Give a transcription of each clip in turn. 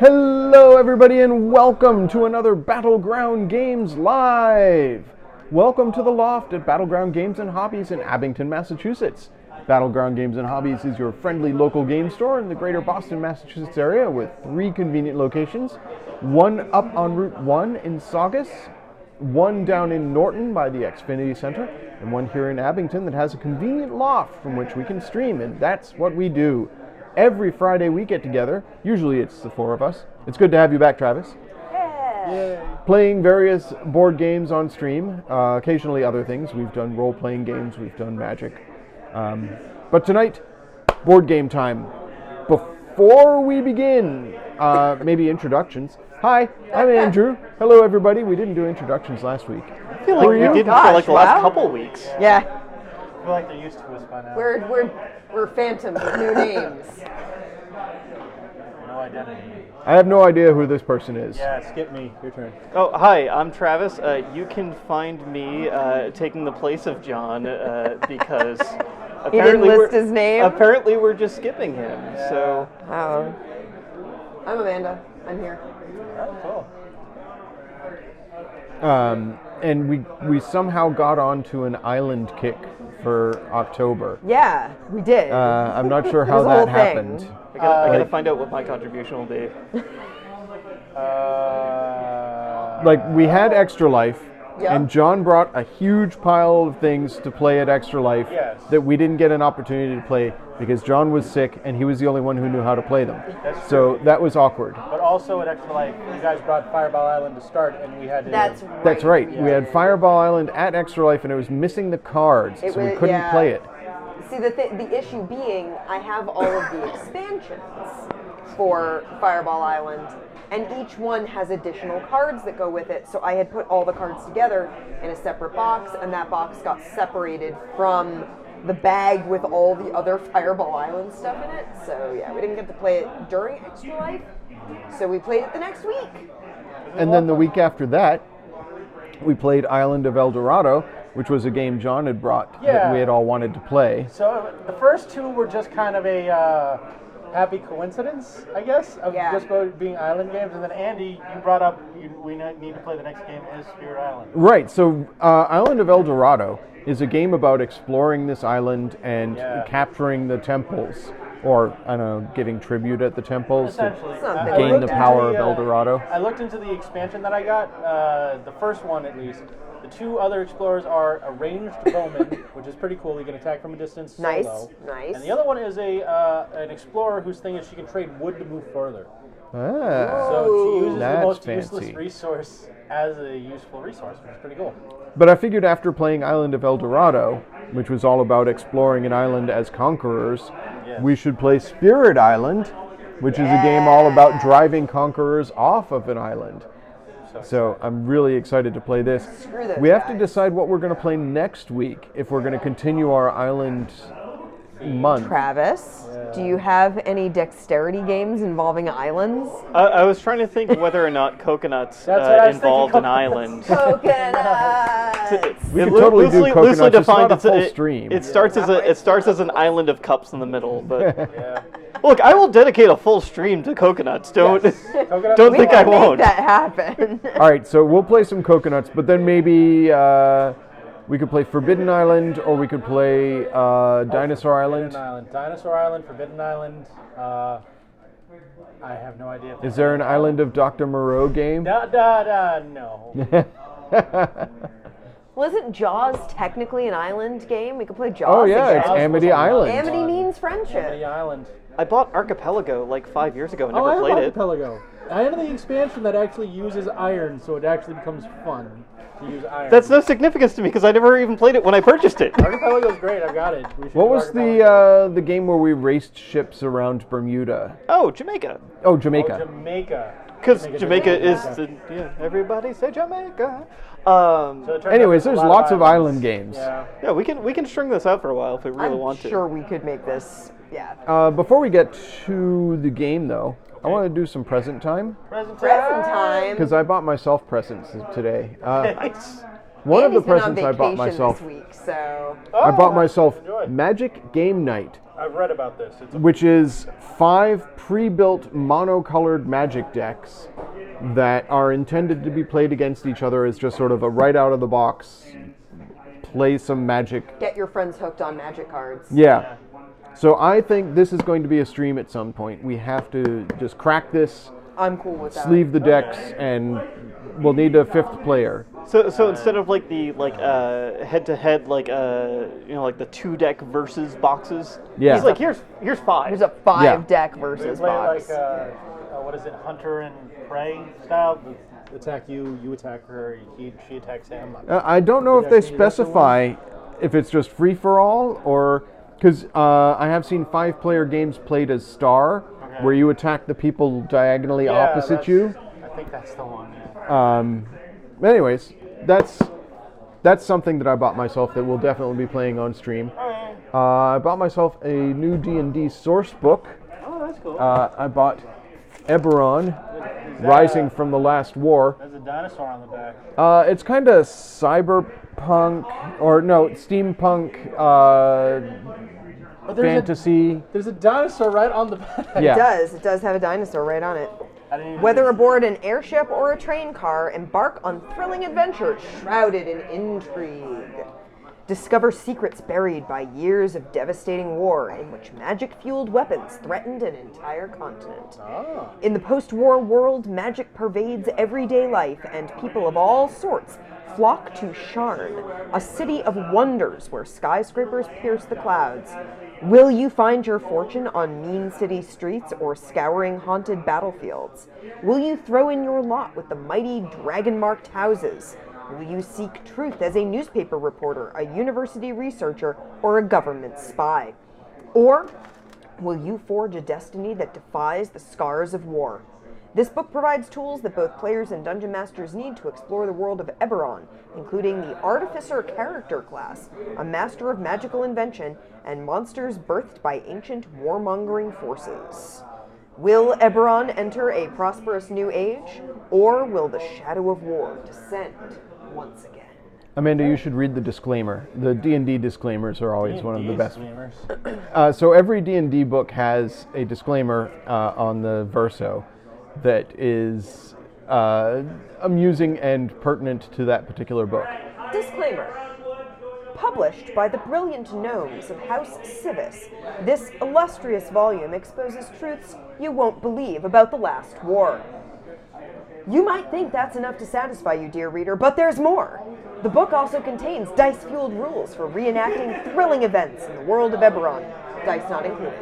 Hello everybody and welcome to another Battleground Games Live! Welcome to the loft at Battleground Games and Hobbies in Abington, Massachusetts. Battleground Games and Hobbies is your friendly local game store in the greater Boston, Massachusetts area with 3 convenient locations. One up on Route 1 in Saugus, one down in Norton by the Xfinity Center, and one here in Abington that has a convenient loft from which we can stream, and that's what we do. Every Friday we get together, usually it's the 4 of us. It's good to have you back, Travis. Yeah. Playing various board games on stream, occasionally other things. We've done role-playing games, we've done Magic. But tonight, board game time. Before we begin, maybe introductions. Hi, I'm Andrew. Hello everybody. We didn't do introductions last week. I feel like we did for like the last couple weeks. Yeah. I feel like they're used to us by now. We're phantoms with new names. No identity. I have no idea who this person is. Yeah, skip me. Your turn. Oh, hi, I'm Travis. You can find me taking the place of John because He didn't list his name? Apparently we're just skipping him. Yeah. So Oh. I'm Amanda. I'm here. Oh, cool. And we somehow got onto an island kick for October. Yeah, we did. I'm not sure It how was a that whole thing. happened. I gotta find out what my contribution will be. Like, we had Extra Life, Yeah. and John brought a huge pile of things to play at Extra Life Yes. that we didn't get an opportunity to play because John was sick and he was the only one who knew how to play them. That's So true. that was awkward. But also at Extra Life, you guys brought Fireball Island to start, and we had to. That's right. That's right. We had Fireball Island at Extra Life and it was missing the cards, It so we was- couldn't yeah. play it. See, the issue being, I have all of the expansions for Fireball Island, and each one has additional cards that go with it. So I had put all the cards together in a separate box, and that box got separated from the bag with all the other Fireball Island stuff in it. So yeah, we didn't get to play it during Extra Life, so we played it the next week. And then the week after that, we played Island of El Dorado, which was a game John had brought that Yeah. we had all wanted to play. So the first 2 were just kind of a happy coincidence, I guess, of Yeah. just both being island games. And then Andy, you brought up we need to play the next game is Spirit Island. Right, so Island of El Dorado is a game about exploring this island and Yeah. capturing the temples, or, I don't know, giving tribute at the temples to Essentially, Something I gain looked the into power of El Dorado. I looked into the expansion that I got, the first one at least. The 2 other explorers are a ranged bowman, which is pretty cool. You can attack from a distance Nice, solo. nice. And the other one is an explorer whose thing is she can trade wood to move further. Ah. So she uses the That's most fancy. useless resource as a useful resource, which is pretty cool. But I figured after playing Island of El Dorado, which was all about exploring an island as conquerors, Yes. we should play Spirit Island, which is a game all about driving conquerors off of an island. So I'm really excited to play this. Screw those We have to guys. decide what we're going to play next week if we're going to continue our island month. Travis, do you have any dexterity games involving islands? I was trying to think whether or not coconuts That's what I was involved thinking, an island. Coconuts! We could totally do loosely coconuts, just defined, not a it's full stream. It starts as an island of cups in the middle, but Yeah. look, I will dedicate a full stream to coconuts. Don't Coconut- don't We think can I won't. make that happen. All right, so we'll play some coconuts, but then maybe we could play Forbidden Island, or we could play Dinosaur Island. Forbidden Island. Dinosaur Island, Forbidden Island. I have no idea. Is there an Island of Dr. Moreau game? No. Well, isn't Jaws technically an island game? We could play Jaws. Oh yeah, it's again. Amity Island. Amity means The friendship. island. I bought Archipelago like 5 years ago and Oh, never I have played it. Archipelago. I have the expansion that actually uses iron, so it actually becomes fun to use iron. That's no significance to me because I never even played it when I purchased it. Archipelago's great. I've got it. We should What do was Archipelago. the game where we raced ships around Bermuda? Oh, Jamaica. Oh, Oh, Jamaica. Jamaica. Because Jamaica is Jamaica. everybody say Jamaica. So it turns out Anyways, a there's lot lots of islands. island games. Yeah. Yeah, we can string this out for a while if we really I'm want to. sure we could make this. Yeah. Before we get to the game, though, I want to do some present time Present Present time. because I bought myself presents today. Nice. One of the Andy's been on presents I bought vacation myself. this week, so I bought Oh, myself enjoy. Magic Game Night, I've read about this. It's which is 5 pre-built monocolored Magic decks that are intended to be played against each other as just sort of a right out of the box, play some Magic. Get your friends hooked on Magic cards. Yeah. So I think this is going to be a stream at some point. We have to just crack this, I'm cool with that. sleeve the decks, and we'll need a 5th player. So instead of like the head-to-head like like the 2-deck versus boxes, Yeah. he's like here's 5. There's a 5 Yeah. deck They versus play box. like what is it, hunter and prey style? Attack you, you attack her, she attacks him. I don't know if they Destiny, that's the specify if it's just free for all or because I have seen 5-player games played as Star, where you attack the people diagonally opposite you. I think that's the one. Yeah. Anyways, that's something that I bought myself that we'll definitely be playing on stream. Okay. I bought myself a new D&D source book. Oh, that's cool. I bought Eberron, Is that Rising from the Last War. There's a dinosaur on the back. It's kind of cyberpunk, or no, steampunk, But fantasy. There's a dinosaur right on the back. Yeah. It does have a dinosaur right on it. I didn't even Whether aboard an airship or a train car, embark on thrilling adventures shrouded in intrigue. Discover secrets buried by years of devastating war in which magic-fueled weapons threatened an entire continent. Oh. In the post-war world, magic pervades everyday life, and people of all sorts flock to Sharn, a city of wonders where skyscrapers pierce the clouds. Will you find your fortune on mean city streets or scouring haunted battlefields? Will you throw in your lot with the mighty dragon-marked houses? Will you seek truth as a newspaper reporter, a university researcher, or a government spy? Or will you forge a destiny that defies the scars of war? This book provides tools that both players and dungeon masters need to explore the world of Eberron, including the Artificer character class, a master of magical invention, and monsters birthed by ancient warmongering forces. Will Eberron enter a prosperous new age, or will the shadow of war descend once again? Amanda, you should read the disclaimer. The D&D disclaimers are always one of the best. Disclaimers. So every D&D book has a disclaimer on the verso that is amusing and pertinent to that particular book. Disclaimer. Published by the brilliant gnomes of House Civis, this illustrious volume exposes truths you won't believe about the last war. You might think that's enough to satisfy you, dear reader, but there's more. The book also contains dice-fueled rules for reenacting thrilling events in the world of Eberron, dice not included.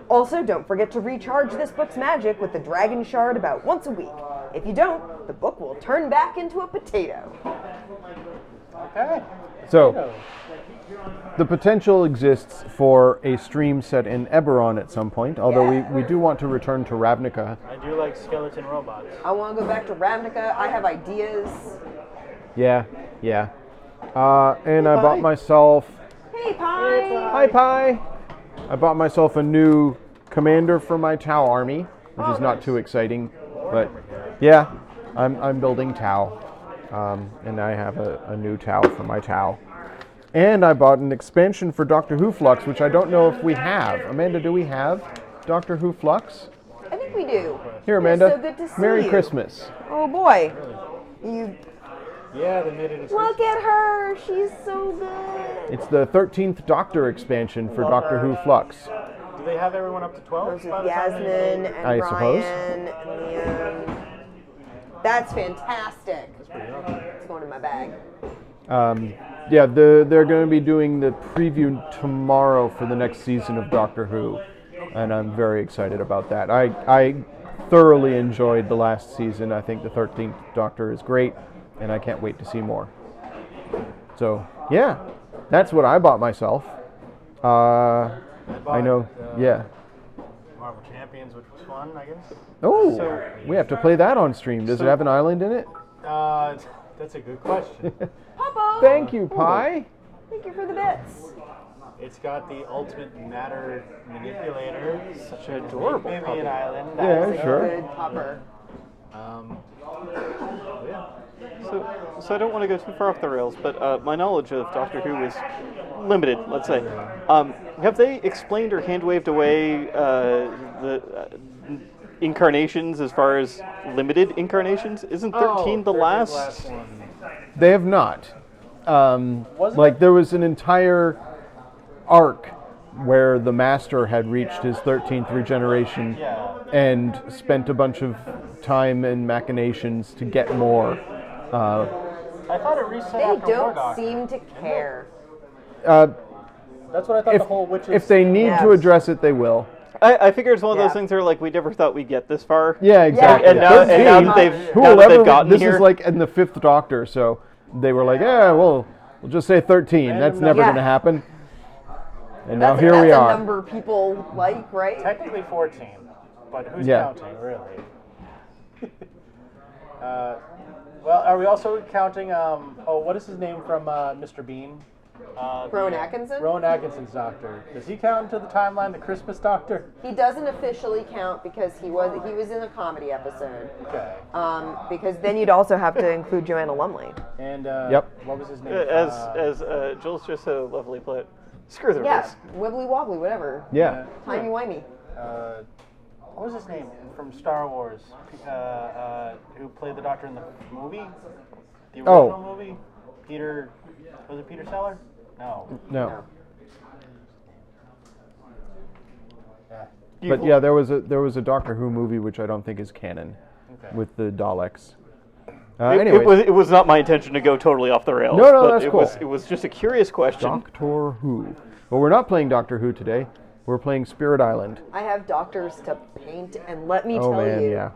Also, don't forget to recharge this book's magic with the Dragon Shard about once a week. If you don't, the book will turn back into a potato. Okay. So, the potential exists for a stream set in Eberron at some point, although we do want to return to Ravnica. I do like skeleton robots. I want to go back to Ravnica. I have ideas. Yeah. And I bought myself... Hey, Pie! Hi, Pie! I bought myself a new commander for my Tau army, which is not too exciting, but yeah, I'm building Tau, and I have a new Tau for my Tau. And I bought an expansion for Doctor Who Flux, which I don't know if we have. Amanda, do we have Doctor Who Flux? I think we do. Here, Amanda. So good to see Merry you. Christmas. Oh boy. You Yeah, they made it. look at her. She's so good. It's the 13th Doctor expansion for Doctor Who Flux. Do they have everyone up to 12? There's Yasmin and I suppose. Ryan and Liam. That's fantastic. It's going in my bag. Yeah, they're going to be doing the preview tomorrow for the next season of Doctor Who, and I'm very excited about that. I thoroughly enjoyed the last season. I think the 13th Doctor is great, and I can't wait to see more. So, yeah, that's what I bought myself. I know, yeah. Marvel Champions, which was fun, I guess. Oh, So- we have to play that on stream. Does it have an island in it? That's a good question. Papa! Thank you, Pie. Thank you for the bits. It's got the ultimate matter manipulator. Such an adorable Maybe puppy. an island. Yeah, sure. Good popper. Yeah. So I don't want to go too far off the rails, but my knowledge of Doctor Who is limited, let's say. Have they explained or hand-waved away the incarnations as far as limited incarnations? Isn't 13 the last? one. They have not. Wasn't There was an entire arc where the Master had reached his 13th regeneration and spent a bunch of time and machinations to get more. I thought it reset They after War don't Doctor. seem to care. That's what I thought the whole witches. If they need to address it, they will. I figure it's one of those Yeah. things where like we never thought we'd get this far. Yeah, exactly. And now that they've gotten this here, is like in the 5th Doctor, so they were like, yeah, well, we'll just say 13. That's never Yeah. going to happen. And now That's here we a are. number people like, right? Technically 14, but who's Yeah. counting, really? Well, are we also counting, what is his name from Mr. Bean? Rowan Atkinson? Rowan Atkinson's Doctor. Does he count into the timeline, the Christmas Doctor? He doesn't officially count because he was in a comedy episode. Okay. Because then you'd also have to include Joanna Lumley. And Yep. what was his name? as Jules just so lovely put it, screw the Yeah, rules. wibbly wobbly, whatever. Yeah. Timey wimey. What was his name from Star Wars? Who played the Doctor in the movie? The original movie? Peter. Was it Peter Sellers? No. No. Yeah. But yeah, there was a Doctor Who movie which I don't think is canon Okay. with the Daleks. It was not my intention to go totally off the rails. No, but that's cool. It was just a curious question. Doctor Who. Well, we're not playing Doctor Who today. We're playing Spirit Island. I have doctors to paint, and let me Oh tell man, you yeah.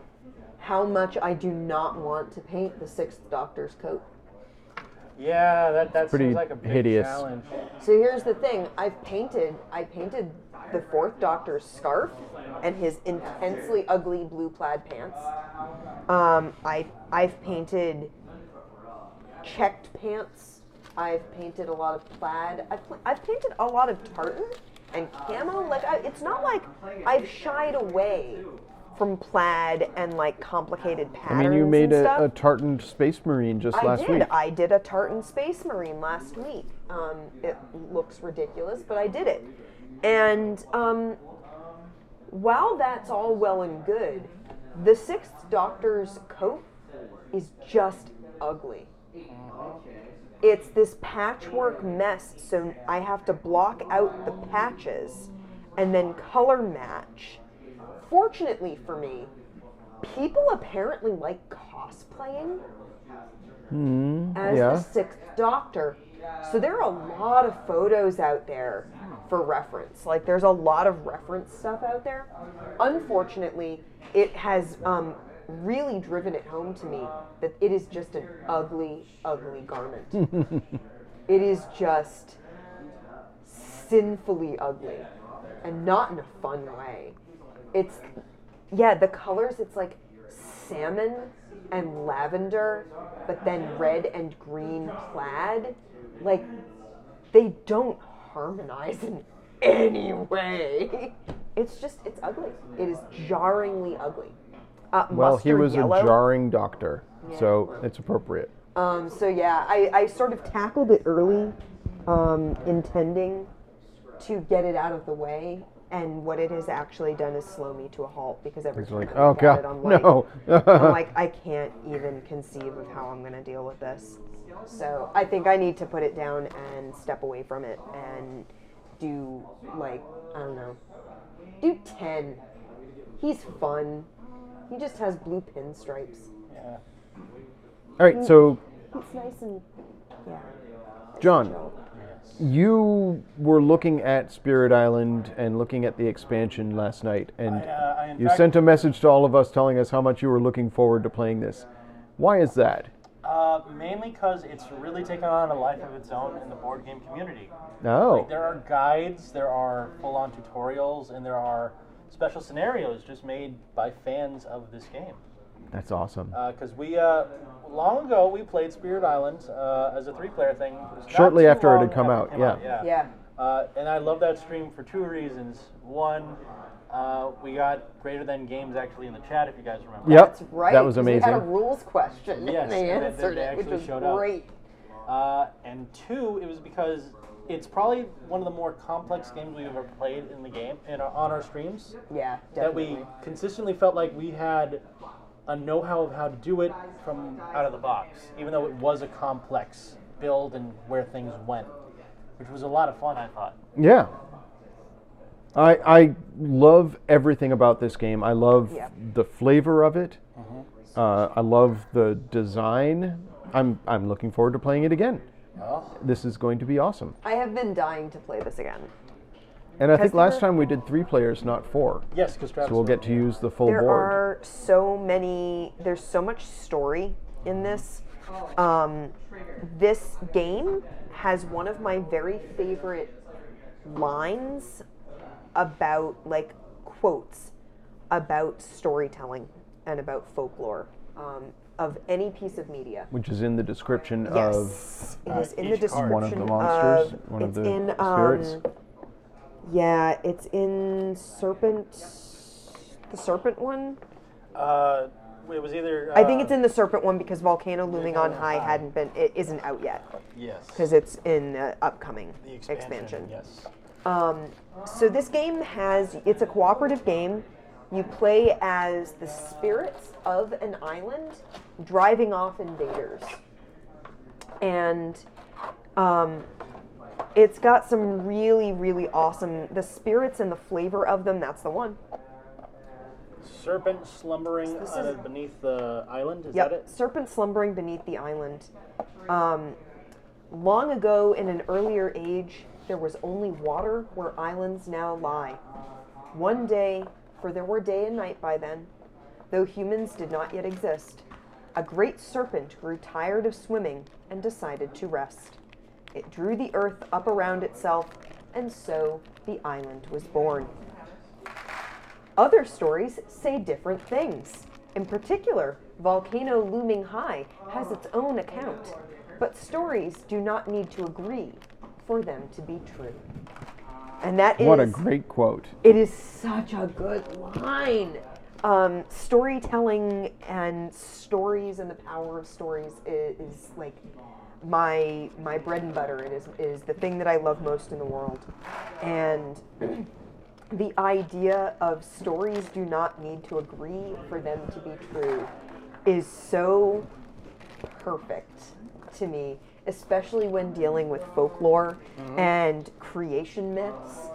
how much I do not want to paint the 6th Doctor's coat. Yeah, that pretty seems like a big hideous. challenge. So here's the thing: I painted the 4th Doctor's scarf and his intensely ugly blue plaid pants. I've painted checked pants. I've painted a lot of plaid. I've painted a lot of tartan and camo. Like it's not like I've shied away from plaid and like complicated I patterns. mean, you made and stuff. a tartan space marine just last week. I did a tartan space marine last week. It looks ridiculous, but I did it. And while that's all well and good, the 6th Doctor's coat is just ugly. It's this patchwork mess, so I have to block out the patches and then color match. Fortunately for me, people apparently like cosplaying as the 6th Doctor. So there are a lot of photos out there for reference. Like there's a lot of reference stuff out there. Unfortunately, it has really driven it home to me that it is just an ugly, ugly garment. It is just sinfully ugly and not in a fun way. It's, the colors, it's like salmon and lavender, but then red and green plaid. Like, they don't harmonize in any way. It's ugly. It is jarringly ugly. Well, he was yellow. a jarring doctor, so it's appropriate. I sort of tackled it early, intending to get it out of the way, and what it has actually done is slow me to a halt because every time like, I oh look at God, it, I'm like, no. I'm like, I can't even conceive of how I'm going to deal with this. So I think I need to put it down and step away from it and do do 10. He's fun. He just has blue pinstripes. Yeah. All right, so It's nice and John, you were looking at Spirit Island and looking at the expansion last night, and In you fact, sent a message to all of us telling us how much you were looking forward to playing this. Why is that? mainly because it's really taken on a life of its own in the board game community. Oh. Like, there are guides, there are full-on tutorials, and there are special scenarios just made by fans of this game. That's awesome. Because we, long ago, we played Spirit Island as a 3-player thing. It was not Shortly too after it long had come after out, yeah. And I love that stream for 2 reasons. One, We got greater than games actually in the chat, if you guys remember. Yep. That's right. That was 'cause we had a amazing. rules question. Yes, and they and answered they it, which actually was showed up. great. And 2, it was because it's probably one of the more complex games we've ever played in the game on our streams. Yeah, That definitely. we consistently felt like we had a know-how of how to do it from out of the box, even though it was a complex build and where things went, which was a lot of fun, I thought. Yeah. I love everything about this game. I love Yeah. the flavor of it. I love the design. I'm looking forward to playing it again. Oh. This is going to be awesome. I have been dying to play this again. And I think Has last there- time we did 3 players, not 4. Yes, because Travis. So we'll get to use the full There board. are there's so much story in this. This game has one of my very favorite lines about, like, quotes about storytelling and about folklore of any piece of media. Which is in the description Yes, it is in the each card. description one of the monsters, of- one of it's the in, spirits. Yeah, it's in the Serpent one. It was either. I think it's in the Serpent one because Volcano Looming on High it isn't out yet Yes. because it's in the upcoming The expansion. Yes. So this game it's a cooperative game. You play as the spirits of an island driving off invaders. And it's got some really, really awesome, the spirits and the flavor of them, that's the one. Serpent slumbering This is- beneath the island. Is Yep, that it? serpent slumbering beneath the island. Long ago, in an earlier age, there was only water where islands now lie. One day, for there were day and night by then, though humans did not yet exist, a great serpent grew tired of swimming and decided to rest. It drew the earth up around itself, and so the island was born. Other stories say different things. In particular, Volcano Looming High has its own account, but stories do not need to agree for them to be true. And that is... What a great quote. It is such a good line. Storytelling and stories and the power of stories is like my bread and butter. It is the thing that I love most in the world. And the idea of stories do not need to agree for them to be true is so perfect to me, especially when dealing with folklore and creation myths.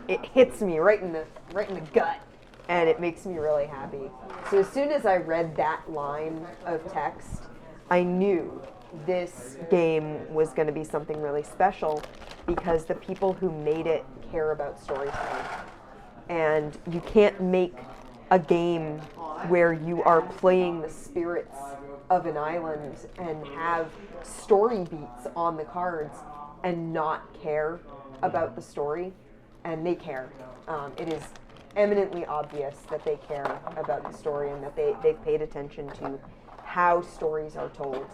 It hits me right in the gut, and it makes me really happy. So as soon as I read that line of text, I knew this game was going to be something really special because the people who made it care about storytelling. And you can't make a game where you are playing the spirits of an island and have story beats on the cards and not care about the story. And they care. It is eminently obvious that they care about the story and that they've paid attention to how stories are told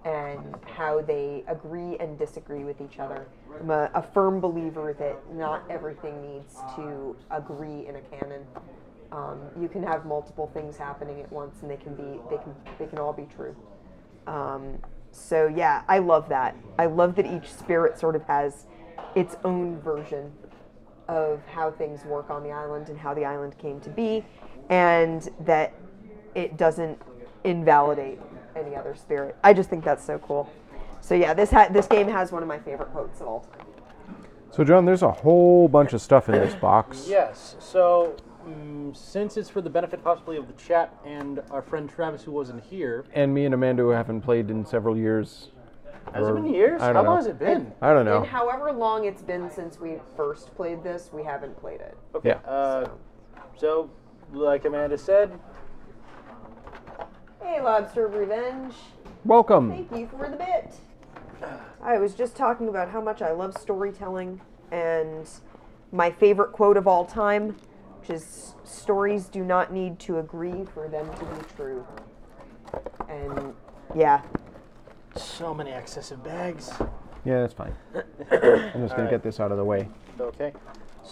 and how they agree and disagree with each other. I'm a firm believer that not everything needs to agree in a canon. You can have multiple things happening at once, and they can all be true. So yeah, I love that. I love that each spirit sort of has its own version of how things work on the island and how the island came to be, and that it doesn't invalidate any other spirit. I just think that's so cool. So yeah, this game has one of my favorite quotes of all time. So John, there's a whole bunch of stuff in this box. Yes. So since it's for the benefit possibly of the chat and our friend Travis who wasn't here. And me and Amanda who haven't played in several years. Has it been years? I don't How know. long has it been? I don't know. And however long it's been since we first played this, we haven't played it. Okay. Yeah. So, like Amanda said, Hey, Lobster of Revenge. Welcome. Thank you for the bit. I was just talking about how much I love storytelling, and my favorite quote of all time, which is, stories do not need to agree for them to be true. And yeah. so many excessive bags. Yeah, that's fine. I'm just going to get this out of the way. Okay.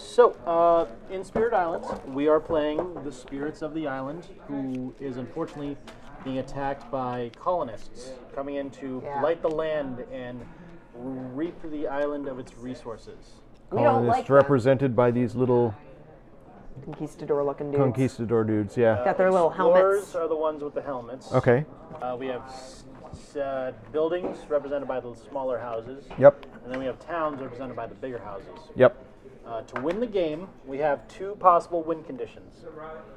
So, in Spirit Islands, we are playing the spirits of the island, who is unfortunately being attacked by colonists coming in to blight the land and reap the island of its resources. We don't Colonists like them. represented by these little Conquistador-looking dudes. conquistador dudes, yeah. Got their little helmets. Explorers are the ones with the helmets. Okay. We have buildings represented by the smaller houses. Yep. And then we have towns represented by the bigger houses. Yep. To win the game, we have two possible win conditions.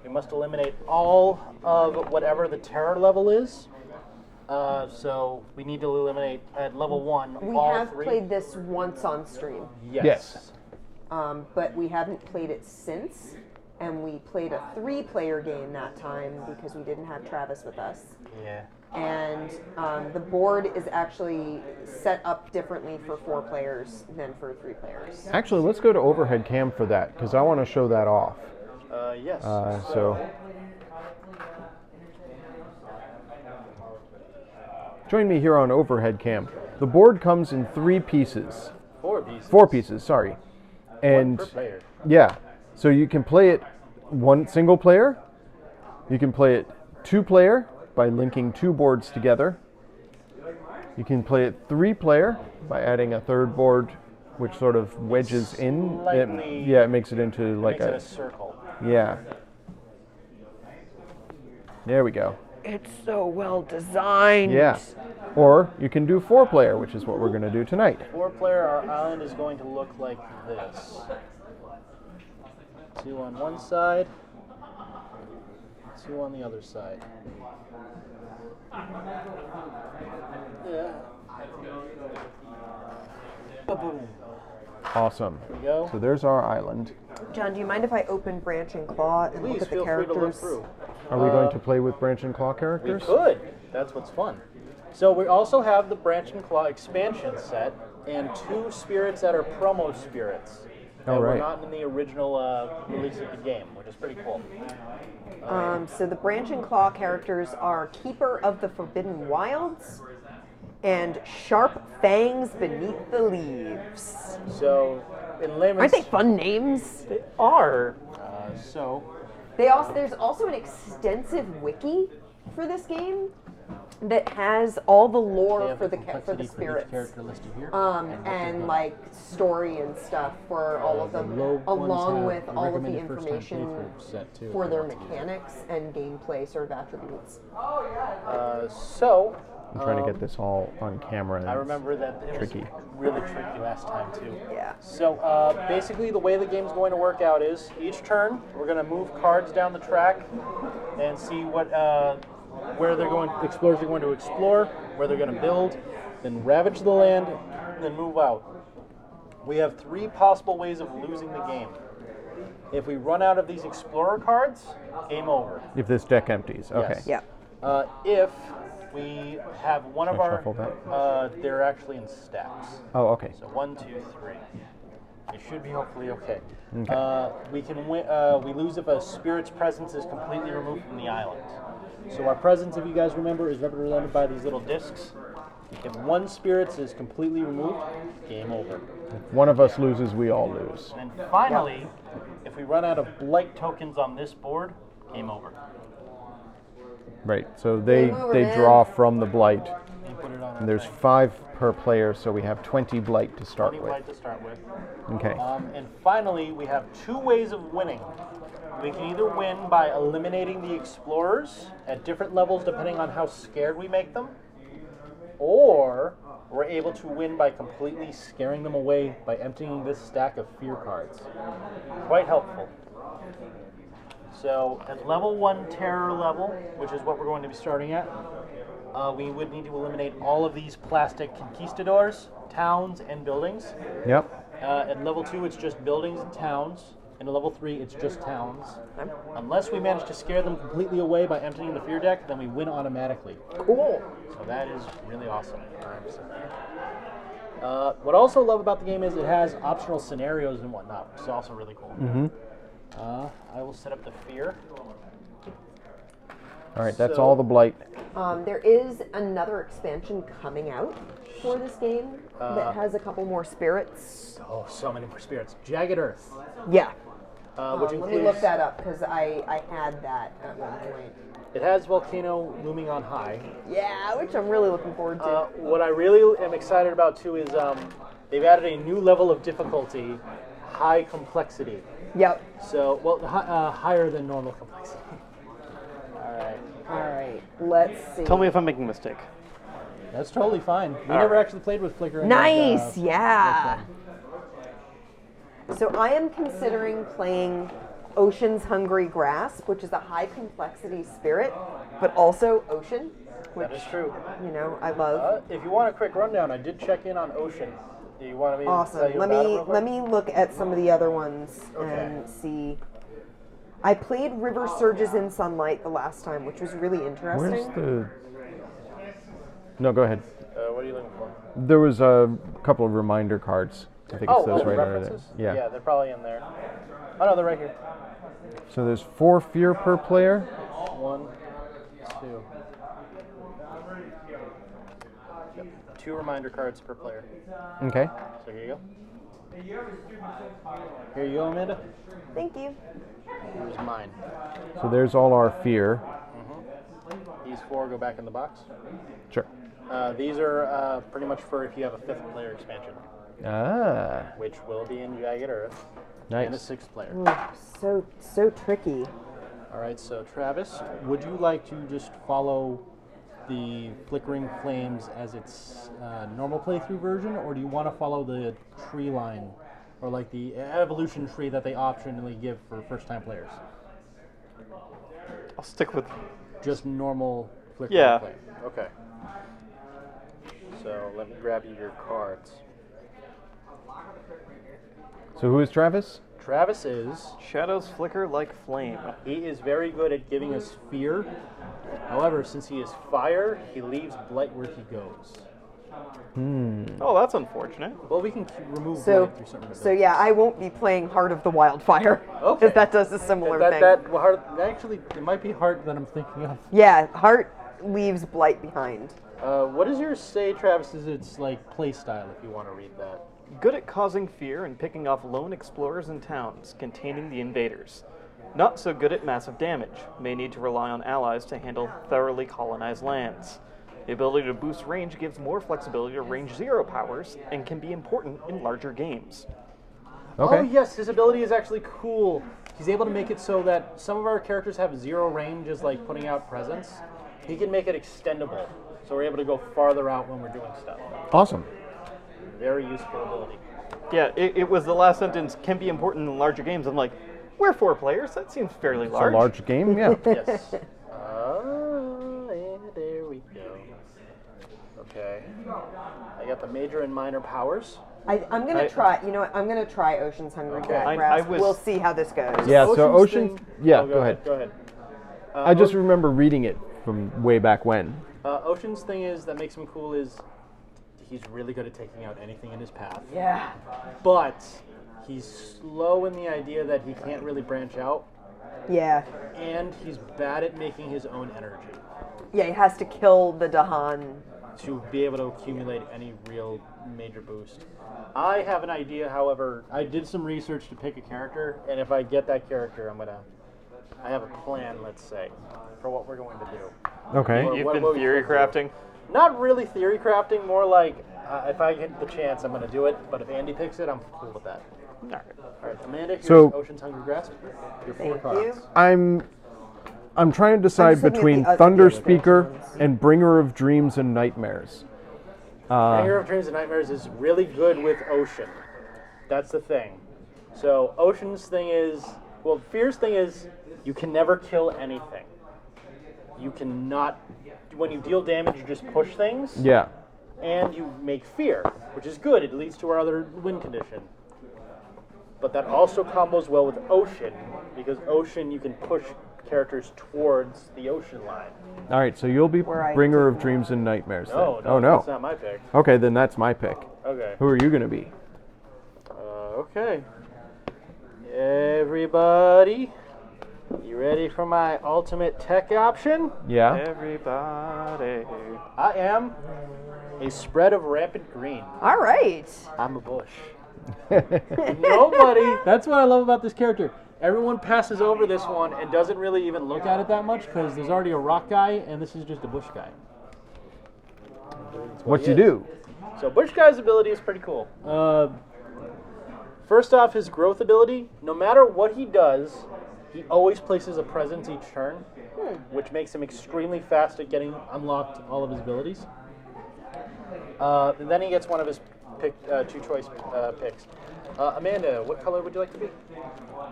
We must eliminate all of whatever the terror level is. So we need to eliminate at level 1 We all have 3. played this once on stream, Yes. but we haven't played it since. And we played a 3-player game that time because we didn't have Travis with us. Yeah. And the board is actually set up differently for 4 players than for 3 players. Actually, let's go to overhead cam for that because I want to show that off. Yes. So join me here on overhead cam. The board comes in 3 pieces. 4 pieces. 4 pieces, sorry. And per player. yeah, so you can play it 1 single player. You can play it 2 player by linking 2 boards together. You can play it 3 player by adding a 3rd board, which sort of wedges in. Slightly- Yeah, it makes it into like Makes it a circle. yeah. There we go. It's so well designed. Yeah. Or you can do 4 player, which is what we're going to do tonight. 4 player, our island is going to look like this. 2 on one side, 2 on the other side. Yeah. Ba-boom. Awesome. There we go. So there's our island. John, do you mind if I open Branch and Claw and look Please at the feel free to look characters? through. Are we going to play with Branch and Claw We characters? could. That's what's fun. So we also have the Branch and Claw expansion set and 2 spirits that are promo spirits. That All were right. not in the original release of the game, which is pretty cool. So the Branch and Claw characters are Keeper of the Forbidden Wilds and Sharp Fangs Beneath the Leaves. So, in layman's... Aren't they fun names? They are. So, There's also an extensive wiki for this game that has all the they lore have for the complexity for each spirits. character listed here. And like story and stuff for all of them, along with all of the information for their mechanics and gameplay sort of attributes. So, I'm trying to get this all on camera. I remember that it Tricky. was really tricky last time too. Yeah. So basically the way the game's going to work out is each turn we're going to move cards down the track and see what where they're going, explorers are going to explore, where they're going to build, then ravage the land, and then move out. We have 3 possible ways of losing the game. If we run out of these explorer cards, game over. If this deck empties, okay. Yes. Yeah. If we have one of Should I our, shuffle that? they're actually in stacks. Oh, okay. So 1, 2, 3. It should be hopefully okay. Okay. We can win. We lose if a spirit's presence is completely removed from the island. So our presence, if you guys remember, is represented by these little discs. If one spirit is completely removed, game over. If one of us loses, we all lose. And then finally, if we run out of blight tokens on this board, game over. Right. So they Game over, they man. draw from the blight, You put it on. and there's 5 per player, so we have 20 blight to start 20 with. blight to start with. Okay. And finally, we have 2 ways of winning. We can either win by eliminating the explorers at different levels depending on how scared we make them, or we're able to win by completely scaring them away by emptying this stack of fear cards. Quite helpful. So at level 1 terror level, which is what we're going to be starting at, we would need to eliminate all of these plastic conquistadors, towns, and buildings. Yep. At level 2, it's just buildings and towns. And at level 3, it's just towns. Unless we manage to scare them completely away by emptying the fear deck, then we win automatically. Cool. So that is really awesome. What I also love about the game is it has optional scenarios and whatnot, which is also really cool. I will set up the fear. All right. That's So- all the blight. There is another expansion coming out for this game that has a couple more spirits? Oh, so many more spirits. Jagged Earth. Yeah. Which Let includes, me look that up because I had that at one point. It has Volcano looming on high. Yeah, which I'm really looking forward to. What I really am excited about too is they've added a new level of difficulty, high complexity. Yep. So, well, higher than normal complexity. All right. Let's see. Tell me if I'm making a mistake. That's totally fine. We never actually played with Flickr. Nice. Yeah. So I am considering playing Ocean's Hungry Grasp, which is a high complexity spirit, but also ocean, which That is true. you know I love. If you want a quick rundown, I did check in on Ocean. Do you want me to tell Awesome. you Let about it me real quick? let me look at some of the other ones and see. I played River Surges in Sunlight the last time, which was really interesting. Where's the... No, go ahead. What are you looking for? There was a couple of reminder cards. I think it's those right under there. references? Yeah. Yeah, they're probably in there. Oh no, they're right here. So there's 4 fear per player. 1, 2. Yep. 2 reminder cards per player. Okay. So here you go. Here you go, Amanda. Thank you. Here's mine. So there's all our fear. These 4 go back in the box. Sure. These are pretty much for if you have a 5th player expansion, Ah, which will be in Jagged Earth, and a nice. 6th player. So tricky. All right, so Travis, would you like to just follow the Flickering Flames as its normal playthrough version, or do you want to follow the tree line, or like the evolution tree that they optionally give for first-time players? I'll stick with. Just normal Flickering Yeah. Flame. Okay. So let me grab you your cards. So who is Travis? Travis is... Shadows flicker like flame. He is very good at giving us fear. However, since he is fire, he leaves blight where he goes. Oh, that's unfortunate. Well, we can remove So blight through something. so yeah, I won't be playing Heart of the Wildfire Okay. because that does a similar thing. Actually, it might be Heart that I'm thinking of. Yeah, Heart leaves blight behind. What does yours say, Travis? Is its like play style? If you want to read that. Good at causing fear and picking off lone explorers in towns containing the invaders. Not so good at massive damage. May need to rely on allies to handle thoroughly colonized lands. The ability to boost range gives more flexibility to range 0 powers and can be important in larger games. Okay. Oh yes, his ability is actually cool. He's able to make it so that some of our characters have 0 range as like putting out presents. He can make it extendable, so we're able to go farther out when we're doing stuff. Awesome. Very useful ability. Yeah, it was the last sentence, can be important in larger games. I'm like, we're 4 players, that seems fairly It's large. a large game, yeah. Yes. And there we go. Okay. I got the major and minor powers. I'm gonna try. You know what? I'm gonna try Ocean's Hungry Okay. Grasp. I was- We'll see how this goes. Yeah, so Ocean's Ocean... thing- Yeah, Oh, go ahead. Go ahead. I just remember reading it from way back when. Ocean's thing is that makes him cool is he's really good at taking out anything in his path. Yeah. But he's slow in the idea that he can't really branch out, Yeah. and he's bad at making his own energy Yeah. He has to kill the Dahan. to be able to accumulate any real major boost. I have an idea, however, I did some research to pick a character, and if I get that character, I have a plan, let's say, for what we're going to do. Okay. Or You've what been we theory should do. crafting. Not really theory crafting, more like if I get the chance, I'm going to do it. But if Andy picks it, I'm cool with that. Alright. All right, Amanda, here's So- Ocean's Hungry Grasp. Your 4 Thank cards. you. I'm trying to decide just looking at between the other Thunder game Speaker versions. and Bringer of Dreams and Nightmares. Bringer of Dreams and Nightmares is really good with Ocean. That's the thing. So Ocean's thing is, well, Fear's thing is, you can never kill anything. You cannot, when you deal damage, you just push things. Yeah. And you make fear, which is good. It leads to our other win condition. But that also combos well with Ocean, because Ocean, you can push characters towards the ocean line. All right, so you'll be Where I Bringer of Dreams and Nightmares then. No, Oh, no. that's not my pick. Okay, then that's my pick. Okay. Who are you going to be? Okay. Everybody, you ready for my ultimate tech option? Yeah? Everybody. I am A spread of rampant green. All right. I'm a bush. Nobody. That's what I love about this character. Everyone passes over this one and doesn't really even look at it that much because there's already a rock guy and this is just a bush guy. What you do? So bush guy's ability is pretty cool. First off, his growth ability, no matter what he does, he always places a presence each turn, which makes him extremely fast at getting unlocked all of his abilities. And then he gets one of his two choice picks. Amanda, what color would you like to be?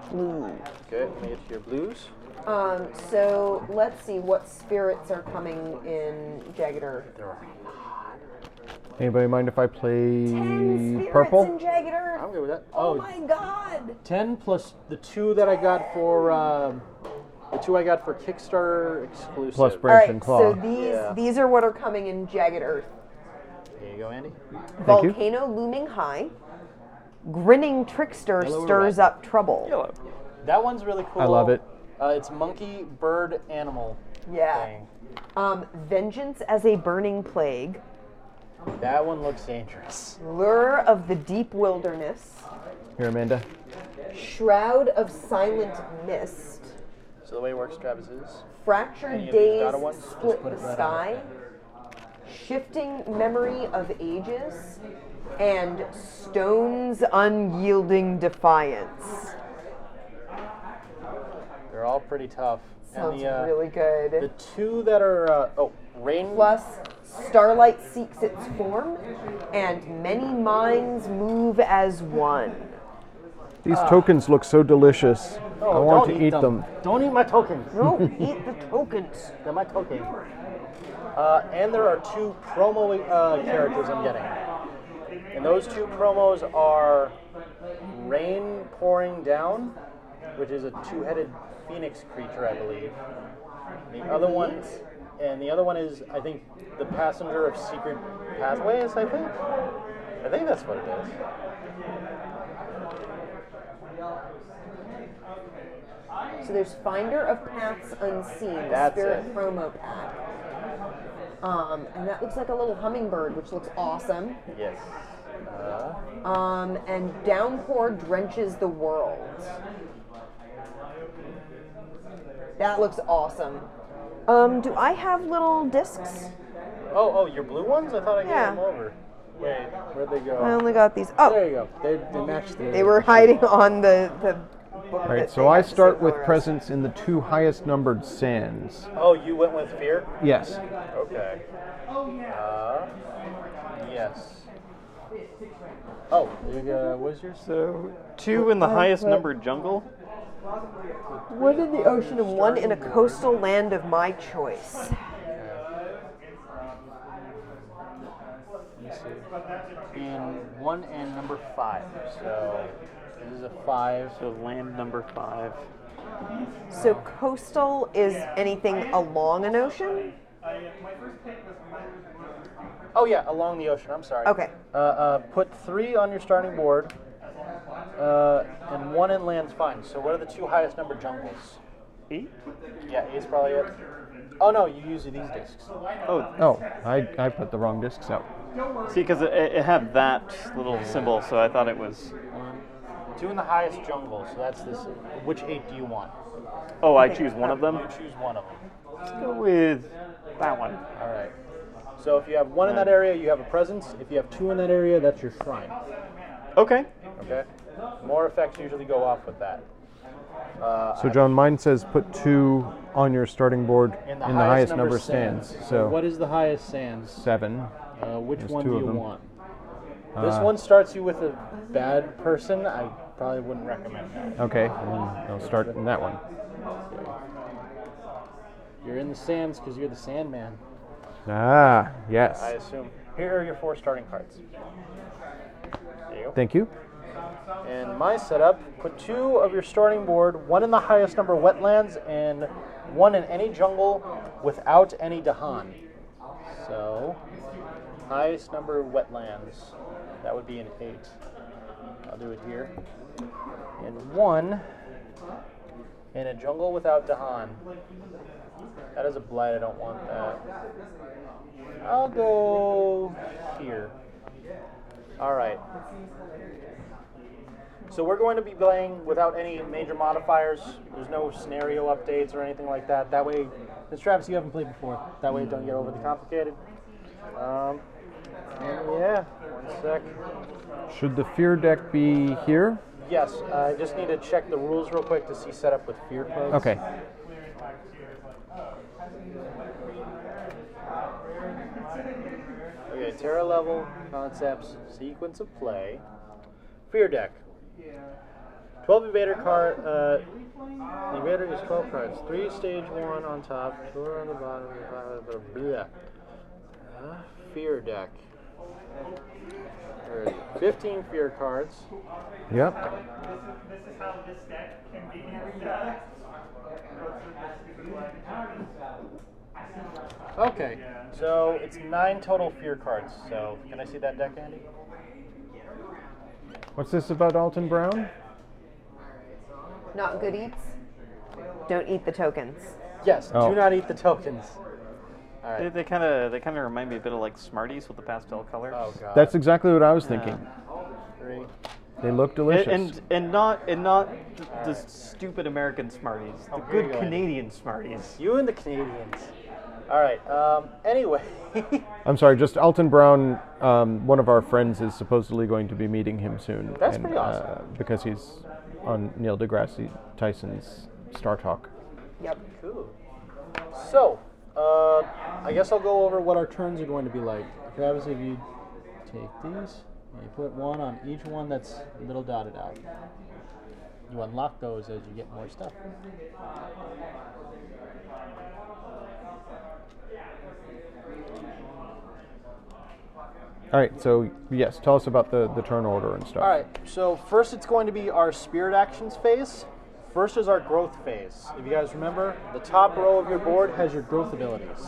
Blue. Okay, let me get to your blues. So let's see what spirits are coming in Jagged Earth. There are Anybody mind if I play 10 spirits purple? in Jagged Earth. I'm good with that. Oh my god! 10 plus the 2 that I got for Kickstarter exclusive. Plus All branch right, and claw. so these are what are coming in Jagged Earth. There you go, Andy. Thank you. Volcano looming high. Grinning trickster Yellow or stirs red? up trouble. Yellow. That one's really cool. I love it. It's monkey, bird, animal Yeah. thing. Vengeance as a burning plague. That one looks dangerous. Lure of the deep wilderness. Here, Amanda. Shroud of silent mist. So the way it works, Travis, is Fractured Any of these days dotted ones? split Just put it the right sky. Shifting memory of ages. And stone's unyielding defiance. they're all pretty tough. Sounds and really good. the 2 that are rain. Plus, starlight seeks its form, and many minds move as one. These tokens look so delicious. Oh, I want don't to eat them. Don't eat my tokens. No, eat the tokens. They're my tokens. And there are 2 promo characters I'm getting. And those 2 promos are Rain Pouring Down, which is a 2-headed phoenix creature, I believe. The other one is, I think, the Passenger of Secret Pathways, I think. I think that's what it is. So there's Finder of Paths Unseen, the That's Spirit it. promo pack. And that looks like a little hummingbird, which looks awesome. Yes. And Downpour drenches the world. That looks awesome. Do I have little discs? Oh, your blue ones? I thought I gave Yeah. them over. Wait, where'd they go? I only got these. Oh, There you go. They match the. they were hiding on the book. All right, that so they I had the start same with color as. presents in the 2 highest numbered sands. Oh, you went with fear? Yes. Okay. Yes. Oh, what's yours? So 2 in the highest numbered jungle. One in the ocean and one in a coastal land of my choice. Let me see. And 1 and number 5. So this is a 5. So land number 5. So coastal is anything along an ocean? Oh yeah, along the ocean. I'm sorry. Okay. Put 3 on your starting board, and 1 in land's fine. So what are the 2 highest numbered jungles? 8? Yeah, 8's probably it. Oh no, you use these discs. Oh, I put the wrong discs out. See, because it had that little symbol, so I thought it was. 2 in the highest jungle. So that's this. Which 8 do you want? Oh, I choose one of them. You choose one of them. Let's go with that one. All right. So if you have 1 in that area, you have a presence. If you have 2 in that area, that's your shrine. Okay. Okay. More effects usually go off with that. So John, mine says put 2 on your starting board in the highest number sands. stands. So what So is the highest sands? 7. Which There's one 2 do of you them. want? This one starts you with a bad person. I probably wouldn't recommend that. Okay, and then I'll start in that one. You're in the sands because you're the Sandman, Ah, yes. I assume. Here are your 4 starting cards. There you go. Thank you. And my setup, put 2 of your starting board, 1 in the highest number wetlands, and 1 in any jungle without any Dahan. So, highest number wetlands, that would be an 8. I'll do it here. And 1 in a jungle without Dahan. That is a blight. I don't want that. I'll go here. All right. So we're going to be playing without any major modifiers. There's no scenario updates or anything like that. That way, Mr. Travis, you haven't played before. That way it don't get overly complicated. Yeah, one sec. Should the fear deck be here? Yes, I just need to check the rules real quick to see setup with fear codes. Okay. Okay, Terra level, concepts, sequence of play, fear deck. 12 invader card. The invader is 12 cards. 3 stage 1 on top, 4 on the bottom. Blah, blah. Fear deck. There is 15 fear cards. Yep. This is how this deck can be Okay, so it's 9 total fear cards. So can I see that deck, Andy? What's this about Alton Brown? Not good eats. Don't eat the tokens. Yes. Oh. Do not eat the tokens. All right. They kind of remind me a bit of like Smarties with the pastel colors. Oh god. That's exactly what I was thinking. 3. They look delicious. And not the stupid American Smarties, the Oh, here you good go, Andy. Canadian Smarties. You and the Canadians. All right. Anyway. I'm sorry, just Alton Brown, one of our friends is supposedly going to be meeting him soon. That's pretty awesome. Because he's on Neil deGrasse Tyson's Star Talk. Yep. Cool. So, I guess I'll go over what our turns are going to be like. Travis, if you take these, and you put one on each one that's little dotted out. You unlock those as you get more stuff. All right, so yes, tell us about the turn order and stuff. All right, so first it's going to be our spirit actions phase. First is our growth phase. If you guys remember, the top row of your board has your growth abilities.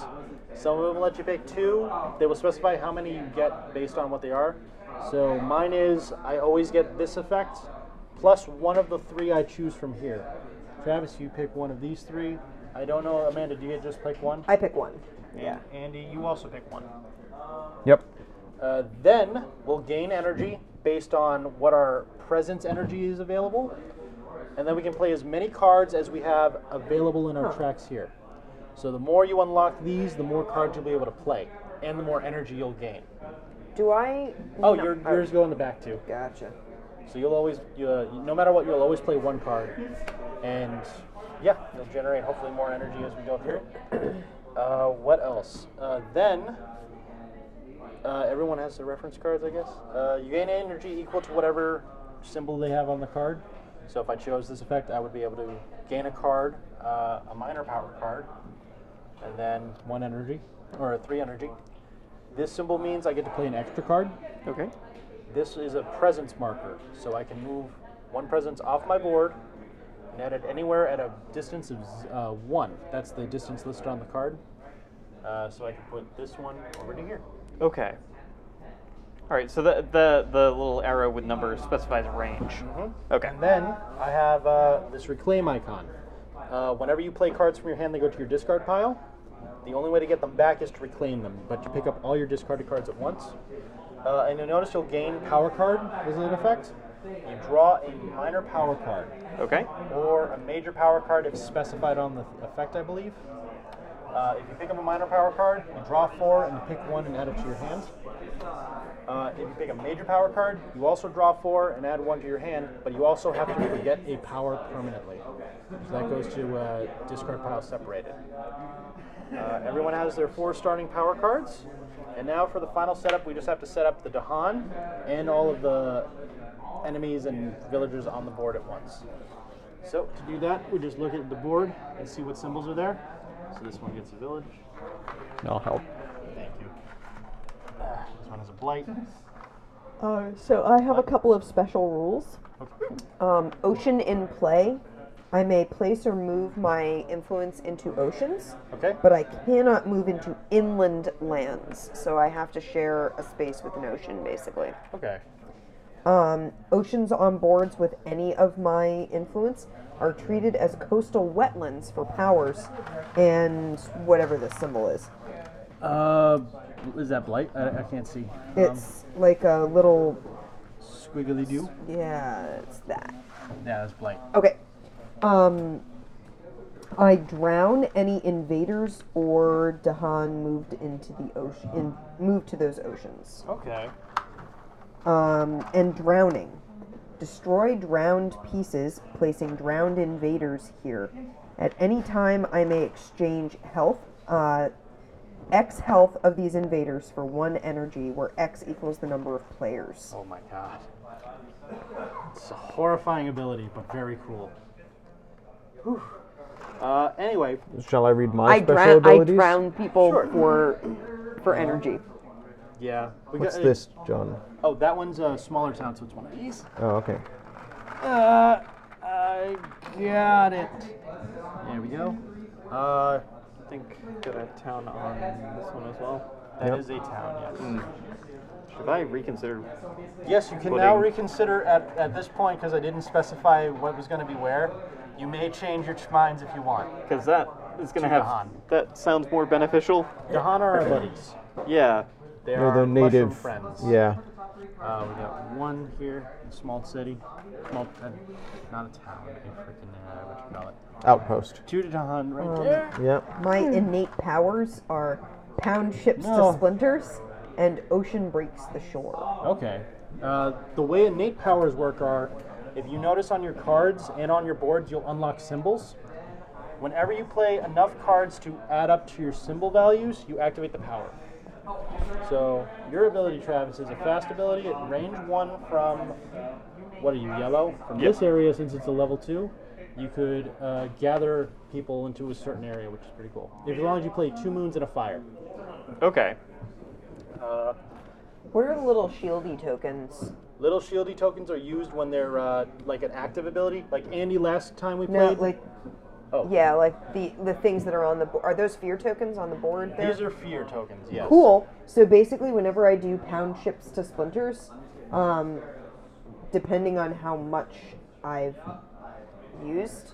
Some of them let you pick 2. They will specify how many you get based on what they are. So mine is, I always get this effect, plus one of the 3 I choose from here. Travis, you pick one of these 3. I don't know, Amanda, do you just pick one? I pick one. Yeah. Andy, you also pick one. Yep. Then we'll gain energy based on what our presence energy is available. And then we can play as many cards as we have available in our tracks here. So the more you unlock these, the more cards you'll be able to play, and the more energy you'll gain. Do I? Oh, no. yours go in the back too. Gotcha. So you'll always, no matter what, you'll always play one card, and yeah, you'll generate hopefully more energy as we go through. What else? Then everyone has their reference cards, I guess. You gain energy equal to whatever symbol they have on the card. So if I chose this effect, I would be able to gain a card, a minor power card, and then 1 energy, or 3 energy. This symbol means I get to play an extra card. Okay. This is a presence marker, so I can move 1 presence off my board and add it anywhere at a distance of 1. That's the distance listed on the card. So I can put this one over to here. Okay. All right. So the little arrow with numbers specifies range. Okay. And then I have this reclaim icon. Whenever you play cards from your hand, they go to your discard pile. The only way to get them back is to reclaim them, but you pick up all your discarded cards at once. And you'll notice you'll gain power card as an effect. You draw a minor power card. Okay. Or a major power card if specified on the effect, I believe. If you pick up a minor power card, you draw 4 and you pick 1 and add it to your hand. If you pick a major power card, you also draw 4 and add 1 to your hand, but you also have to get a power permanently. So that goes to discard pile separated. Everyone has their 4 starting power cards. And now for the final setup, we just have to set up the Dahan and all of the enemies and villagers on the board at once. So to do that, we just look at the board and see what symbols are there. So this one gets a village. I'll help. Thank you. This one has a blight. So I have a couple of special rules. Ocean in play. I may place or move my influence into oceans, Okay. but I cannot move into inland lands. So I have to share a space with an ocean, basically. Okay. Oceans on boards with any of my influence are treated as coastal wetlands for powers and whatever this symbol is. Is that blight? I can't see. It's like a little, Squiggly do? yeah, it's that. Yeah, that's blight. Okay. I drown any invaders or Dahan moved into the ocean, moved to those oceans. Okay. And drowning. Destroy drowned pieces, placing drowned invaders here. At any time, I may exchange health, X health of these invaders for 1 energy, where X equals the number of players. Oh my god. It's a horrifying ability, but very cool. Whew. Anyway. Shall I read my I special abilities? drown people Sure. for energy. Yeah. What's this, John? Oh, that one's a smaller town, so it's one of these. Oh, okay. I got it. There we go. I think got a town on this one as well. That is a town, yes. Should I reconsider? Yes, you can now reconsider at this point, because I didn't specify what was going to be where. You may change your minds if you want. Because that is going to have. Dahan. That sounds more beneficial. Dahan are our buddies. Yeah. They They're are the our native mushroom friends. Yeah. We got one here, a small city. Small, not a town, a freaking, what you call it? Outpost. 2 to Dahan right there. Yep. My innate powers are pound ships to splinters and ocean breaks the shore. Okay. The way innate powers work are, if you notice on your cards and on your boards, you'll unlock symbols. Whenever you play enough cards to add up to your symbol values, you activate the power. So your ability, Travis, is a fast ability at range 1 from, what are you, yellow? From this area, since it's a level 2, you could gather people into a certain area, which is pretty cool. As long as you play 2 moons and a fire. Okay. What are the little shieldy tokens? Little shieldy tokens are used when they're like an active ability. Like Andy last time we No, played. like, Oh. yeah, like the things that are on the board. Are those fear tokens on the board there? These are fear tokens, yes. Cool. So basically, whenever I do pound ships to splinters, depending on how much I've used,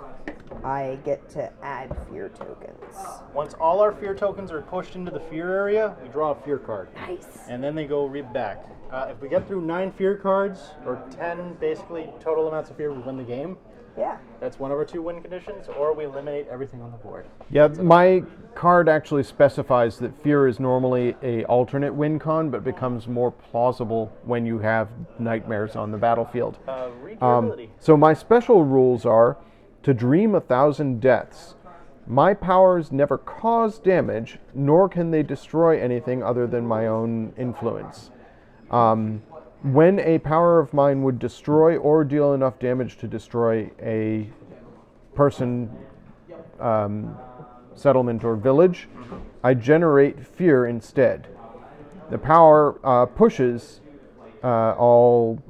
I get to add fear tokens. Once all our fear tokens are pushed into the fear area, we draw a fear card. Nice. And then they go read back. If we get through 9 fear cards, or 10 basically total amounts of fear, we win the game. Yeah. That's one of our 2 win conditions, or we eliminate everything on the board. Yeah, my card actually specifies that fear is normally a alternate win con, but becomes more plausible when you have nightmares on the battlefield. Read your ability. So my special rules are to dream 1,000 deaths. My powers never cause damage, nor can they destroy anything other than my own influence. When a power of mine would destroy or deal enough damage to destroy a person, settlement, or village, I generate fear instead. The power pushes all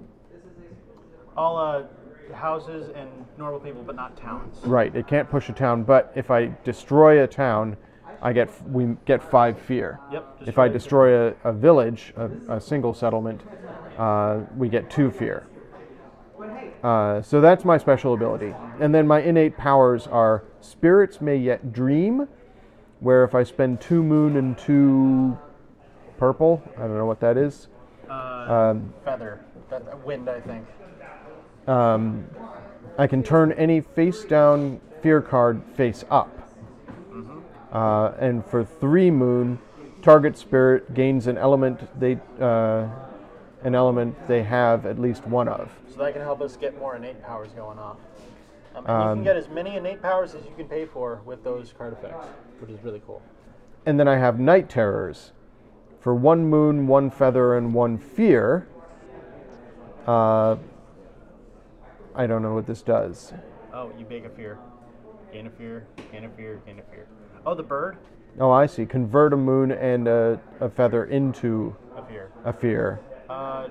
Houses and normal people, but not towns. Right, it can't push a town, but if I destroy a town, we get 5 fear. Yep. If I destroy a village, a single settlement, we get 2 fear. So that's my special ability. And then my innate powers are spirits may yet dream, where if I spend 2 moon and 2 purple, I don't know what that is. Feather. Wind, I think. I can turn any face down fear card face up. And for 3 moon, target spirit gains an element they have at least 1 of. So that can help us get more innate powers going off. And you can get as many innate powers as you can pay for with those card effects, which is really cool. And then I have night terrors. For 1 moon, 1 feather, and 1 fear. I don't know what this does. Oh, you make a fear. Gain a fear, gain a fear, gain a fear. Oh, the bird? Oh, I see. Convert a moon and a feather into A fear.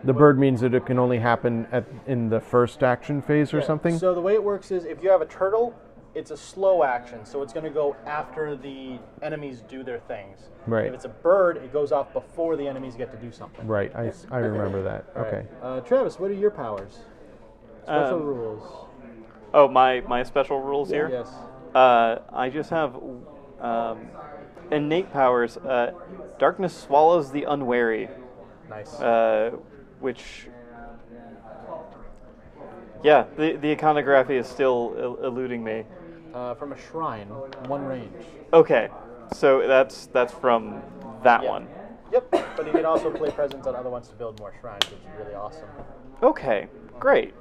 The bird means that it can only happen in the first action phase or something? So the way it works is if you have a turtle it's a slow action, so it's going to go after the enemies do their things. Right. If it's a bird, it goes off before the enemies get to do something. Right. I remember that. All Okay. right. Travis, what are your powers? Special rules. Oh, my special rules here? Yes. I just have innate powers. Darkness swallows the unwary, Nice. which... Yeah, the iconography is still eluding me. From a shrine, one range. Okay, so that's from that Yeah. one. Yep, but you can also play presents on other ones to build more shrines, which is really awesome. Okay, great.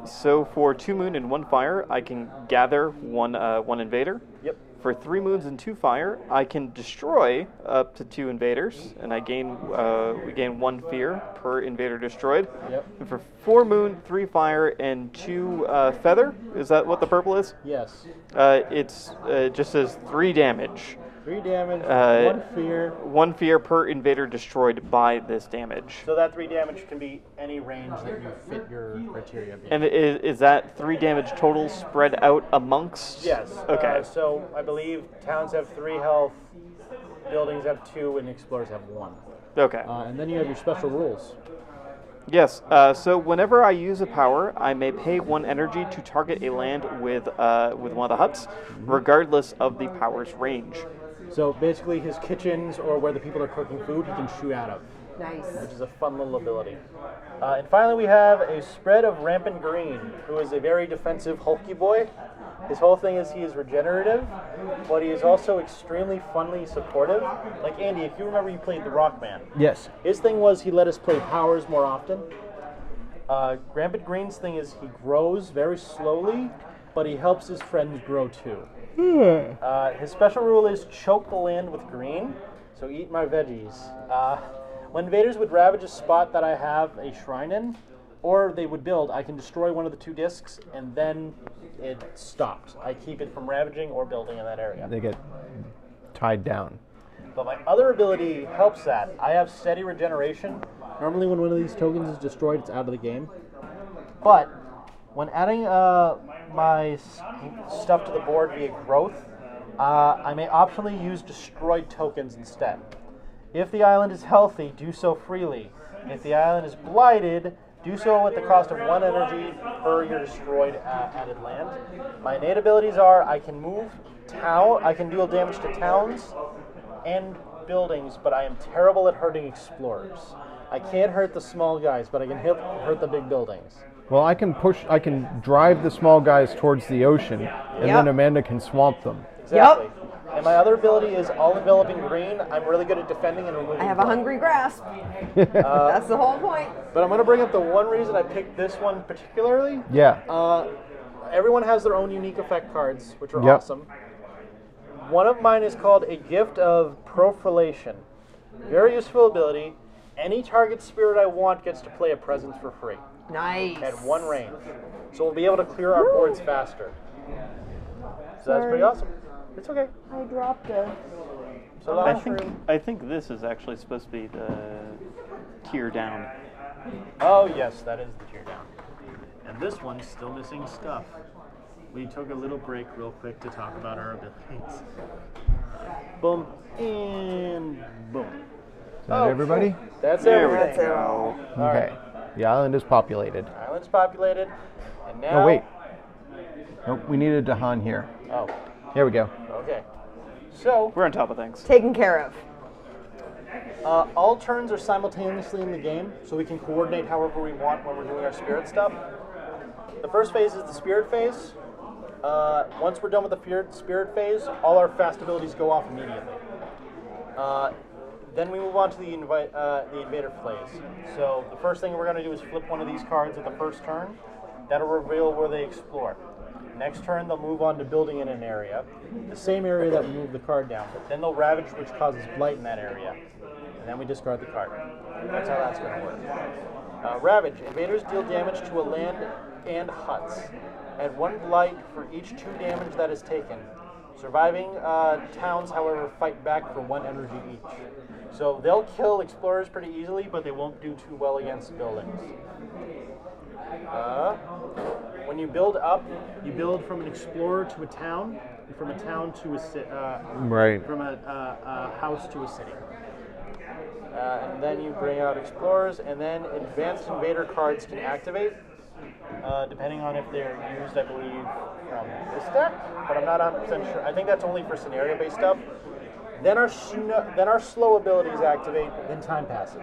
So for 2 moon and 1 fire, I can gather one invader. Yep. For 3 moons and 2 fire, I can destroy up to 2 invaders, and we gain 1 fear per invader destroyed. Yep. And for 4 moon, 3 fire, and 2 feather, is that what the purple is? Yes. It just says 3 damage. 3 damage, 1 fear. 1 fear per invader destroyed by this damage. So that 3 damage can be any range that you fit your criteria being. And is that 3 damage total spread out amongst? Yes. Okay. So I believe towns have 3 health, buildings have 2, and explorers have 1. Okay. And then you have your special rules. Yes. So whenever I use a power, I may pay 1 energy to target a land with one of the huts, regardless of the power's range. So basically his kitchens or where the people are cooking food, he can shoot out of, Nice. which is a fun little ability. And finally we have a spread of Rampant Green, who is a very defensive hulky boy. His whole thing is he is regenerative, but he is also extremely funly supportive. Like Andy, if you remember you played the Rockman. Yes. His thing was he let us play powers more often. Rampant Green's thing is he grows very slowly, but he helps his friends grow too. His special rule is choke the land with green, so eat my veggies. When invaders would ravage a spot that I have a shrine in, or they would build, I can destroy one of the 2 discs, and then it stops. I keep it from ravaging or building in that area. They get tied down. But my other ability helps that. I have steady regeneration. Normally when one of these tokens is destroyed, it's out of the game. But when adding my stuff to the board via growth, I may optionally use destroyed tokens instead. If the island is healthy, do so freely. If the island is blighted, do so at the cost of 1 energy per your destroyed added land. My innate abilities are I can I can deal damage to towns and buildings, but I am terrible at hurting explorers. I can't hurt the small guys, but I can hurt the big buildings. Well, I can drive the small guys towards the ocean, and Yep. then Amanda can swamp them. Exactly. And my other ability is all enveloping green. I'm really good at defending and removing. I have a blood. hungry grasp. That's the whole point. But I'm going to bring up the one reason I picked this one particularly. Yeah. Everyone has their own unique effect cards, which are Yep. awesome. One of mine is called a Gift of Profilation. Very useful ability. Any target spirit I want gets to play a presence for free Nice. at 1 range. So we'll be able to clear our boards faster. So that's pretty awesome. It's okay. I dropped a So I think this is actually supposed to be the tier down. Oh yes, that is the tier down. And this one's still missing stuff. We took a little break real quick to talk about our abilities. Boom and boom. Is that everybody? That's There we everything. go. Okay. The island is populated. Island's populated, and now. Oh, wait. Nope, we needed Dahan here. Oh, Here we go. okay. So We're on top of things. taken care of. all turns are simultaneously in the game, so we can coordinate however we want when we're doing our spirit stuff. The first phase is the spirit phase. Once we're done with the spirit phase, all our fast abilities go off immediately. Then we move on to the invader phase. So the first thing we're going to do is flip one of these cards at the first turn. That'll reveal where they explore. Next turn, they'll move on to building in an area, the same area that we moved the card down. But then they'll ravage, which causes blight in that area. And then we discard the card. That's how that's going to work. Ravage. Invaders deal damage to a land and huts. Add 1 blight for each 2 damage that is taken. Surviving towns, however, fight back for 1 energy each. So they'll kill explorers pretty easily, but they won't do too well against buildings. When you build up, you build from an explorer to a town, and from a town to Right. from a house to a city. And then you bring out explorers, and then advanced invader cards can activate, depending on if they're used, I believe, from this deck, but I'm not 100% sure. I think that's only for scenario-based stuff. Then our slow abilities activate, then time passes.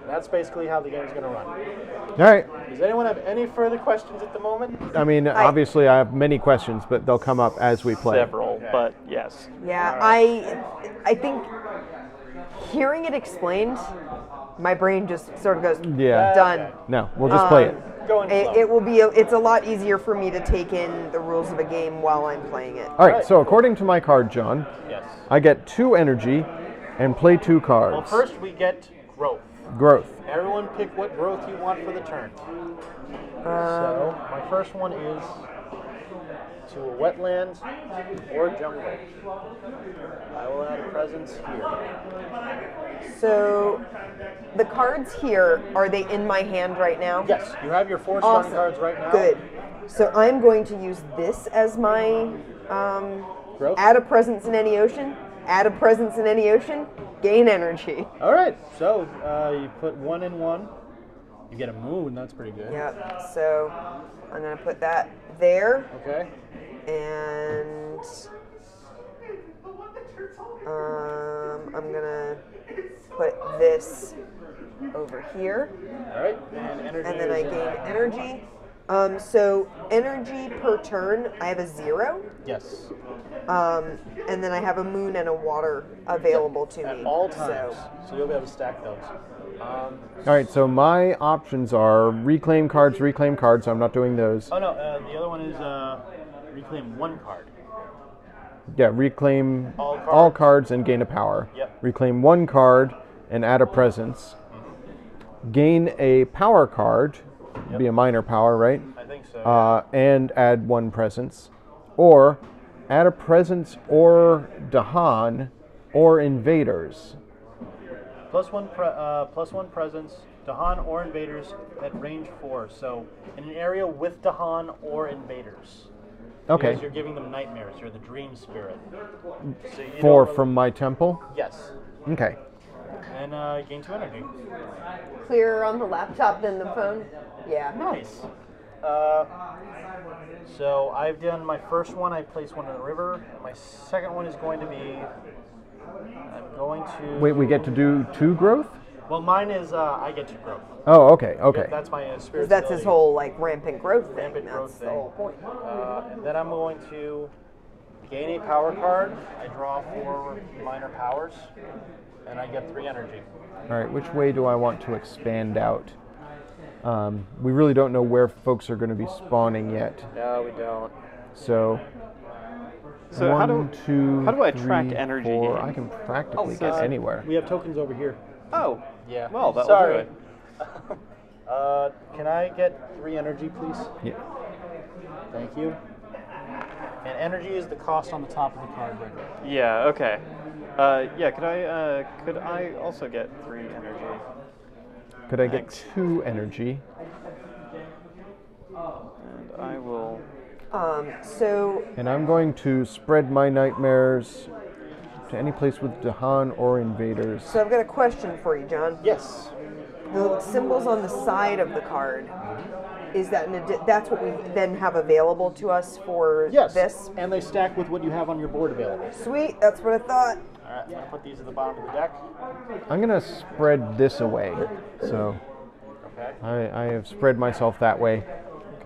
That's basically how the game's going to run. All right. Does anyone have any further questions at the moment? I mean, obviously, I have many questions, but they'll come up as we play. Several, but yes. Yeah, I think hearing it explained, my brain just sort of goes, Yeah. done. Okay. No, we'll just play it. Going slow. It will be. It's a lot easier for me to take in the rules of a game while I'm playing it. All right. So according to my card, John, Yes. I get 2 energy and play 2 cards. Well, first we get growth. Growth. Everyone pick what growth you want for the turn. So, my first one is to a wetland or jungle. I will add a presence here. So, the cards here, are they in my hand right now? Yes, you have your 4 Awesome. stun cards right now. Good. So I'm going to use this as my Growth? add a presence in any ocean. Add a presence in any ocean. Gain energy. All right, so you put 1 in 1. You get a moon, that's pretty good. Yep. So I'm going to put that there, Okay. and I'm going to put this over here, All right, and energy. and then I is in gain that. energy. So energy per turn, I have a 0. Yes, And then I have a moon and a water available to at me. all times. So, So you'll be able to stack those. All right. So my options are reclaim cards. I'm not doing those. Oh no, the other one is reclaim 1 card. Yeah, reclaim All all cards. cards and gain a power. Yep. Reclaim 1 card and add a presence. Gain a power card. Yep. Be a minor power, right? I think so. And add 1 presence. Or add a presence or Dahan or invaders. Plus one presence, Dahan or invaders at range 4. So in an area with Dahan or invaders. Okay. Because you're giving them nightmares. You're the dream spirit. So you 4 don't from my temple. Yes. Okay. And gain 2 energy. clearer on the laptop than the phone. Yeah. Nice. So I've done my first one. I placed one in the river. My second one is going to be. I'm going to. Wait, we get to do 2 growth? Well, mine is I get to growth. Oh, okay, okay. That's my spirit. 'Cause that's his whole like rampant growth thing. Rampant That's growth the thing. whole point. And then I'm going to gain a power card. I draw 4 minor powers, and I get 3 energy. All right, which way do I want to expand out? We really don't know where folks are going to be spawning yet. No, we don't. So, So 1, how do 2, how do I track 3, energy 4. gain? I can practically Oh, get so- anywhere. We have tokens over here. Oh, Yeah. well, that'll Sorry. do it. Can I get 3 energy, please? Yeah. Thank you. And energy is the cost on the top of the card right now. Yeah. Okay. Yeah. Could I also get 3 energy? Could I get Thanks. 2 energy? And I will. So And I'm going to spread my nightmares to any place with Dahan or invaders. I've got a question for you, John. Yes. The symbols on the side of the card, is that that's what we then have available to us for Yes. this? And they stack with what you have on your board available. Sweet, that's what I thought. All right, I'm going to put these at the bottom of the deck. I'm going to spread this away. So Okay. I have spread myself that way.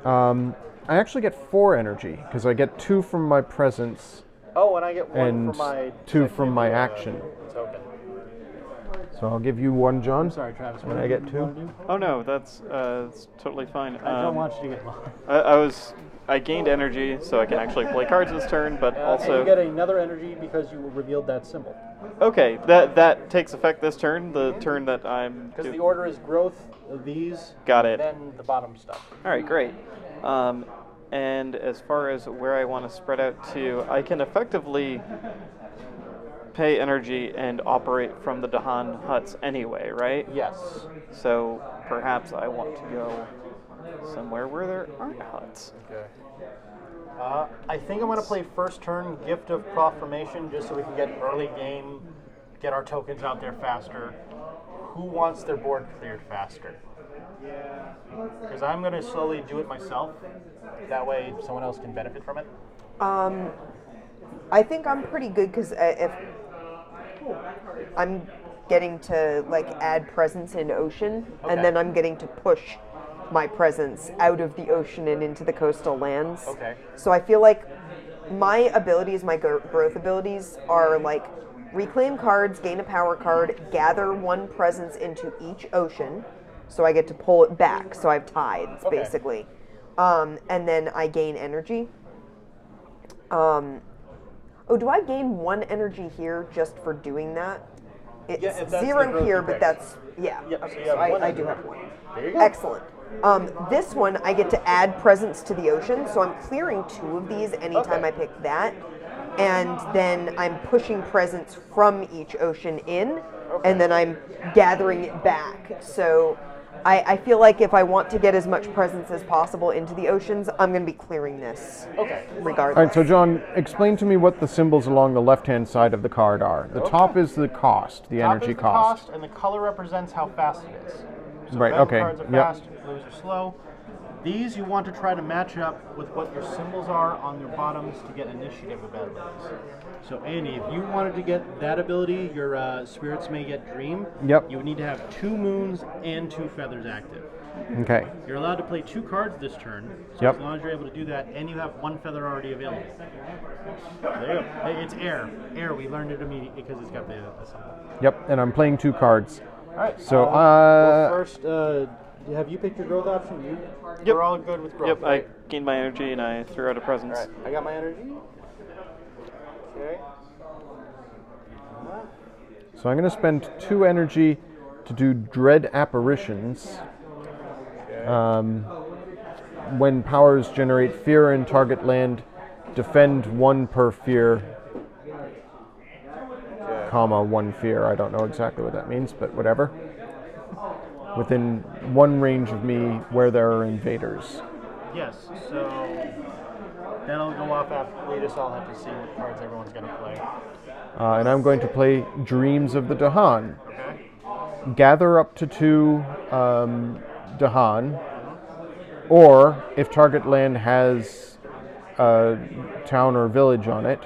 I actually get 4 energy because I get 2 from my presence Oh, and I get 1 and for my 2 from my action. token. So I'll give you 1, John. Sorry, Travis. And I get 2. Oh no, that's totally fine. I don't want you to get lost. I gained energy, so I can actually play cards this turn, but And also you get another energy because you revealed that symbol. okay. That takes effect this turn. The turn that I'm. Because the order is growth of these. Got it. Then the bottom stuff. All right, great. And as far as where I want to spread out to, I can effectively pay energy and operate from the Dahan huts anyway, right? Yes. So perhaps I want to go somewhere where there aren't huts. Okay. I think I'm going to play first turn Gift of Proclamation just so we can get early game, get our tokens out there faster. Who wants their board cleared faster? Because I'm going to slowly do it myself. That way someone else can benefit from it. I think I'm pretty good because if I'm getting to like add presence in ocean, and then I'm getting to push my presence out of the ocean and into the coastal lands. Okay. So I feel like my abilities, my growth abilities, are like reclaim cards, gain a power card, gather one presence into each ocean, so I get to pull it back. So I have tides basically, and then I gain energy. Oh, do I gain one energy here just for doing that? It's Yeah, if that's 0 the growth here, you but pick. that's, yeah. Yep, so Okay, you so have one I do energy. have one. There you go. Excellent. This one, I get to add presence to the ocean, so I'm clearing 2 of these anytime Okay. I pick that. And then I'm pushing presence from each ocean in, and then I'm gathering it back. So I feel like if I want to get as much presence as possible into the oceans, I'm going to be clearing this Okay. regardless. All right, so John, explain to me what the symbols along the left-hand side of the card are. The top is the cost, the Top energy is the cost. cost, and the color represents how fast it is. So Right, red okay, cards are yep. fast, blues are slow. These you want to try to match up with what your symbols are on your bottoms to get initiative abilities. So Andy, if you wanted to get that ability, your spirits may get dream. Yep. You would need to have 2 moons and 2 feathers active. Okay. You're allowed to play 2 cards this turn. So Yep. as long as you're able to do that, and you have 1 feather already available. There you go. Hey, it's air. Air. We learned it immediately because it's got the symbol. Yep, and I'm playing 2 cards. All right. So, well, first, have you picked your growth option? Yep. We're all good with growth. Yep, I right? gained my energy and I threw out a presence. All right. I got my energy. Okay. So I'm going to spend 2 energy to do Dread Apparitions. When powers generate fear in target land, defend 1 per fear, comma 1 fear. I don't know exactly what that means, but whatever. Within 1 range of me where there are invaders. Yes. So that'll go off after. We just all have to see what cards everyone's going to play. And I'm going to play Dreams of the Dahan. Okay. Gather up to 2 Dahan, or if target land has a town or village on it,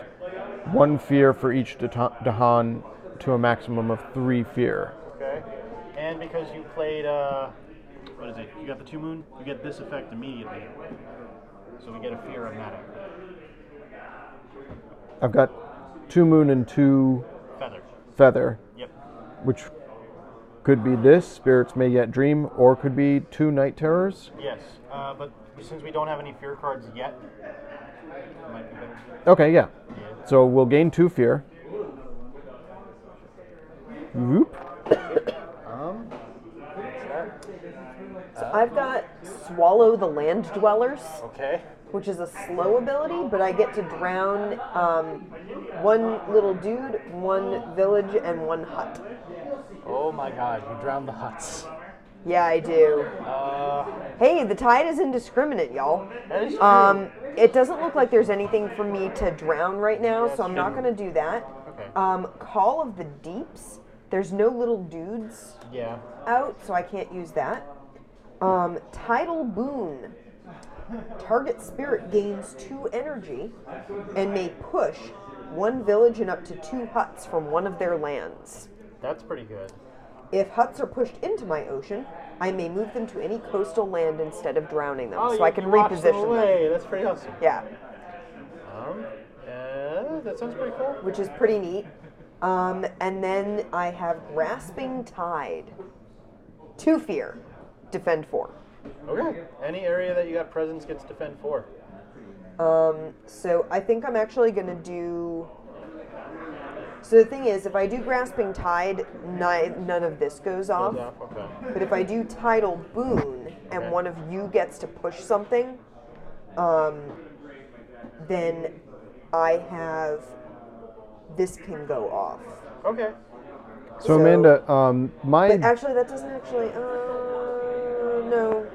1 fear for each Dahan to a maximum of 3 fear. Okay. And because you played, what is it? You got the 2 moon. You get this effect immediately. So we get a fear on that. I've got 2 moon and 2 Feather. feather, Yep. which could be this, Spirits May Yet Dream, or could be 2 Night Terrors. Yes. But since we don't have any fear cards yet, it might be better. Okay, yeah. So we'll gain 2 fear. Whoop. So I've got Swallow the Land Dwellers, Okay. which is a slow ability, but I get to drown 1 little dude, 1 village, and 1 hut. Oh my god, you drowned the huts. Yeah, I do. Hey, the tide is indiscriminate, y'all. That is true. It doesn't look like there's anything for me to drown right now, so I'm not going to do that. Okay. Call of the Deeps. There's no little dudes Yeah. out, so I can't use that. Tidal Boon. Target spirit gains 2 energy and may push 1 village and up to 2 huts from one of their lands. That's pretty good. If huts are pushed into my ocean, I may move them to any coastal land instead of drowning them, so I can reposition them. away. That's pretty awesome. Yeah, That sounds pretty cool. which is pretty neat. And then I have Grasping Tide. 2 fear, defend 4. Okay. Any area that you got presence gets defend 4. So I think I'm actually going to do... So the thing is, if I do Grasping Tide, none of this goes off. Okay. But if I do Tidal Boon and Okay. one of you gets to push something, then I have... This can go off. Okay. So Amanda, my But actually, that doesn't actually... no.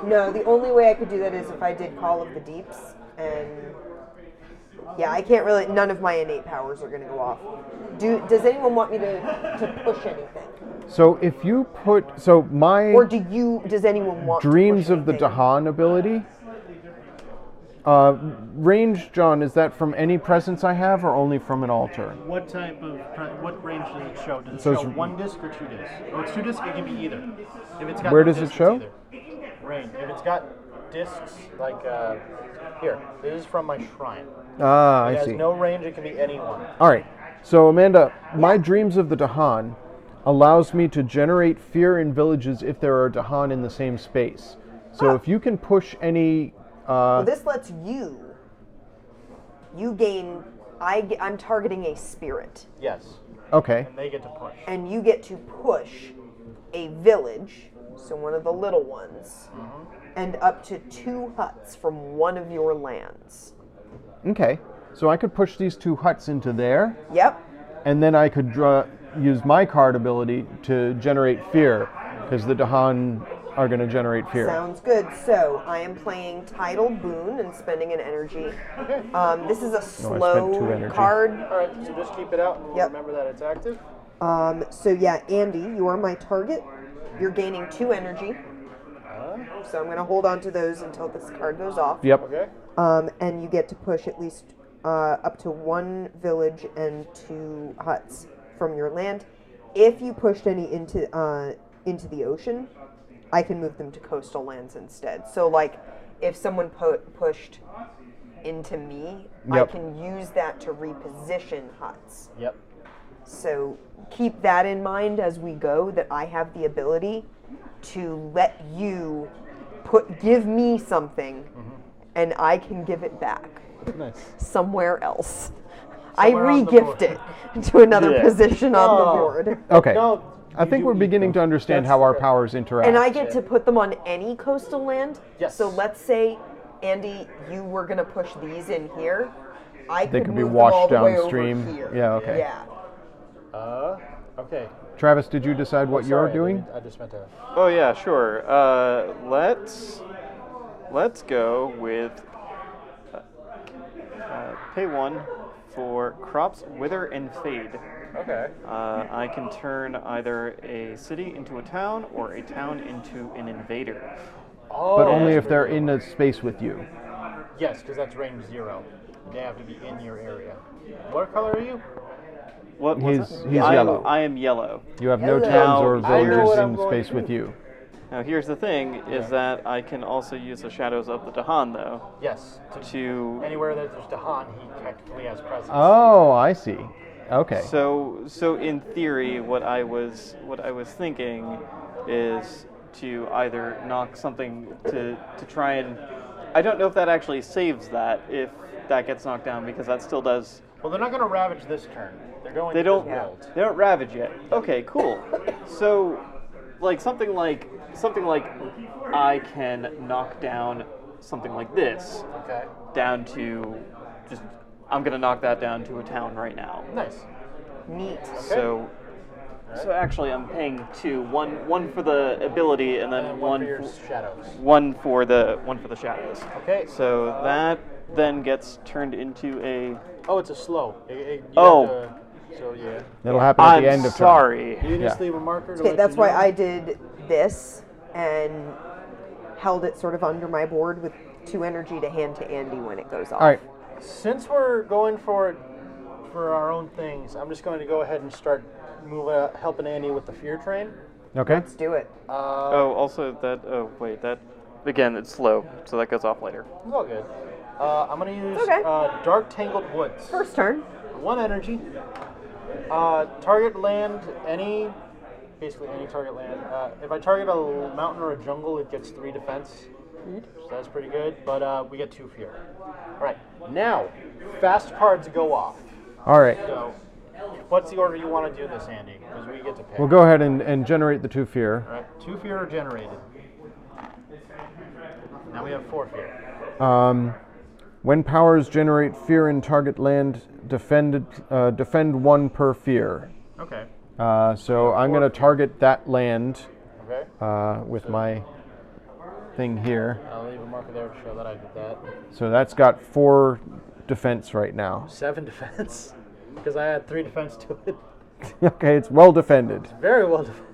No, the only way I could do that is if I did Call of the Deeps, and yeah, I can't really. None of my innate powers are going to go off. Does anyone want me to push anything, So if you put my or Does anyone want Dreams to push of the anything? Dahan ability. Range, John, is that from any presence I have or only from an altar? What type of what range does it show? Does it So show it's- 1 disc or 2 discs? Oh, it's 2 discs. It can be either. If it's got Where no does it disc, show? It's either. Range. If it's got discs, like here, this is from my shrine. Ah, It I has see. no range. It can be any one. All right. So, Amanda, my Dreams of the Dahan allows me to generate fear in villages if there are Dahan in the same space. So if you can push any... Well, this lets you gain. I'm targeting a spirit, Yes, Okay. and they get to push. and you get to push a village, so one of the little ones, and up to 2 huts from one of your lands. Okay. So I could push these 2 huts into there, Yep. and then I could use my card ability to generate fear, because the Dahan are going to generate fear. Sounds good. So I am playing Tidal Boon and spending an energy. This is a spent 2 slow energy. card. All right, so just keep it out. And Yep. Remember that it's active. So yeah, Andy, you are my target. You're gaining 2 energy. So I'm going to hold on to those until this card goes off. Yep. Okay. And you get to push at least up to 1 village and 2 huts from your land. If you pushed any into the ocean, I can move them to coastal lands instead. So, like, if someone pushed into me, I Yep. can use that to reposition huts. Yep. So keep that in mind as we go, that I have the ability to let you give me something, and I can give it back Nice. somewhere else. Somewhere I on the re-gift board. it to another Yeah. position on the Oh. board. Okay. No, I think we're beginning to understand how our powers interact. And I get to put them on any coastal land. Yes. So let's say, Andy, you were going to push these in here. I They could could be move them all washed the way over downstream. here. Yeah, okay. Yeah. Okay. Travis, did you decide what you're Sorry, doing? I just meant to. Oh yeah, sure. Let's go with pay 1 for crops wither and fade. Okay. I can turn either a city into a town or a town into an invader. Oh, But only that's if they're pretty in a space with you. good. Yes, because that's range 0. They have to be in your area. What color are you? What? He's that? yellow. I am yellow. You have no Hello. towns or Now, I know villages what I'm in going space to with do. you. Now here's the thing: is that I can also use the shadows of the Dahan though Yes. to. Anywhere that there's Dahan, he technically has presence. Oh, I see. Okay. So in theory, what I was thinking is to either knock something to try and. I don't know if that actually saves that if that gets knocked down, because that still does. Well, they're not going to ravage this turn. They're going They to don't. build. They don't ravage yet. Okay, cool. So, like something like I can knock down something like this Okay. down to just. I'm gonna knock that down to a town right now. Nice. Neat. So actually, I'm paying 2. One for the ability, and then And one for your for, shadows. one for the shadows. Okay. So that then gets turned into a. Oh, it's a slow. You Oh. have to, so yeah. That'll happen at I'm the end of turn. sorry. You just Yeah. leave a marker to Okay, let that's you why know. I did this and held it sort of under my board with 2 energy to hand to Andy when it goes off. All right. Since we're going for our own things, I'm just going to go ahead and start helping Andy with the fear train. Okay. Let's do it. Oh, also that. Oh, wait. That again, it's slow, so that goes off later. It's all good. I'm going to use Okay. Dark Tangled Woods. First turn. 1 energy. Target land basically any target land. If I target a mountain or a jungle, it gets 3 defense. So that's pretty good, but we get 2 fear. All right, now fast cards go off. All right. So, what's the order you want to do this, Andy? Because we get to pick. We'll go ahead and generate the 2 fear. All right, 2 fear are generated. Now we have 4 fear. When powers generate fear in target land, defend 1 per fear. Okay. So I'm going to target that land Okay. with my thing here. I'll leave a marker there to show that I did that. So that's got 4 defense right now. 7 defense, because I had 3 defense to it. Okay, it's well defended. Very well defended.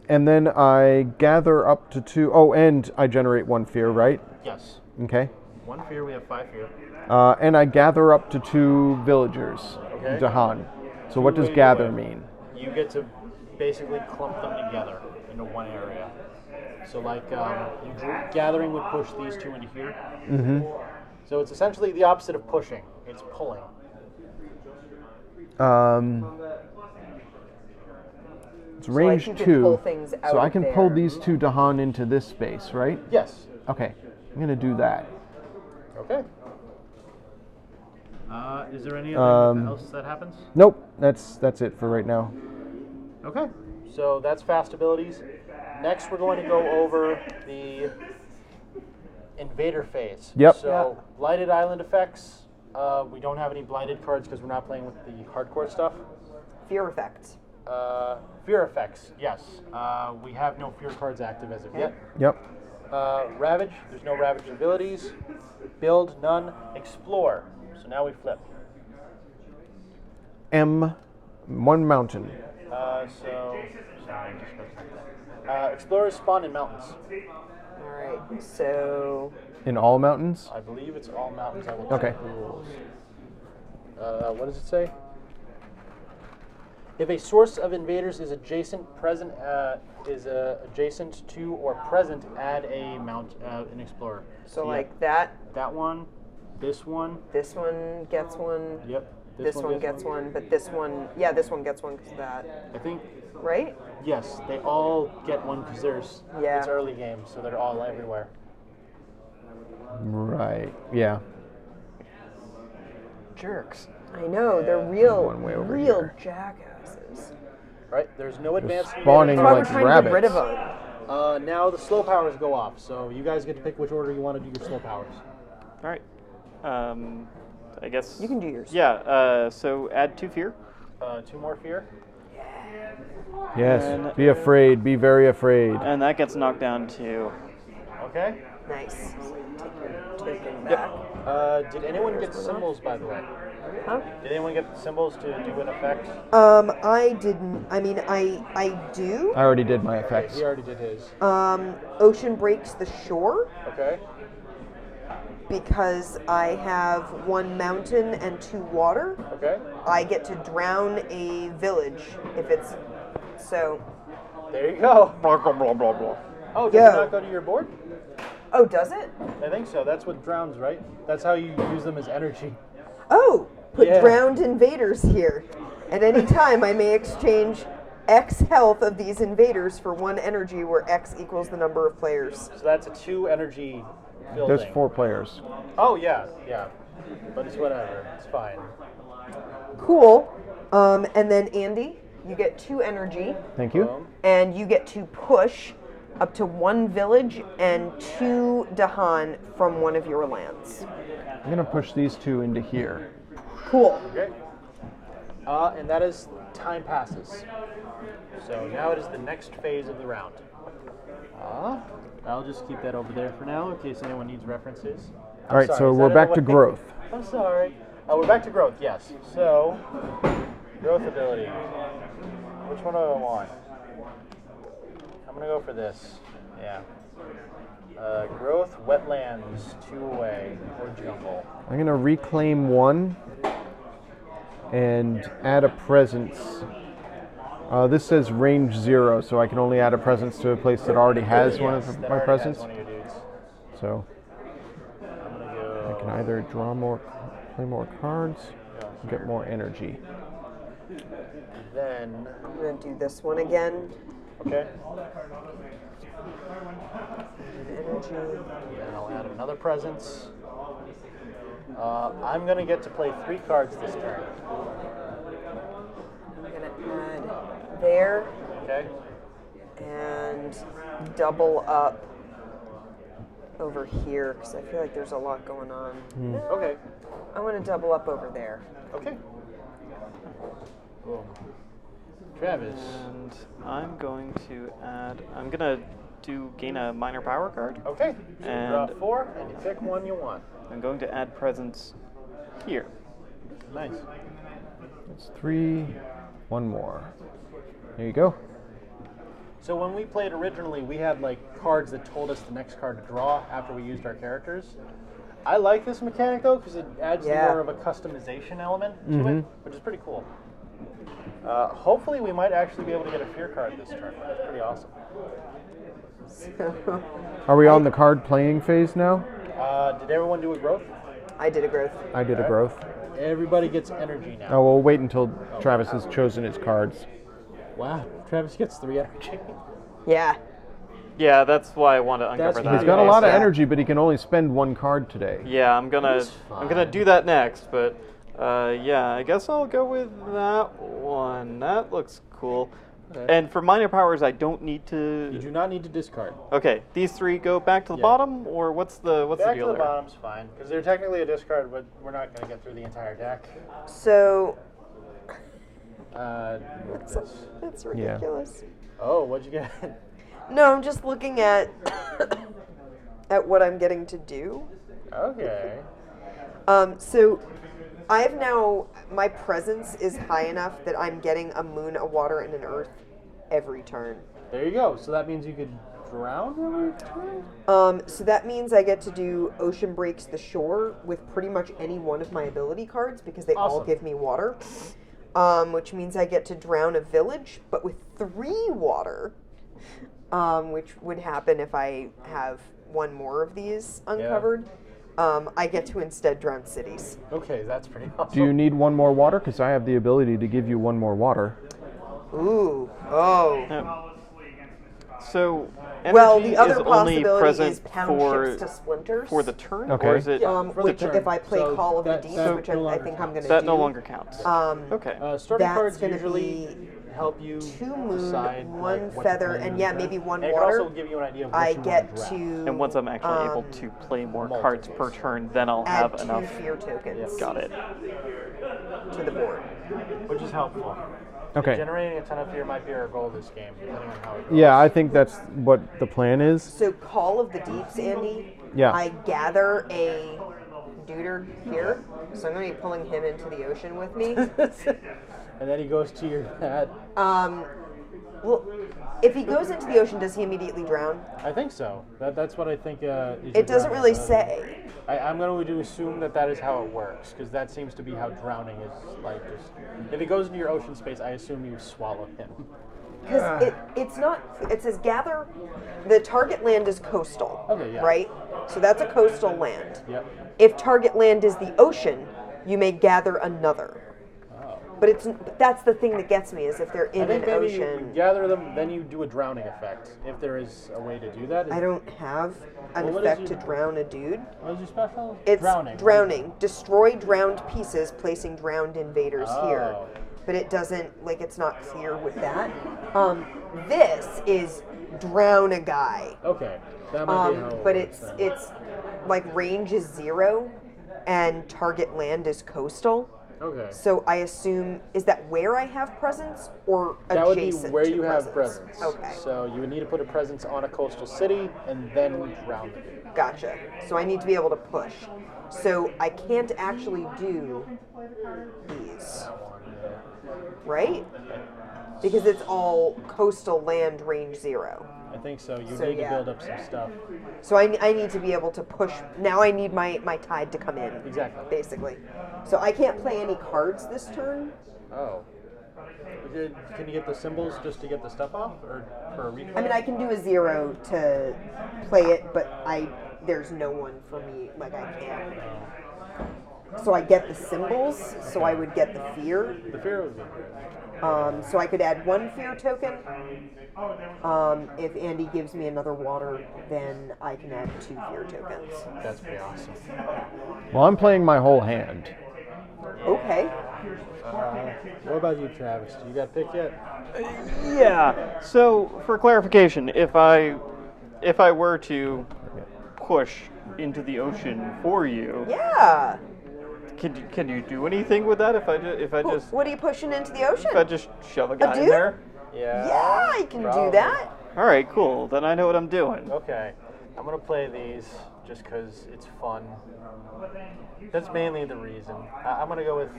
And then I gather up to 2. Oh, and I generate 1 fear, right? Yes. Okay. 1 fear, we have 5 fear. And I gather up to 2 villagers. Okay. Dahan. So what does gather mean? You get to basically clump them together into one area. So like gathering would push these 2 into here. Mm-hmm. So it's essentially the opposite of pushing. It's pulling. It's So, range like, you 2. can pull things out So I of can pull there. these 2 Dahan into this space, right? Yes. Okay. I'm going to do that. Okay. Is there anything else that happens? Nope. That's it for right now. Okay. So that's fast abilities. Next, we're going to go over the invader phase. Yep. So blighted island effects. We don't have any blighted cards because we're not playing with the hardcore stuff. Fear effect. Fear effects. Yes. We have no fear cards active as of yet. Yep. Ravage. There's no ravage abilities. Build. None. Explore. So now we flip. M. 1 mountain. Explorers spawn in mountains. All right. So In all mountains? I believe it's all mountains. I will Okay. check the rules. What does it say? If a source of invaders is adjacent to or present, add an explorer. so yeah, like that. that one, this one. This one gets one. Yep. This one gets one. But this one, yeah, this one gets one because of that. I think Right? yes, they all get one because Yeah. it's early game, so they're all everywhere. Right. Yeah. Jerks. I know they're real, One way over real here. jackasses. Right? There's no advanced spawning That's why like we're trying to get rid of rabbits. them. Now the slow powers go off, so you guys get to pick which order you want to do your slow powers. All right. I guess You can do yours. Yeah. So add 2 fear. 2 more fear. Yes. And- Be afraid. Be very afraid. And that gets knocked down to. Okay. Nice. Take your token back. Did anyone get symbols, by the way? Huh? Did anyone get symbols to do an effect? I didn't. I mean, I do. I already did my effects. He already did his. Ocean breaks the shore Okay. because I have 1 mountain and 2 water. Okay. I get to drown a village if it's so. There you go. Blah blah blah blah blah. Oh, does Yo. it not go to your board? Oh, does it? I think so. That's what drowns, right? That's how you use them as energy. Oh, put Yeah. drowned invaders here. At any time, I may exchange X health of these invaders for 1 energy, where X equals the number of players. So that's a 2 energy building. There's 4 players. Oh, yeah. But it's whatever. It's fine. Cool. And then Andy, you get 2 energy, Thank you. Boom. and you get to push up to 1 village and 2 Dahan from one of your lands. I'm going to push these 2 into here. Cool. Okay. And that is time passes. So now it is the next phase of the round. I'll just keep that over there for now in case anyone needs references. All right, sorry, so is we're that back in to the way? growth. I'm sorry. Oh, we're back to growth, yes. So, growth ability. Which one do I want? I'm going to go for this. Yeah. Growth, wetlands, 2 away, or jungle. I'm going to reclaim 1 and add a presence. This says range 0, so I can only add a presence to a place that already has one Yes, of that my already presents. has one of your dudes. So I'm going to I go... can either play more cards, or get more energy. Then, I'm going to do this one again. okay. Energy. Then I'll add another presence. I'm going to get to play 3 cards this turn. I'm going to add there Okay? and double up over here because I feel like there's a lot going on. Okay. I want to double up over there. Okay. Boom. Travis. And I'm going to add. I'm gonna to gain a minor power card. Okay. So you draw And 4, and you pick one you want. I'm going to add presence here. Nice. That's 3. One more. There you go. So when we played originally, we had like cards that told us the next card to draw after we used our characters. I like this mechanic though because it adds more of a customization element to it, which is pretty cool. Hopefully we might actually be able to get a fear card this turn. That's pretty awesome. Are we on the card playing phase now? Did everyone do a growth? I did a growth. I did a growth. Everybody gets energy now. Oh, we'll wait until Travis has chosen his cards. Wow, Travis gets 3 energy. Yeah. Yeah, that's why I want to uncover That's that. He's got a lot of Yeah. energy, but he can only spend 1 card today. Yeah, I'm gonna do that next, but yeah, I guess I'll go with that one. That looks cool. Okay. And for minor powers, I don't need You to. do not need to discard. Okay, these 3 go back to the Yeah. bottom, or what's the Back deal to the there? bottom's fine because they're technically a discard, but we're not going to get through the entire deck. So Move this. that's ridiculous. Oh, what'd you get? No, I'm just looking at at what I'm getting to do. Okay. So I have now, my presence is high enough that I'm getting a moon, a water, and an earth every turn. There you go. So that means you could drown every turn? So that means I get to do Ocean Breaks the Shore with pretty much any one of my ability cards because they all Awesome. give me water. Which means I get to drown a village, but with 3 water, which would happen if I have one more of these uncovered. I get to instead drown cities. Okay, that's pretty awesome. Do you need 1 more water? Because I have the ability to give you 1 more water. Ooh, oh. flawlessly against Mr. So, energy Well, the other is only possibility present is pound for ships to splinters. for the turn, Okay. or is it for the Which turn. if I play So Call of the that- Deep, that which no I longer think I'm going to that do. no longer counts? Okay. Starting That's cards gonna usually be help you 2 moon, decide 1 like, what to feather, play and with. yeah, maybe 1 And it can water. also give you an idea of what I you get want to draft. to And once I'm actually able to play more cards per multiples. turn, then I'll add have 2 enough. fear tokens Got it. to the board. Which is helpful. Okay. Generating a ton of fear might be our goal this game, depending on how it goes. Yeah, I think that's what the plan is. So Call of the Deeps, Andy. Yeah. I gather a duder here, so I'm going to be pulling him into the ocean with me. And then he goes to your pad. Well, if he goes into the ocean, does he immediately drown? I think so. That's what I think. It doesn't really say. I'm going to assume that is how it works, because that seems to be how drowning is. Like, just if it goes into your ocean space, I assume you swallow him. Because it's not, it says gather, the target land is coastal, Okay, yeah. right? So that's a coastal land. Yep. If target land is the ocean, you may gather another. Oh. But that's the thing that gets me, is if they're I in think an maybe you ocean. gather them, then you do a drowning effect. If there is a way to do that. I don't have an Well, what is effect to your- drown a dude. What is your special? It's drowning. drowning. Destroy drowned pieces, placing drowned invaders here. Oh. But it doesn't, like, it's not clear with that. This is drown a guy. Okay. That might be how it But works then. it's like range is 0 and target land is coastal. Okay. So I assume, is that where I have presence or That would be adjacent where to you have presence. Okay, So you would need to put a presence on a coastal city and then drown them. gotcha. So I need to be able to push. So I can't actually do these, right? Because it's all coastal land range 0. I think so. You So, need yeah. to build up some stuff. So I need to be able to push. Now I need my tide to come in. Exactly. Basically. So I can't play any cards this turn. Oh. Can you get the symbols just to get the stuff off, or for a replay? I mean, I can do a 0 to play it, but there's no one for me. Like, I can't. So I get the symbols. So I would get the fear. The fear would be good. So I could add 1 fear token. If Andy gives me another water, then I can add 2 fear tokens. That's pretty awesome. Well, I'm playing my whole hand. Okay. What about you, Travis? You got picked yet? Yeah. So, for clarification, if I were to push into the ocean for you, Yeah. can you do anything with that? If I just What are you pushing into the ocean? shove a guy in dude? there? Yeah. Yeah, I can do probably. that. All right, cool. Then I know what I'm doing. Okay. I'm going to play these just because it's fun. That's mainly the reason. I'm going to go with...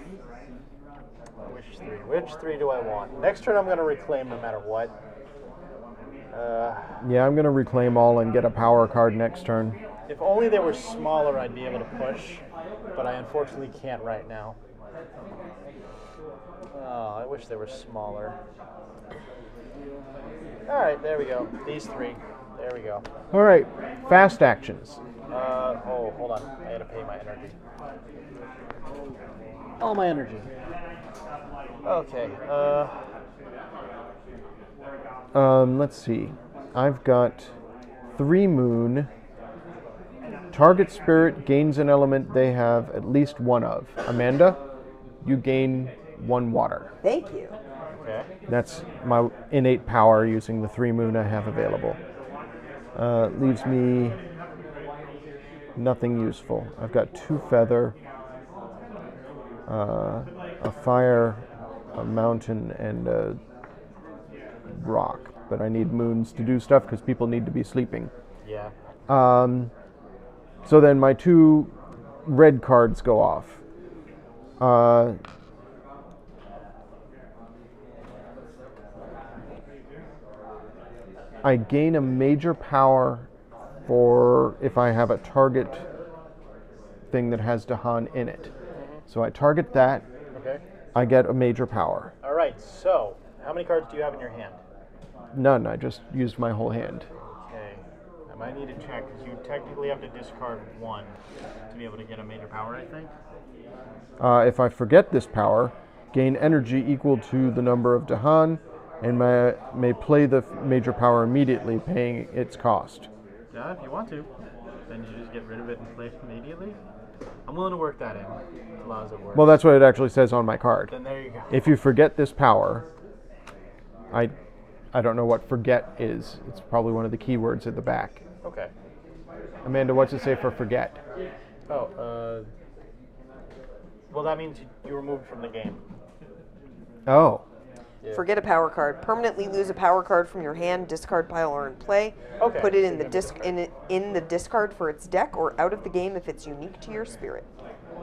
Which three? Which three do I want? Next turn I'm going to reclaim no matter what. Yeah, I'm going to reclaim all and get a power card next turn. If only they were smaller, I'd be able to push, but I unfortunately can't right now. Oh, I wish they were smaller. All right, there we go. These three. There we go. All right, fast actions. Oh, hold on. I gotta pay my energy. All my energy. Okay. Let's see. I've got 3 moon. Target spirit gains an element they have at least one of. Amanda, you gain 1 water. Thank you. Okay. That's my innate power using the 3 moon I have available. Leaves me nothing useful. I've got 2 feather, a fire, a mountain, and a rock. But I need moons to do stuff because people need to be sleeping. Yeah. So then my 2 red cards go off. I gain a major power for if I have a target thing that has Dahan in it. So I target that, Okay. I get a major power. All right. So, how many cards do you have in your hand? None, I just used my whole hand. Okay. I might need to check because you technically have to discard 1 to be able to get a major power, I think. If I forget this power, gain energy equal to the number of Dahan, and may play the major power immediately, paying its cost. Yeah, if you want to. Then you just get rid of it and play it immediately. I'm willing to work that in, as long as it works. Well, that's what it actually says on my card. Then there you go. If you forget this power, I don't know what forget is. It's probably one of the keywords at the back. Okay. Amanda, what's it say for forget? Oh, well, that means you removed from the game. Oh. Yeah. Forget a power card. Permanently lose a power card from your hand, discard pile, or in play. Okay. Put it in the discard for its deck or out of the game if it's unique to your spirit.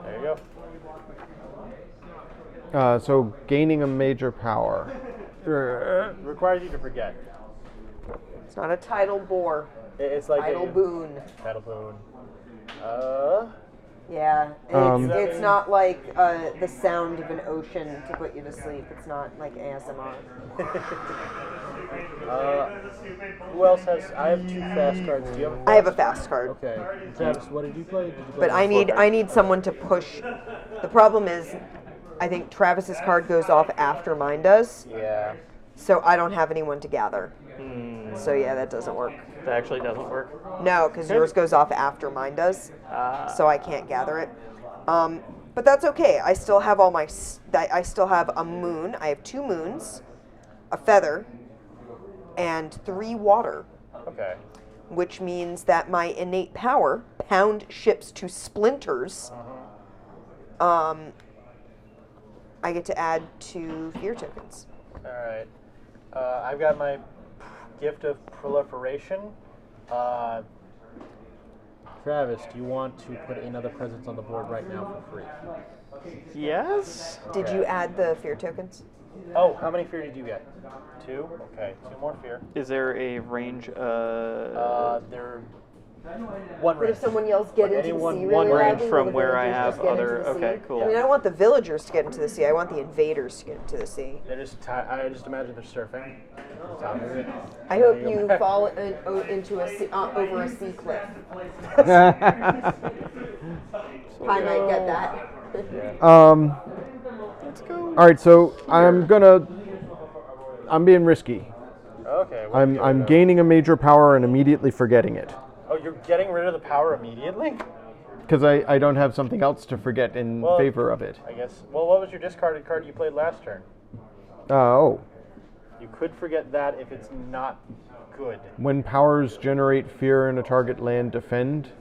There you go. So gaining a major power. Requires you to forget. It's not a tidal bore. It's like Tidal boon. Tidal boon. Yeah, it's not like the sound of an ocean to put you to sleep. It's not like ASMR. Who else has? I have 2 fast cards. Do you have a fast? I have a fast card. Okay. Travis, what did you play? Did you play But I need someone to push. The problem is, I think Travis's card goes off after mine does. Yeah. So I don't have anyone to gather. So yeah, that doesn't work. That actually doesn't work. No, because yours goes off after mine does. So I can't gather it. But that's okay. I still have all my. I still have a moon. I have 2 moons, a feather, and 3 water. Okay. Which means that my innate power, pound ships to splinters. I get to add 2 fear tokens. All right. I've got my gift of proliferation. Travis, do you want to put another presence on the board right now for free? Yes? Did you add the fear tokens? Oh, how many fear did you get? 2? Okay, 2 more fear. Is there a range? There. 1 But range. if someone yells "get into the sea" one really range loudly, from will the where I villagers have just get other- into the okay, sea? cool. I mean, I don't want the villagers to get into the sea. I want the invaders to get into the sea. They're just I just imagine they're surfing. I hope you fall into a sea, over a sea cliff. I might get that. Let's go. All right, so I'm being risky. Okay. I'm gaining a major power and immediately forgetting it. Oh, you're getting rid of the power immediately? Because I don't have something else to forget in favor of it. I guess. Well, what was your discarded card you played last turn? Oh. You could forget that if it's not good. When powers generate fear in a target land, defend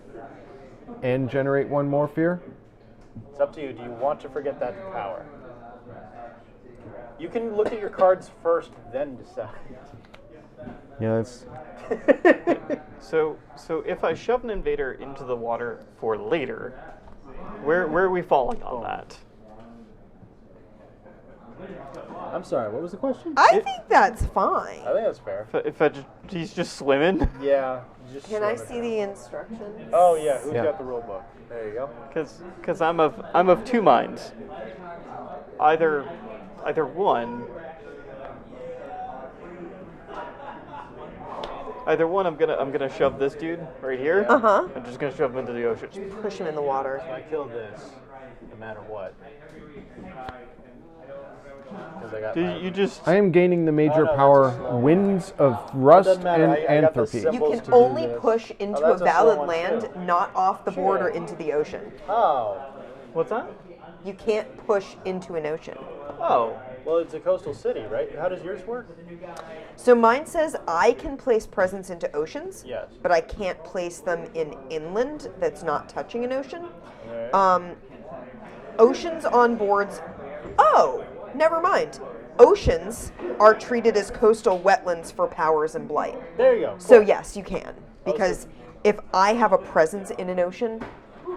and generate 1 more fear? It's up to you. Do you want to forget that power? You can look at your cards first, then decide. Yeah, that's So if I shove an invader into the water for later, where are we falling on that? I'm sorry, what was the question? I think that's fine. I think that's fair. He's just swimming? Yeah. Just Can I swim it. see the instructions? Oh yeah, who's Yeah. got the rule book? There you go. Because I'm of two minds. Either one, I'm gonna shove this dude right here. Uh-huh. I'm just gonna shove him into the ocean. Push him in the water. So I killed this, no matter what. 'Cause I got Do my- you just? I am gaining the major Oh, no, that's power a slow one. winds of rust Doesn't matter, and I got the entropy. symbol. You Symbols can to do only this. push into Oh, a that's a slow valid one, land, too. not off the border Sure. into the ocean. Oh. What's that? You can't push into an ocean. Oh, Well, it's a coastal city, right? How does yours work? So mine says I can place presents into oceans, Yes. but I can't place them in inland that's not touching an ocean. Alright. Oceans on boards. Oh, never mind. Oceans are treated as coastal wetlands for powers and blight. There you go. So Cool. yes, you can, because if I have a presence in an ocean,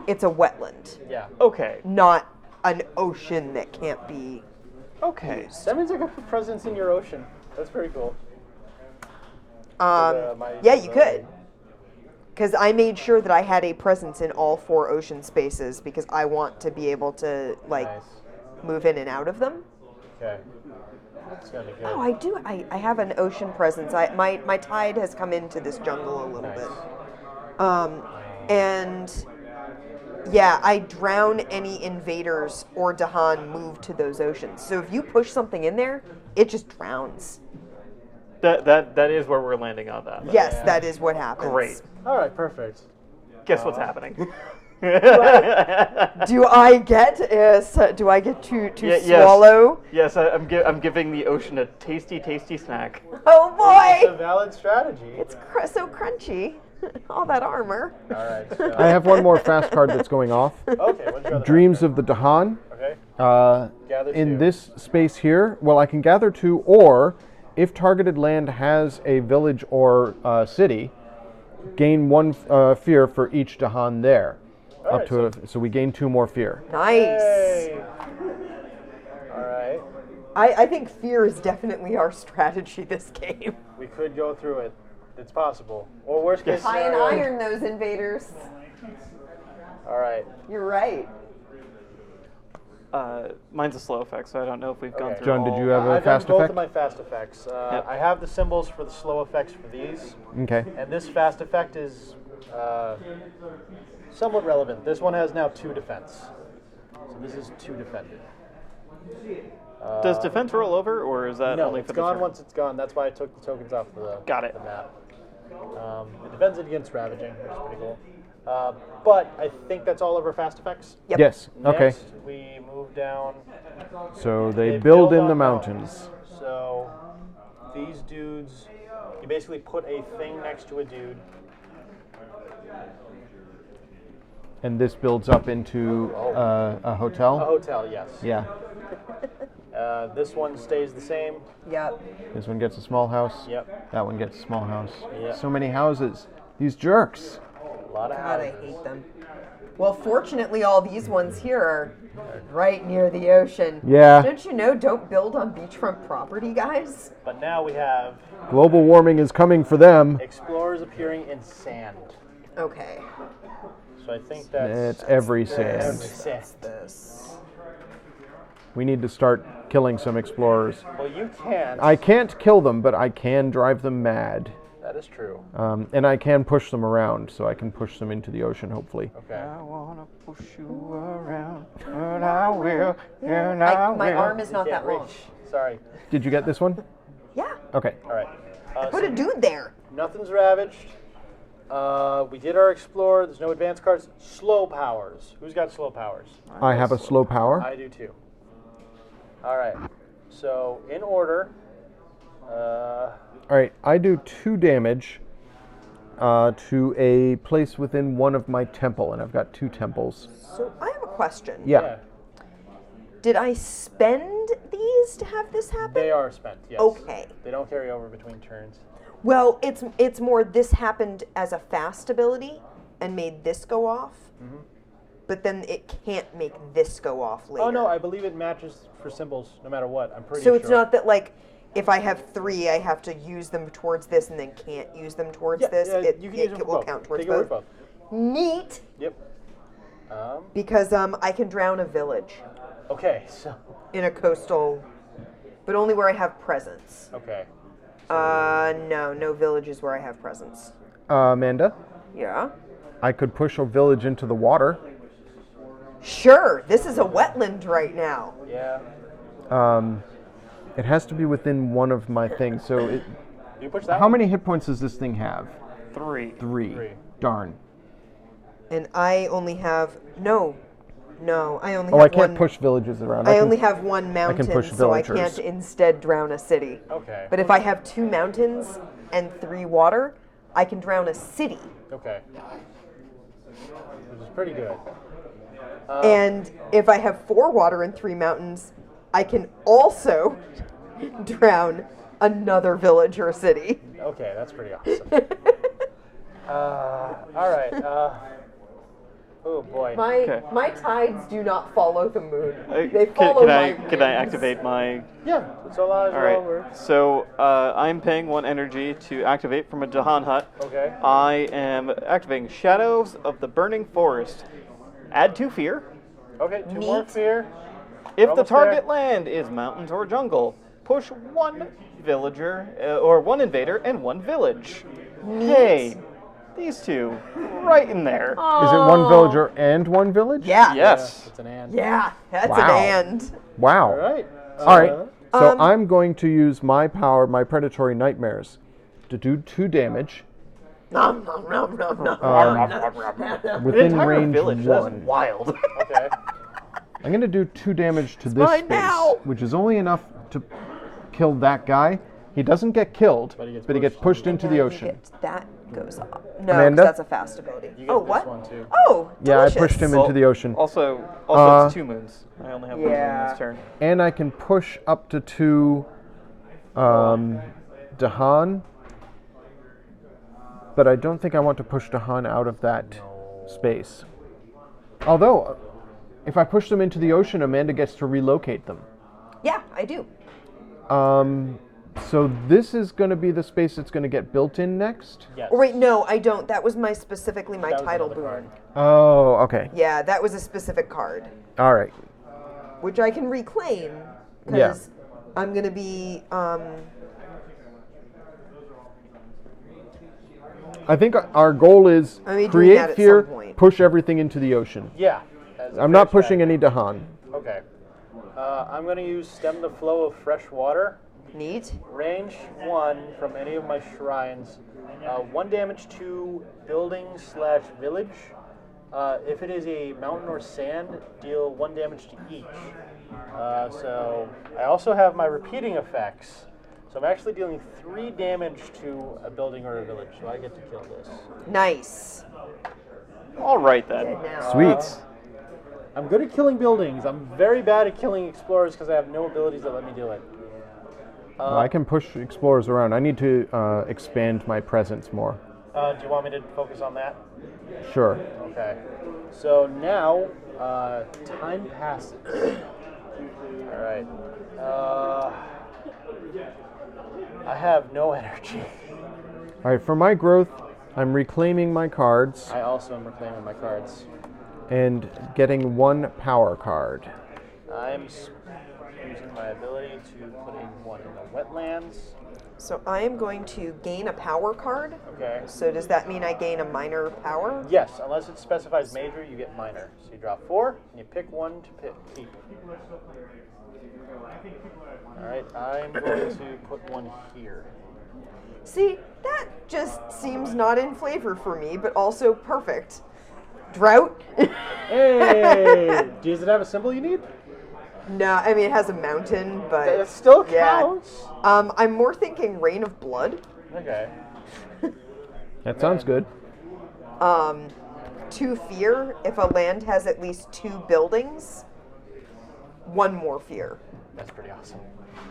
it's a wetland, Yeah. okay, not an ocean that can't be. okay. That means I got the presence in your ocean. That's pretty cool. Yeah, you could. Because I made sure that I had a presence in all 4 ocean spaces because I want to be able to like Nice. move in and out of them. Okay. That's gonna be good. Oh, I do. I have an ocean presence. My tide has come into this jungle a little Nice. bit. And yeah, I drown any invaders or Dahan move to those oceans. So if you push something in there, it just drowns. That is where we're landing on that. Yes, Yeah. that is what happens. Great. All right, perfect. Guess what's happening? Do I get to Yes. swallow? Yes, I'm giving the ocean a tasty snack. Oh It's a boy! valid strategy. It's so crunchy. All that armor. All right. So, I have one more fast card that's going off. okay. What's your other Dreams of the Dahan. Okay. In Gather 2. this space here, well, I can gather 2, or if targeted land has a village or city, gain 1 fear for each Dahan there. Alright, So we gain 2 more fear. Nice. Yay. All right. I think fear is definitely our strategy this game. We could go through it. It's possible. Or worst case Try and scenario. iron those invaders. All right. You're right. Mine's a slow effect, so I don't know if we've gone Okay. through. John, did you have a I've fast done both effect? of my fast effects. Yep. I have the symbols for the slow effects for these, Okay. and this fast effect is somewhat relevant. This one has now 2 defense, so this is 2 defended. Does defense roll over, or is that No, only it's for the gone turn? once it's gone. That's why I took the tokens off Got it. the map. It defends it against ravaging, which is pretty cool. But I think that's all of our fast effects. Yep. Yes. Okay. Next, we move down. So they They build in on the mountains. So these dudes, you basically put a thing next to a dude. And this builds up into a hotel. A hotel, yes. Yeah. This one stays the same. Yep. This one gets a small house. Yep. That one gets a small house. Yeah. So many houses. These jerks. A lot of God, I houses. hate them. Well, fortunately, all these ones here are right near the ocean. Yeah. Don't you know, don't build on beachfront property, guys? But now we have Global warming is coming for them. explorers appearing in sand. Okay. So I think that's It's every every sand. sand. This. We need to start killing some explorers. Well, you can't. I can't kill them, but I can drive them mad. That is true. And I can push them around, so I can push them into the ocean, hopefully. Okay. I wanna push you around, and I will, and I My will. arm is not Can't that long. reach. Sorry. Did you get this one? Yeah. Okay. All right. Put a dude there. Nothing's ravaged. We did our explore. There's no advanced cards. Slow powers. Who's got slow powers? I have a slow power. I do too. All right. So in order. All right, I do 2 damage to a place within one of my temple, and I've got 2 temples. So I have a question. Yeah. Did I spend these to have this happen? They are spent. Yes. Okay. They don't carry over between turns. Well, it's more this happened as a fast ability and made this go off, but then it can't make this go off later. Oh no, I believe it matches for symbols no matter what. I'm pretty So sure. it's not that like if I have 3, I have to use them towards this and then can't use them towards this. You can use them for will both. count towards They can work both. both. Neat. Yep. Because I can drown a village Okay, so in a coastal, but only where I have presence. okay. No villages where I have presence. Amanda, Yeah. I could push a village into the water. Sure. This is a wetland right now. Yeah. It has to be within one of my things. So, You push that. how many hit points does this thing have? 3. 3. Three. Darn. And I only have no. I only Oh, have I can't one. push villages around. I can- only have one mountain, push so I villagers. can't instead drown a city. Okay. But if I have 2 mountains and 3 water, I can drown a city. Okay. Which is pretty good. And if I have 4 water and 3 mountains, I can also drown another village or city. Okay, that's pretty awesome. All right. Oh boy. My tides do not follow the moon. They Can, follow my can I winds. activate my... Yeah. So long as All we're over. right. So I'm paying 1 energy to activate from a Jahan hut. Okay. I am activating Shadows of the Burning Forest. Add 2 fear. Okay. 2 more Neat. fear. If the Almost target there. land is mountains or jungle, push 1 villager or 1 invader and 1 village. Hey, these 2 right in there. Is it 1 villager and 1 village? Yeah. Yes. It's an and. Yeah, that's Wow. an and. Wow. All right. All right. So Um, I'm going to use my power, my predatory nightmares, to do 2 damage Nom, nom, nom, nom, nom. The within entire range village. 1. That's wild. Okay. I'm going to do 2 damage to this mine space, now. which is only enough to kill that guy. He doesn't get killed, But he gets but he gets pushed into the ocean. That goes up. No, 'cause Amanda? that's a fast ability. You get Oh, this what? one too. Oh, Yeah, delicious. I pushed him into the ocean. Also, Uh, it's 2 moons. I only have 1 moon Yeah. this turn. And I can push up to 2 Dahan. But I don't think I want to push Dahan out of that space. Although, if I push them into the ocean, Amanda gets to relocate them. Yeah, I do. So this is going to be the space that's going to get built in next? Yes. Or wait, no, I don't. That was specifically my That was title another boon. card. Oh, okay. Yeah, that was a specific card, All right. which I can reclaim Yeah. because I'm gonna be. I think our goal is I mean, doing that create at fear, some point. push everything into the ocean. Yeah. That's a I'm fair not pushing strategy. any Dahan. Okay. I'm going to use Stem the Flow of Fresh Water. Neat. Range 1 from any of my shrines. 1 damage to building/village. If it is a mountain or sand, deal 1 damage to each. So I also have my repeating effects. So I'm actually dealing 3 damage to a building or a village. So I get to kill this. Nice. All right then. Now. Sweet. I'm good at killing buildings. I'm very bad at killing explorers because I have no abilities that let me do it. I can push explorers around. I need to expand my presence more. Do you want me to focus on that? Sure. Okay. So now, time passes. All right. I have no energy. All right, for my growth, I'm reclaiming my cards I also am reclaiming my cards. and getting 1 power card. I'm using my ability to put in 1 in the wetlands. So I am going to gain a power card. Okay. So does that mean I gain a minor power? Yes, unless it specifies major, you get minor. So you drop 4, and you pick 1 to keep. All right, I'm going to put 1 here. See, that just seems not in flavor for me, but also perfect. Drought? Hey! Does it have a symbol you need? No, I mean it has a mountain, but That still yeah. counts. I'm more thinking Rain of Blood. Okay. That sounds good. 2 fear. If a land has at least 2 buildings, 1 more fear. That's pretty awesome.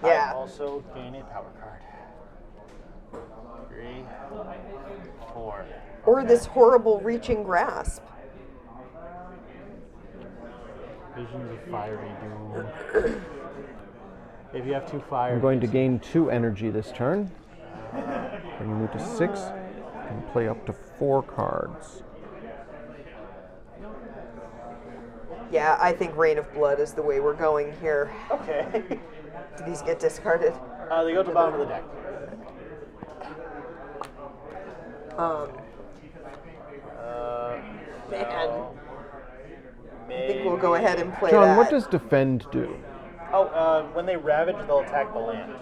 Yeah. I also gain a power card. 3, 4. Or this horrible reaching grasp. Visions of fiery doom. If you have 2 fire, I'm going to gain 2 energy this turn. Bringing me to 6. And play up to 4 cards. Yeah, I think Rain of Blood is the way we're going here. Okay. Do these get discarded? They go to the bottom of the deck. Man. Maybe. I think we'll go ahead and play John, that. what does defend do? Oh, when they ravage, they'll attack the land.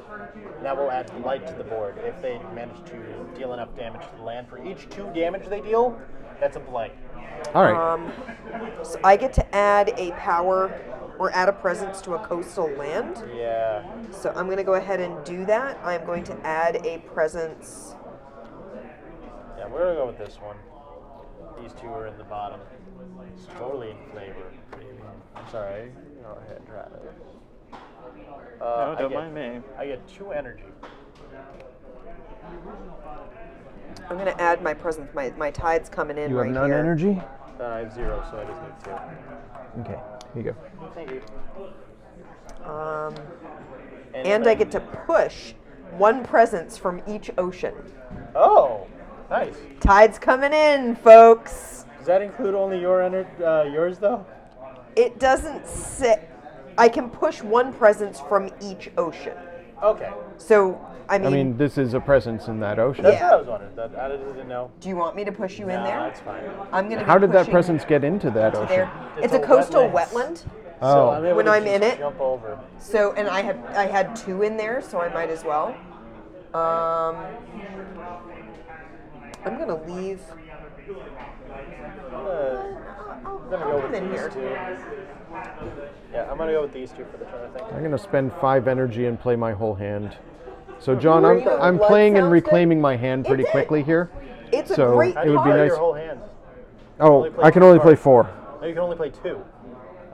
That will add blight to the board if they manage to deal enough damage to the land. For each 2 damage they deal, that's a blight. All right. So I get to add a power or add a presence to a coastal land. Yeah. So I'm going to go ahead and do that. I'm going to add a presence. Yeah, we're going to go with this one. These 2 are in the bottom. It's totally in flavor. I'm sorry. Go ahead and try it. No, don't mind me. I get 2 energy. I'm going to add my presence. My tide's coming in You have right none here. energy? I have 0, so I just need 2. Okay, here you go. Thank you. And I get to push 1 presence from each ocean. Oh, nice. Tide's coming in, folks. Does that include only yours though? It doesn't say. I can push 1 presence from each ocean. Okay. So, I I mean, this is a presence in that ocean. That's Yeah. what I was wondering. I didn't know. do you want me to push you in there? That's fine. I'm going to. How did that presence get into that to ocean? there? It's It's a a coastal wetlands. wetland. So Oh, I'm able When to I'm just in it. jump over. So, and I had 2 in there, so I might as well. I'm going to leave. I'm gonna go I'll with come in these here. 2. Yeah, I'm gonna go with these 2 for the turn, I think. I'm going to spend 5 energy and play my whole hand. So, John, Rain of I'm Blood playing and sounds reclaiming my hand It pretty did. quickly here. It's a So, great How it do you would be play nice. your whole hand? Oh, only play I can 2 only play cards. 4. No, you can only play 2.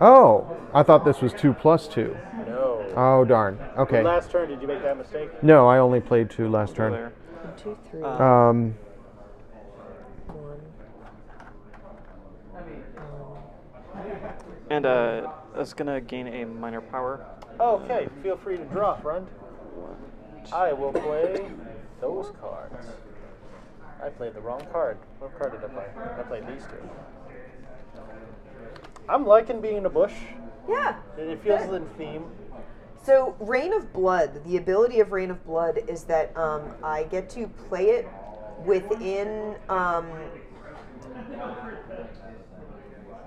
Oh, I thought this was 2 plus 2. No. Oh, darn. Okay. Last turn, did you make that mistake? No, I only played 2 last turn. There. 1, 2, 3, 1. And I was gonna gain a minor power. Okay, feel free to draw, friend. I will play those cards. I played the wrong card. What card did I play? I played these 2. I'm liking being in a bush. Yeah. It feels in theme. So, Rain of Blood, the ability of Rain of Blood is that I get to play it within.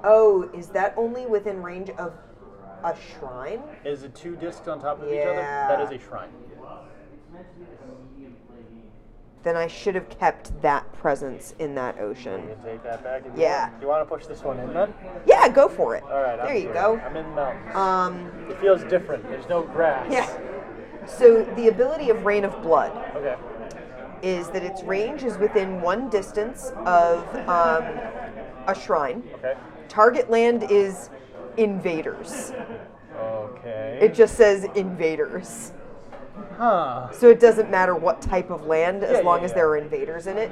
Oh, is that only within range of a shrine? Is it 2 discs on top of each Yeah. other? That is a shrine. Then I should have kept that presence in that You ocean. can take that back if you Yeah. want. Do you want to push this one in then? Yeah, go for it. All right. There I'm you here. go. I'm in the mountains. It feels different. There's no grass. Yeah. So the ability of Rain of Blood Okay. is that its range is within 1 distance of a shrine. Okay. Target land is invaders. Okay. It just says invaders. Huh. So it doesn't matter what type of land as Yeah, long yeah, as yeah. there are invaders in it.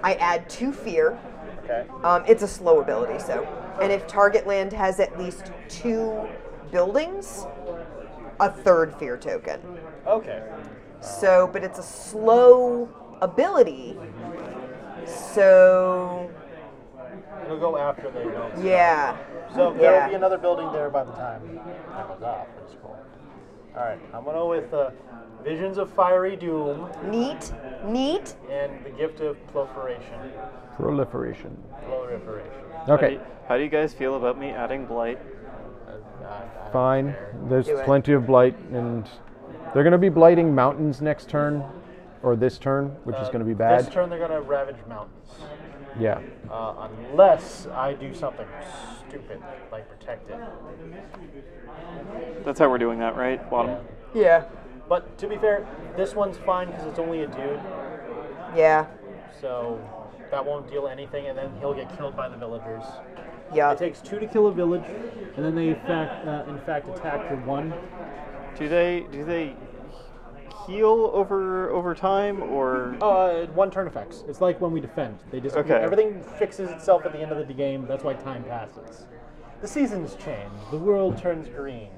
I add 2 fear. Okay. It's a slow ability, so. And if target land has at least 2 buildings, a 3rd fear token. Okay. So, but it's a slow ability. So, It'll go after they build. yeah. So Yeah. there'll be another building there by the time that goes off. Which is cool. All right. I'm gonna go with Visions of Fiery Doom Neat. Neat. and the Gift of Proliferation. Proliferation. Okay, How do you guys feel about me adding blight? fine. There's Do it. plenty of blight, and they're going to be blighting mountains next turn, or this turn, which is going to be bad. This turn they're gonna ravage mountains. Yeah. Unless I do something stupid like protect it. That's how we're doing that, right? Bottom. Yeah. But to be fair, this one's fine because it's only a dude, Yeah. so that won't deal anything, and then he'll get killed by the villagers. Yeah. It takes 2 to kill a village, and then they in fact attack for 1. Do they heal over time, or One turn effects. It's like when we defend. They disappear. Okay. Everything fixes itself at the end of the game. That's why time passes. The seasons change. The world turns green.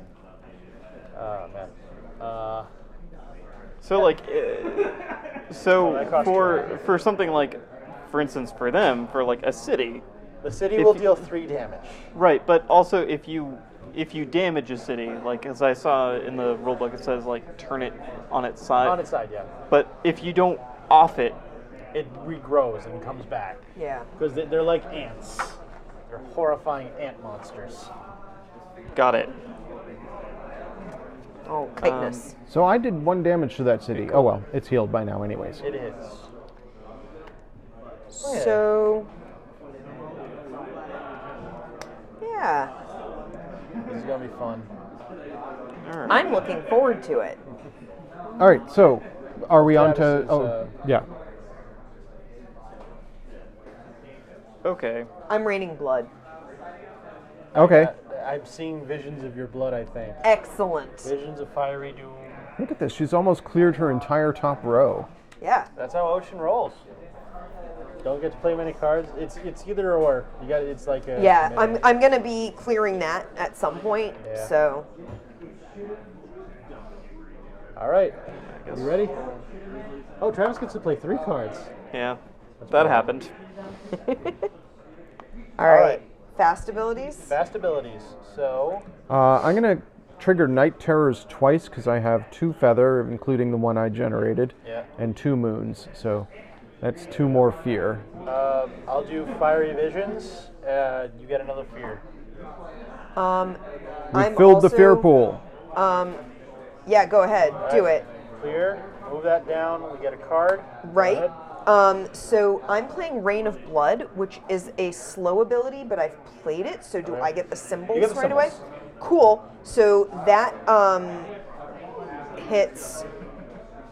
Oh, man. so like so that costs for something like, for instance, for them, for like a city, The city If will you- deal 3 damage. right? But also if you damage a city, like as I saw in the rulebook, it says like turn it on its side. On its side, yeah. But if you don't off it, It regrows and comes back. Yeah. Because they're like ants. They're horrifying ant monsters. got it. Oh, goodness. So I did 1 damage to that city. Oh well, it's healed by now anyways. It is. So, yeah, This is going to be fun. All right. I'm looking forward to it. All right, so are we on to? Travis is, Oh, yeah. Okay. I'm raining blood. Okay. I'm seeing visions of your blood, I think. Excellent. Visions of fiery doom. Look at this. She's almost cleared her entire top row. Yeah. That's how Ocean rolls. Don't get to play many cards. It's either or. You got. It's like a. Yeah, commitment. I'm gonna be clearing that at some point. Yeah. So, All right. You ready? Oh, Travis gets to play 3 cards. Yeah. That happened. all right. right. Fast abilities. Fast abilities. So I'm gonna trigger Night Terrors twice because I have 2 feather, including the one I generated, Yeah. and 2 moons. So that's 2 more fear. I'll do fiery visions. You get another fear. We I'm filled the fear also- pool. Yeah, go ahead. Do it. Clear. Move that down. We get a card. Go Right. ahead. So I'm playing Rain of Blood, which is a slow ability, but I've played it. So do Okay. I get the symbols You get the right away? symbols. Cool. So that hits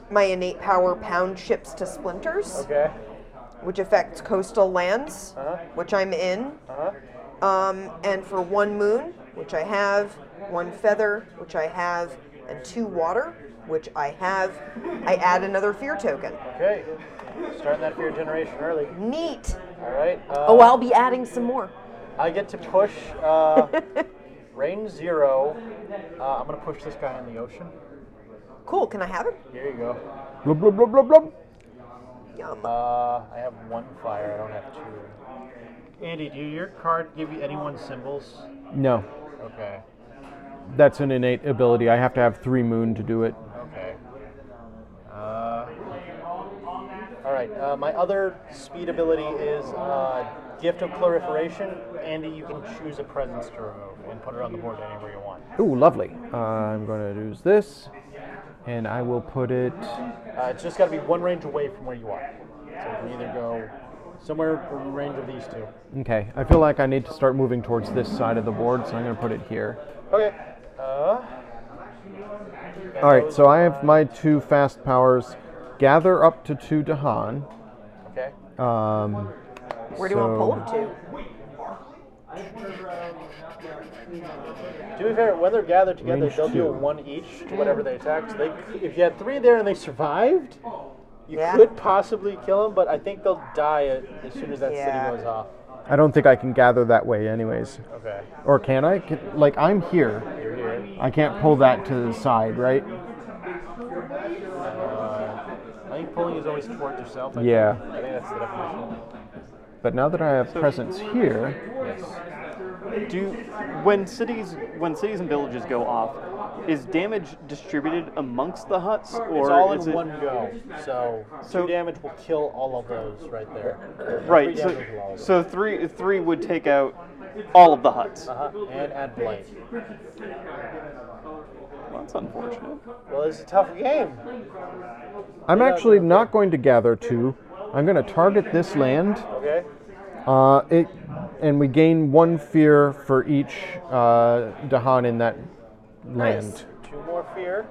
my innate power pound ships to splinters, Okay. which affects coastal lands, Uh-huh. which I'm in. Uh-huh. And for 1 moon, which I have, 1 feather, which I have, and 2 water, which I have, I add another fear token. Okay. Starting that fear generation early. Neat. All right. Oh, I'll be adding some more. I get to push range 0. I'm going to push this guy in the ocean. Cool. Can I have it? Here you go. Blub, blub, blub, blub, blub. Yum. I have 1 fire. I don't have 2. Andy, do your card give you anyone's symbols? No, Okay. that's an innate ability. I have to have 3 moon to do it. Okay. All right. My other speed ability is Gift of Clarification. Andy, you can choose a presence to remove and put it on the board anywhere you want. Ooh, lovely. I'm going to use this, and I will put it. It's just got to be 1 range away from where you are. So you can either go somewhere in range of these 2. Okay, I feel like I need to start moving towards this side of the board, so I'm going to put it here. Okay. All right, so I have my 2 fast powers. Gather up to 2 Dahan. Okay. Where do you want to pull them to? To be fair, when they're gathered together, Range they'll 2. deal 1 each to whatever they attack. So they, if you had 3 there and they survived, you Yeah. could possibly kill them, but I think they'll die as soon as that Yeah. city goes off. I don't think I can gather that way, anyways. Okay. Or can I? Like, I'm here. You're here. I can't pull that to the side, right? I think pulling is always towards yourself. Yeah. I think that's the definition. But now that I have presence here, Yes. When cities and villages go off, is damage distributed amongst the huts, or It's all is in it one go. So 2 damage will kill all of those right there. right? 3 So, damage will all of them. so three would take out all of the huts. And add blight. Well, that's unfortunate. Well, it's a tough game. I'm actually not going to gather 2. I'm going to target this land. Okay. And we gain 1 fear for each Dahan in that land. Nice. 2 more fear.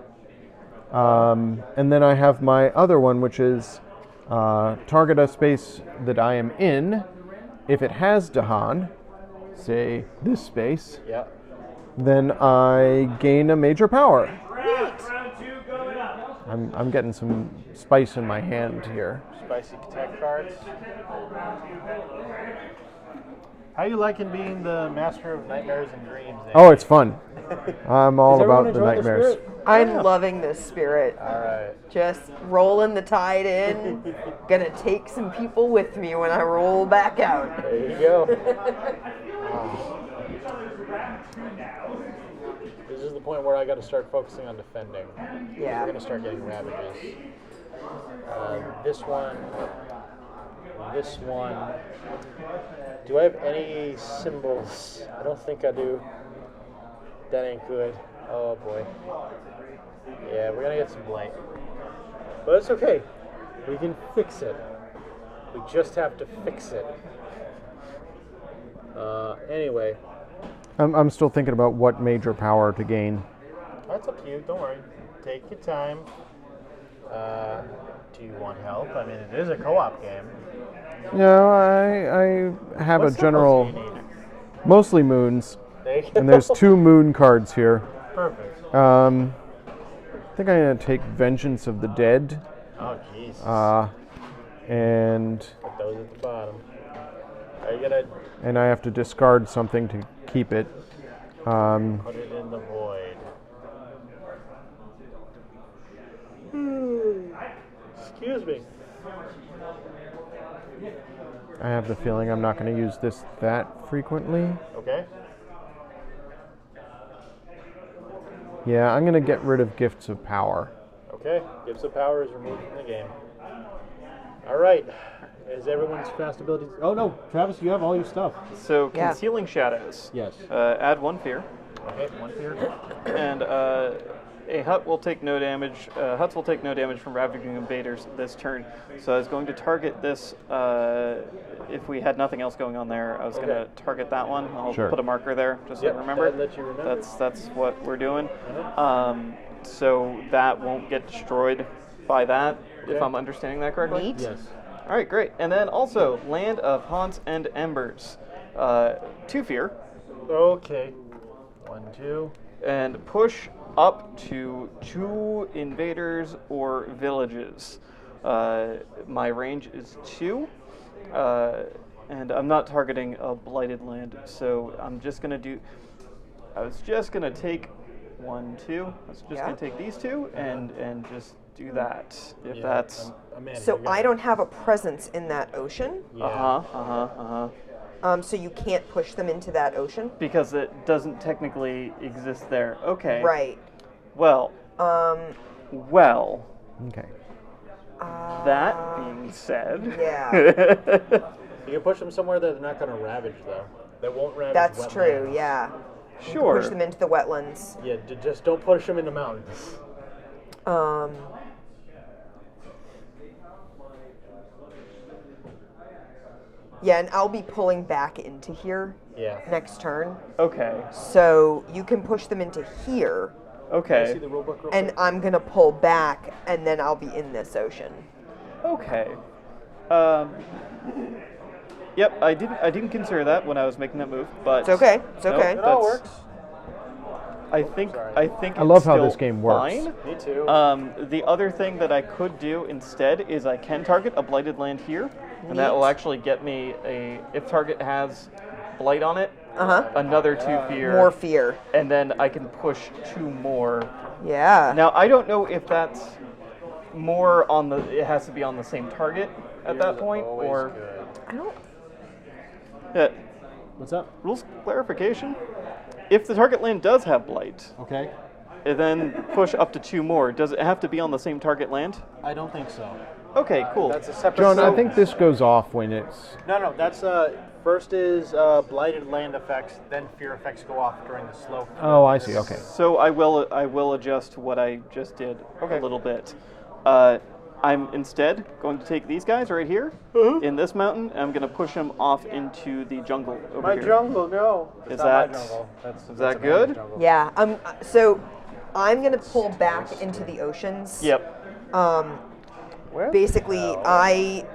And then I have my other one, which is target a space that I am in. If it has Dahan, say this space, Yeah. then I gain a major power. I'm getting some spice in my hand here. Spicy tech cards. How you liking being the master of nightmares and dreams? Andy? Oh, it's fun. I'm all Has everyone about the enjoyed nightmares. spirit? I'm loving this spirit. All right. Just rolling the tide in. Gonna take some people with me when I roll back out. There you go. This is the point where I got to start focusing on defending. Yeah. We're going to start getting ravages. This one. This one. Do I have any symbols? I don't think I do. That ain't good. Oh boy. Yeah, we're going to get some blight. But it's okay. We can fix it. We just have to fix it. Anyway. I'm still thinking about what major power to gain. That's up to you. Don't worry. Take your time. Do you want help? I mean, it is a co-op game. No, I have What a general, symbols do you need? mostly moons, There you go. and there's 2 moon cards here. Perfect. I think I'm gonna take Vengeance of the Dead, Oh, jeez. and Put those at the bottom. Are you gonna I have to discard something to keep it. put it in the void? Excuse me. I have the feeling I'm not going to use this that frequently. Okay. Yeah, I'm going to get rid of Gifts of Power. Okay. Gifts of power is removed from the game. All right. Is everyone's fast abilities? Oh no, Travis, you have all your stuff. So Yeah. concealing shadows. Yes. Add 1 fear, Okay. One fear. and a hut will take no damage. Huts will take no damage from ravaging invaders this turn. So I was going to target this. If we had nothing else going on there, I was going to target that one. I'll Sure. put a marker there just so Yep, I remember. that lets you remember. That's what we're doing. So that won't get destroyed by that, if Okay. I'm understanding that correctly. Neat. Yes. All right, great. And then also, Land of Haunts and Embers. 2 fear. Okay. 1, 2. And push up to 2 invaders or villages. My range is 2. And I'm not targeting a blighted land, so I'm just going to do... I was just going to take 1, 2. I was just going to take these 2 and just do that. If Yeah, that's... Amanda, So you're gonna- I don't have a presence in that ocean, Yeah. so you can't push them into that ocean. Because it doesn't technically exist there. Okay. Right. Well, well, Okay. that being said... Yeah. You can push them somewhere that they're not going to ravage, though. They won't ravage. That's wetlands. true. Yeah. Sure. Push them into the wetlands. Yeah, just don't push them into mountains. Yeah, and I'll be pulling back into here Yeah. next turn. Okay. So you can push them into here, See Okay. the rule book real and quick? I'm gonna pull back, and then I'll be in this ocean. Okay. Yep, I didn't consider that when I was making that move, but It's okay. It's Nope, okay. It all that's- works. I think I love it's how still this game works. fine. Me too. The other thing that I could do instead is I can target a blighted land here, and that will Neat. actually get me if target has blight on it, Uh-huh. another 2 fear, More fear. and then I can push 2 more. Yeah. Now I don't know if that's more on the. It has to be on the same target at that point, Always or good. I don't. What's up? rules clarification. If the target land does have blight, Okay. and then push up to 2 more, does it have to be on the same target land? I don't think so. Okay, cool. That's a separate. John, I think this goes off when it's... No. That's first is blighted land effects, then fear effects go off during the slow. Oh, I see. Okay. So I will adjust what I just did a little bit. I'm instead going to take these guys right here in this mountain, and I'm going to push them off into the jungle over My here. jungle, no. Is It's not my that- jungle. is that good? Yeah. So I'm gonna pull back into the oceans. Yep. Basically, I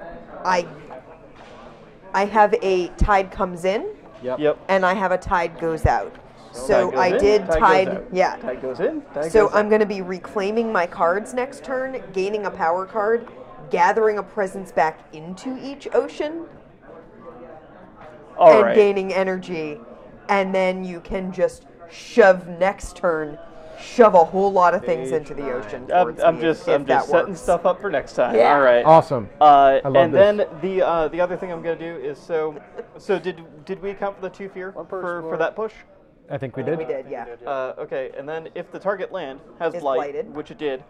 have a tide comes in, Yep. and I have a tide goes out. So Tide I goes in, did tide goes tide, out. yeah. Tide goes in, tide So goes out. I'm going to be reclaiming my cards next turn, gaining a power card, gathering a presence back into each ocean, All and right. gaining energy. And then you can just shove next turn, shove a whole lot of things into the ocean. towards I'm me just if that setting works. stuff up for next time. Yeah. All right. Awesome. And love then this. the other thing I'm gonna do is so did we account for the 2 fear for that push? I think we did. We did, yeah. Okay, and then if the target land has Is blight, blighted. which it did,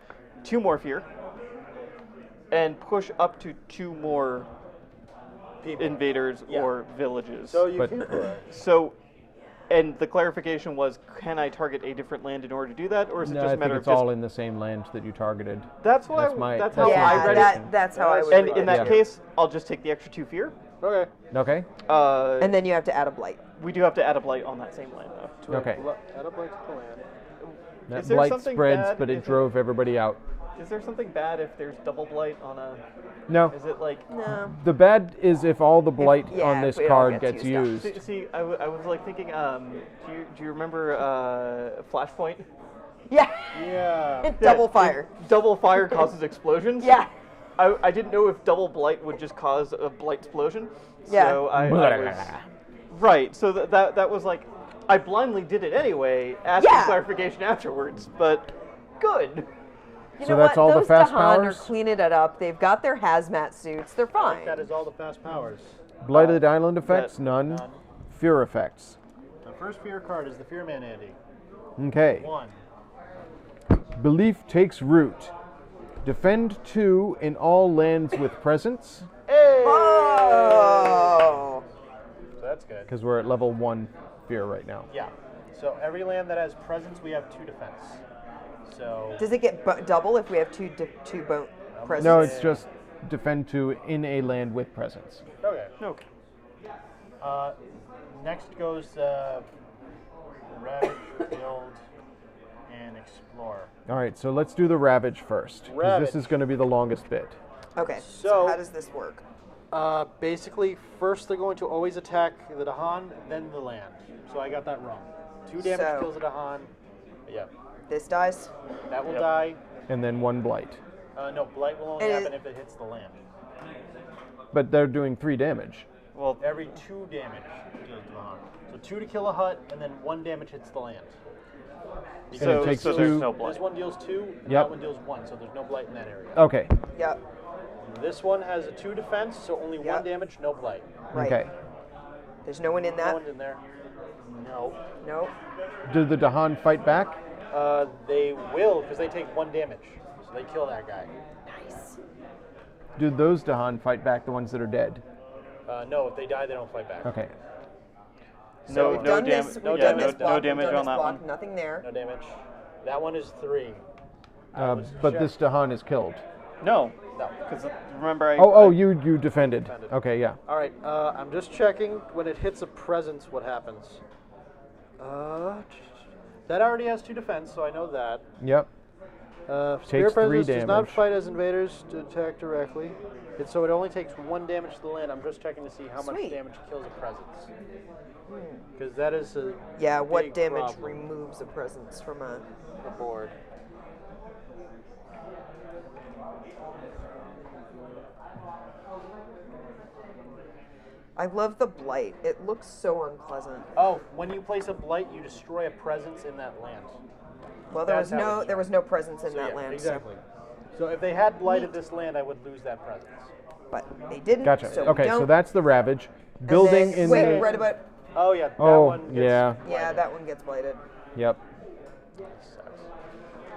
2 more fear, and push up to 2 more invaders or villages. So you But- can. So, and the clarification was, can I target a different land in order to do that, or is it No, just I a matter think of it's just? all in the same land that you targeted. That's why. That's my- That's that's how my I read suggestion. it. That's how I would And read in it. that Yeah. case, I'll just take the extra 2 fear. Okay. Okay. And then you have to add a blight. We do have to add a blight on that same land, though. Okay. Add up like the land. That Is there blight something spreads, bad but it if drove everybody out. Is there something bad if there's double blight on a? No. Is it like? No. The bad is if all the blight yeah, on if this it all card gets gets used used. See, I was like thinking. Do you remember Flashpoint? Yeah. Yeah. Double fire. Double fire causes explosions. Yeah. I didn't know if double blight would just cause a blight explosion. Yeah. So I was right. So that was like, I blindly did it anyway, asking Yeah. clarification afterwards. But good. You So know that's what? all the Those fast Dahan powers? are cleaning it up. They've got their hazmat suits. They're fine. That is all the fast powers. Blighted island effects, none. None. Fear effects. The first fear card is the Fear Man Andy. Okay. 1. Belief takes root. Defend 2 in all lands with presence, Oh. So that's good. because we're at level 1 fear right now. Yeah. So every land that has presence, we have 2 defense. So Does it get double if we have two presents? No, it's just defend 2 in a land with presence. okay. Okay. Next goes Ravage, Build, and Explore. All right, so let's do the Ravage first, because Ravage. this is going to be the longest bit. Okay. So So- how does this work? Basically, first they're going to always attack the Dahan, then the land. So I got that wrong. 2 damage So- kills a Dahan. Yeah. This dies. That will die. And then 1 blight. No, Blight will only And happen it- if it hits the land. But they're doing 3 damage. Well, Every 2 damage kills the Dahan. So 2 to kill a hut, and then 1 damage hits the land. And it takes so 2. there's no blight. This one deals 2, and Yep. that one deals 1, so there's no Blight in that area. Okay. Yep. This one has a 2 defense, so only 1 Yep. damage, no Blight. Right. Okay. There's no one in No that. one's in there. No. Nope. Did the Dahan fight back? They will, because they take 1 damage. So they kill that guy. Nice. Do those Dahan fight back, the ones that are dead? No, if they die, they don't fight back. Okay. no We've no done damage. this. No, We've yeah, done no, this block. no We've damage done on this that block. one. Nothing there. No damage. That one is 3. But this Dahan is killed. No, No. because remember I. Oh, you defended. Defended. Okay, yeah. All right, I'm just checking when it hits a presence what happens. That already has 2 defense, so I know that. Yep. Spirit Takes 3 presence does not damage. fight as invaders to attack directly. So it only takes 1 damage to the land. I'm just checking to see how much Sweet. damage kills a presence. Because that is a Yeah. What big damage problem removes a presence from a? on the board. I love the blight. It looks so unpleasant. Oh, when you place a blight, you destroy a presence in that land. Well, there That's was how no it's there was no presence in So that yeah, land. exactly. So if they had blighted this land, I would lose that presence. But they didn't. Gotcha. So Okay, we so don't. that's the Ravage. And Building then- in wait, the. right about. Oh yeah, that Oh, one. Gets yeah. Yeah, blighted. that one gets blighted. Yep. Sucks.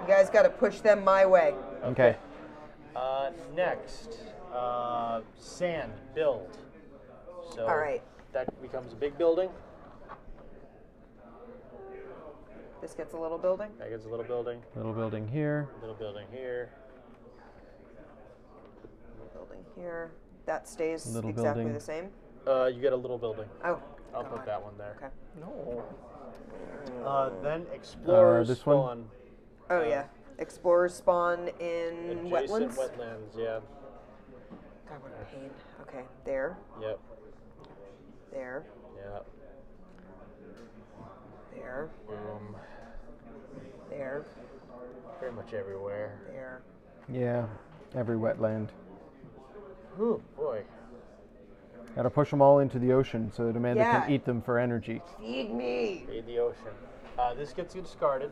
You guys got to push them my way. Okay. Next, sand build. So All right. that becomes a big building. This gets a little building. That gets a little building. Little building here. Little building here. Building here. That stays Little exactly building. the same. You get a little building. Oh. I'll put that one there. Okay. No. Then explorers this one? spawn Oh yeah. Explorers spawn in adjacent wetlands. wetlands. Yeah. God, what a pain. Okay, there, Yep. there, Yep. There. Boom. There. Pretty much everywhere. There. Yeah, every wetland. Ooh, boy. Gotta push them all into the ocean so that Amanda Yeah. can eat them for energy. Feed me. Feed the ocean. This gets you discarded.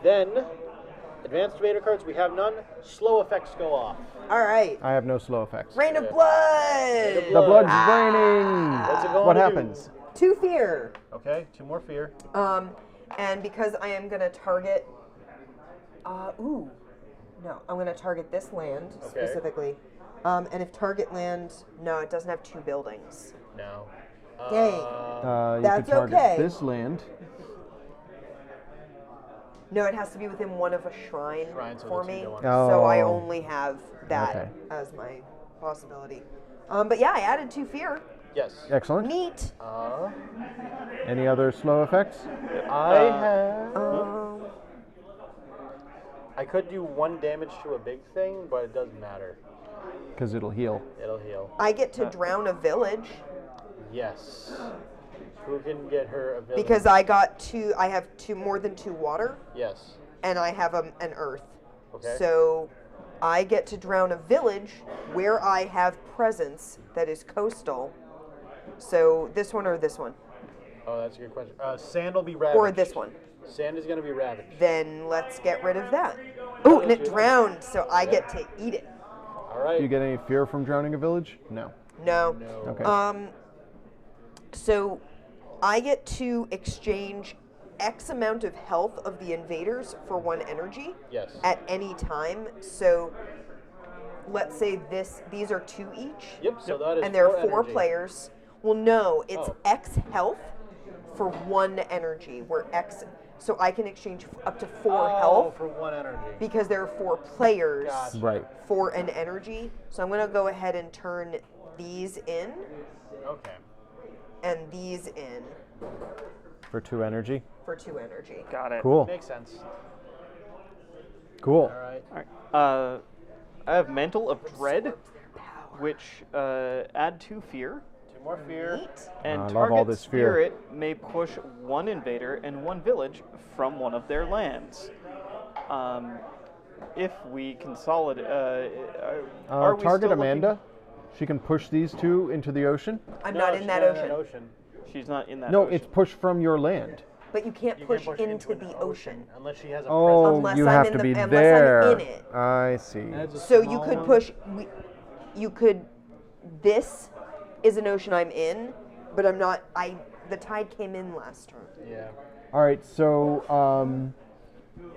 Then, advanced invader cards, we have none. Slow effects go off. All right. I have no slow effects. Rain of blood. Rain of The blood's Ah. raining. What's it going What to happens? 2 fear. Okay, 2 more fear. And because I am gonna target, no, I'm gonna target this land specifically. And if target land, no, it doesn't have 2 buildings. No. Dang. You That's could target okay. this land. No, it has to be within one of a shrine Shrine, so for that's me. the one. So I Oh. only have that Okay. as my possibility. But yeah, I added 2 fear. Yes. Excellent. Neat. Any other slow effects? I have. Um, I could do 1 damage to a big thing, but it doesn't matter. Because it'll heal. It'll heal. I get to drown a village Yes. Who can get her a village? because I got 2. I have 2 more than 2 water, Yes. and I have an earth. Okay. So I get to drown a village where I have presence that is coastal. So this one or this one? Oh, that's a good question. Sand will be ravaged. Or this one? Sand is going to be ravaged. Then let's get rid of that. Oh, and it drowned, so I get to eat it. All right. Do you get any fear from drowning a village? No. No. No. Okay. So I get to exchange X amount of health of the invaders for 1 energy Yes. at any time. So let's say these are 2 each. Yep. So that is. And there are 4 energy. players. Well, no, it's Oh. X health for 1 energy, where X. So I can exchange up to 4 Oh, health for 1 energy. because there are 4 players Gotcha. Right. for an energy. So I'm gonna go ahead and turn these in Okay. and these in For 2 energy. for 2 energy. Got it. Cool. Makes sense. Cool. All right. All right. I have Mantle of Dread, which add 2 fear. 2 more fear. Neat. And I love target all this fear. spirit may push 1 invader and 1 village from one of their lands. If we consolidate, are we Target still Amanda. looking- She can push these 2 into the ocean. I'm No, not in she's that not in ocean. She's not in that. No, ocean. it's pushed from your land. But you can't You push, can push into an the ocean. unless she has a Oh, Unless you I'm have in to the- be unless I'm there. in it. I see. presence. So you could push. You could. This is an ocean I'm in, but I'm not. The tide came in last turn. Yeah. All right, so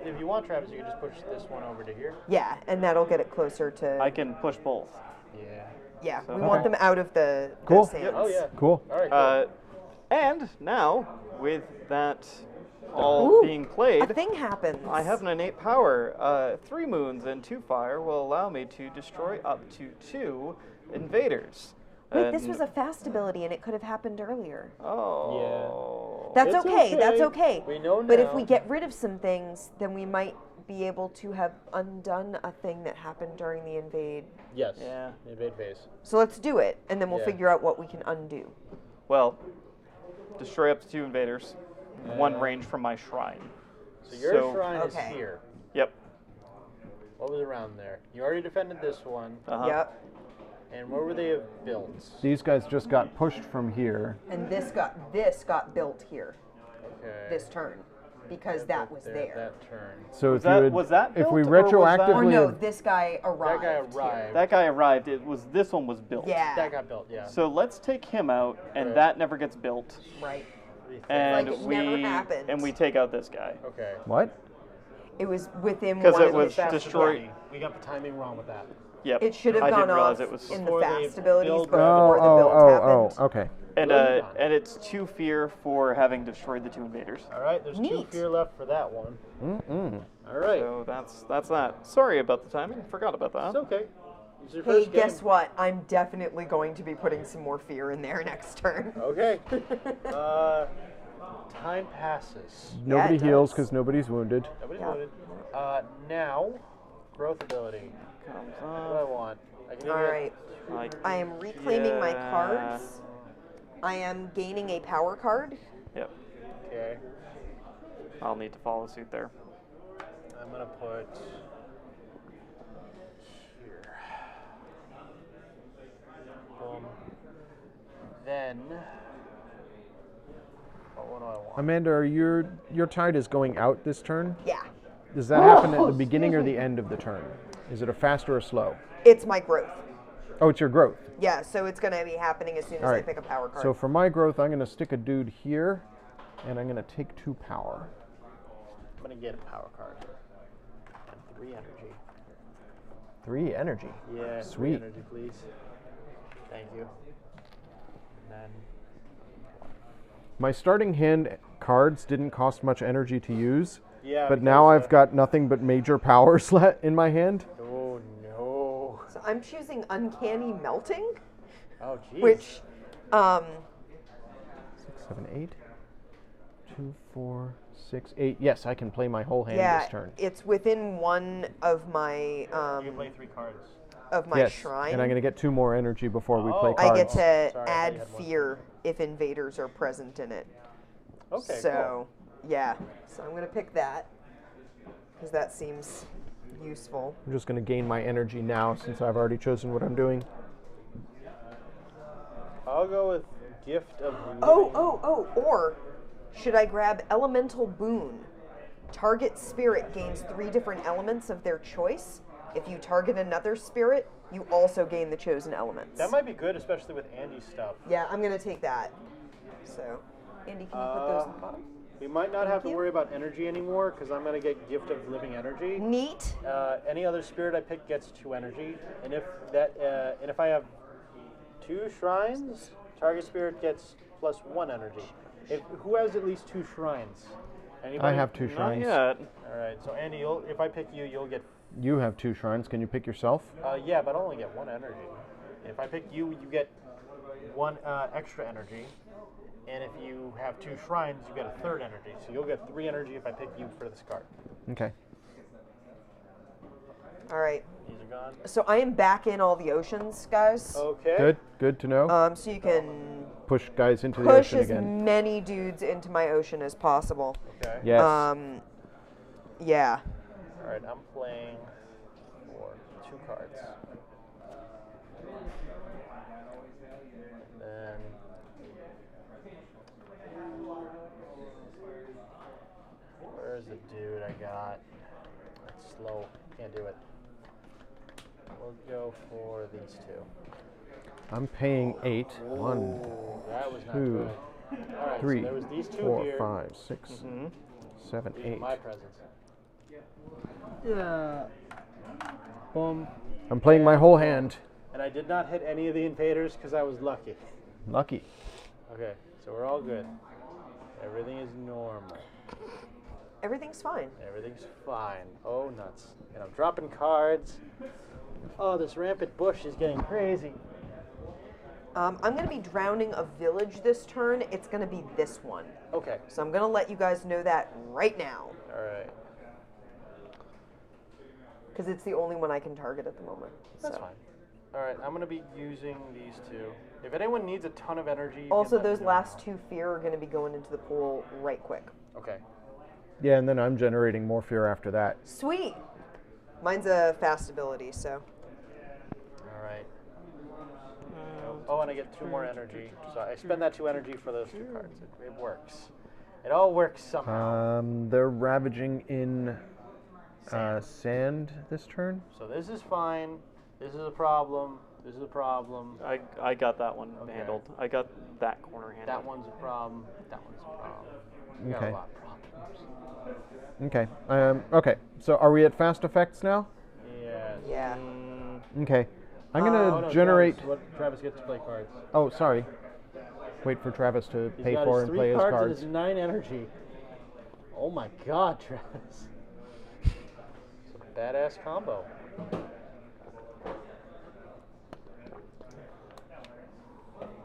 If you want, Travis, you can just push this one over to here. Yeah, and that'll get it closer to. I can push both. Yeah. Yeah, we Okay. want them out of the Cool. sands. Oh yeah. cool. All right. Cool. And now, with that all Ooh, being A played, thing happens. I have an innate power. 3 moons and 2 fire will allow me to destroy up to 2 invaders. Wait, this And- was a fast ability, and it could have happened earlier. Oh. That's It's okay. That's okay. okay. We know But if now. we get rid of some things, then we might be able to have undone a thing that happened during the invade. Yes. Yeah. Invade phase. So let's do it, and then we'll Yeah. figure out what we can undo. Well, destroy up to 2 invaders. 1 range from my shrine. So your So- shrine is Okay. here. Yep. What was around there? You already defended this one. Uh-huh. Yep. And where were they built? These guys just got pushed from here. And this got built here Okay. this turn because that was there. That turn. So Was if you that- would, was that if we built, or was that- retroactively, Or no, this guy arrived. That guy here. arrived. That guy arrived. This one was built. Yeah. That got built. Yeah. So let's take him out, and Okay. that never gets built. Right. And Like it we never happened. and we take out this guy. Okay. what? It was within 'Cause one it of was the just- destroy- We got the timing wrong with that. Yep. It should have I gone didn't realize off it was in the before they fast abilities build- before the build happened. Okay. and it's 2 fear for having destroyed the 2 invaders. All right. There's 2 Neat. fear left for that one. Mm-mm. All right. So that's that. Sorry about the timing. Forgot about that. It's okay. It's your Hey, first game. guess what? I'm definitely going to be putting some more fear in there next turn. Okay. Time passes. Nobody it heals does. because nobody's wounded. Nobody's Yeah. voted. Now, growth ability. Comes What do I up. want? I can All either- right. Like, I am reclaiming my yeah. cards. I am gaining a power card. Yep. Okay. I'll need to follow suit there. I'm gonna put here. Boom. Then, what do I want? Amanda, your tide is going out this turn. Yeah. Does that happen at the beginning or the end of the turn? Is it a fast or a slow? It's my growth. Oh, it's your growth. Yeah, so it's going to be happening as soon as All I right. pick a power card. So for my growth, I'm going to stick a dude here, and I'm going to take 2 power. I'm gonna get a power card and 3 energy. 3 energy. Yeah, 3 Sweet. energy, please. Thank you. And then My starting hand cards didn't cost much energy to use, yeah, but now because, I've got nothing but major power slot in my hand. Oh no! So I'm choosing Uncanny Melting, Oh jeez. which 6, 7, 8. 2, 4, 6, 8. Yes, I can play my whole hand yeah, this turn. it's within one of my you can play 3 cards. Yes, shrine. and I'm going to get 2 more energy before we play Oh. cards. I get to Sorry, I thought you add had more. fear if invaders are present in it. Okay. So, yeah. So I'm going to pick that because that seems useful. I'm just going to gain my energy now since I've already chosen what I'm doing. Cool. I'll go with Gift of Living. Or should I grab Elemental Boon? Target spirit gains 3 different elements of their choice. If you target another spirit, you also gain the chosen elements. That might be good, especially with Andy's stuff. Yeah, I'm going to take that. So, Andy, can you put those in the bottom? We might not have to you. worry about energy anymore because I'm going to get Gift of Living Energy. Neat. Any other spirit I pick gets 2 energy, and if I have 2 shrines, target spirit gets plus 1 energy. Who has at least 2 shrines? Anybody? I have 2 Not shrines. yet. All right, so Andy, if I pick you, you'll get. You have 2 shrines. Can you pick yourself? Yeah, but I'll only get 1 energy. If I pick you, you get 1 extra energy, and if you have 2 shrines, you get a 3rd energy. So you'll get 3 energy if I pick you for this card. Okay. All right. These are gone. So I am back in all the oceans, guys. Okay. Good. Good to know. So you can Push guys into the push ocean as again. many dudes into my ocean as possible. Okay. Yes. Yeah. All right, I'm playing for 2 cards. And then where's the dude I got? That's slow. Can't do it. We'll go for these 2. I'm paying 8. 1, Ooh, that was not 2, good. All right, 3, so there was these 2 4, here. 5, 6, 7, These are 8. my presents. Yeah. Boom. I'm playing my whole hand. And I did not hit any of the invaders because I was lucky. Lucky. Okay, so we're all good. Everything is normal. Everything's fine. Everything's fine. Oh, nuts. And I'm dropping cards. Oh, this rampant bush is getting crazy. I'm going to be drowning a village this turn. It's going to be this one. Okay. So I'm going to let you guys know that right now. All right. Because it's the only one I can target at the moment. That's so. fine. All right, I'm going to be using these 2. If anyone needs a ton of energy... you Also, can let those me know. last 2 fear are going to be going into the pool right quick. Okay. Yeah, and then I'm generating more fear after that. Sweet. Mine's a fast ability, so. All right. Oh, and I get 2 more energy. So I spend that 2 energy for those 2 cards. It works. It all works somehow. They're ravaging in sand this turn. So this is fine. This is a problem. This is a problem. I got that one Okay. handled. I got that corner handled. That one's a problem. That one's a problem. We got Okay. a lot of problems. Okay. Okay. So are we at fast effects now? Yes. Yeah. Okay. I'm gonna Oh, no, generate. Travis gets to play cards. Oh, sorry. Wait for Travis to He's pay got for his and 3 play his cards cards. and his 9 energy. Oh my God, Travis. It's a badass combo.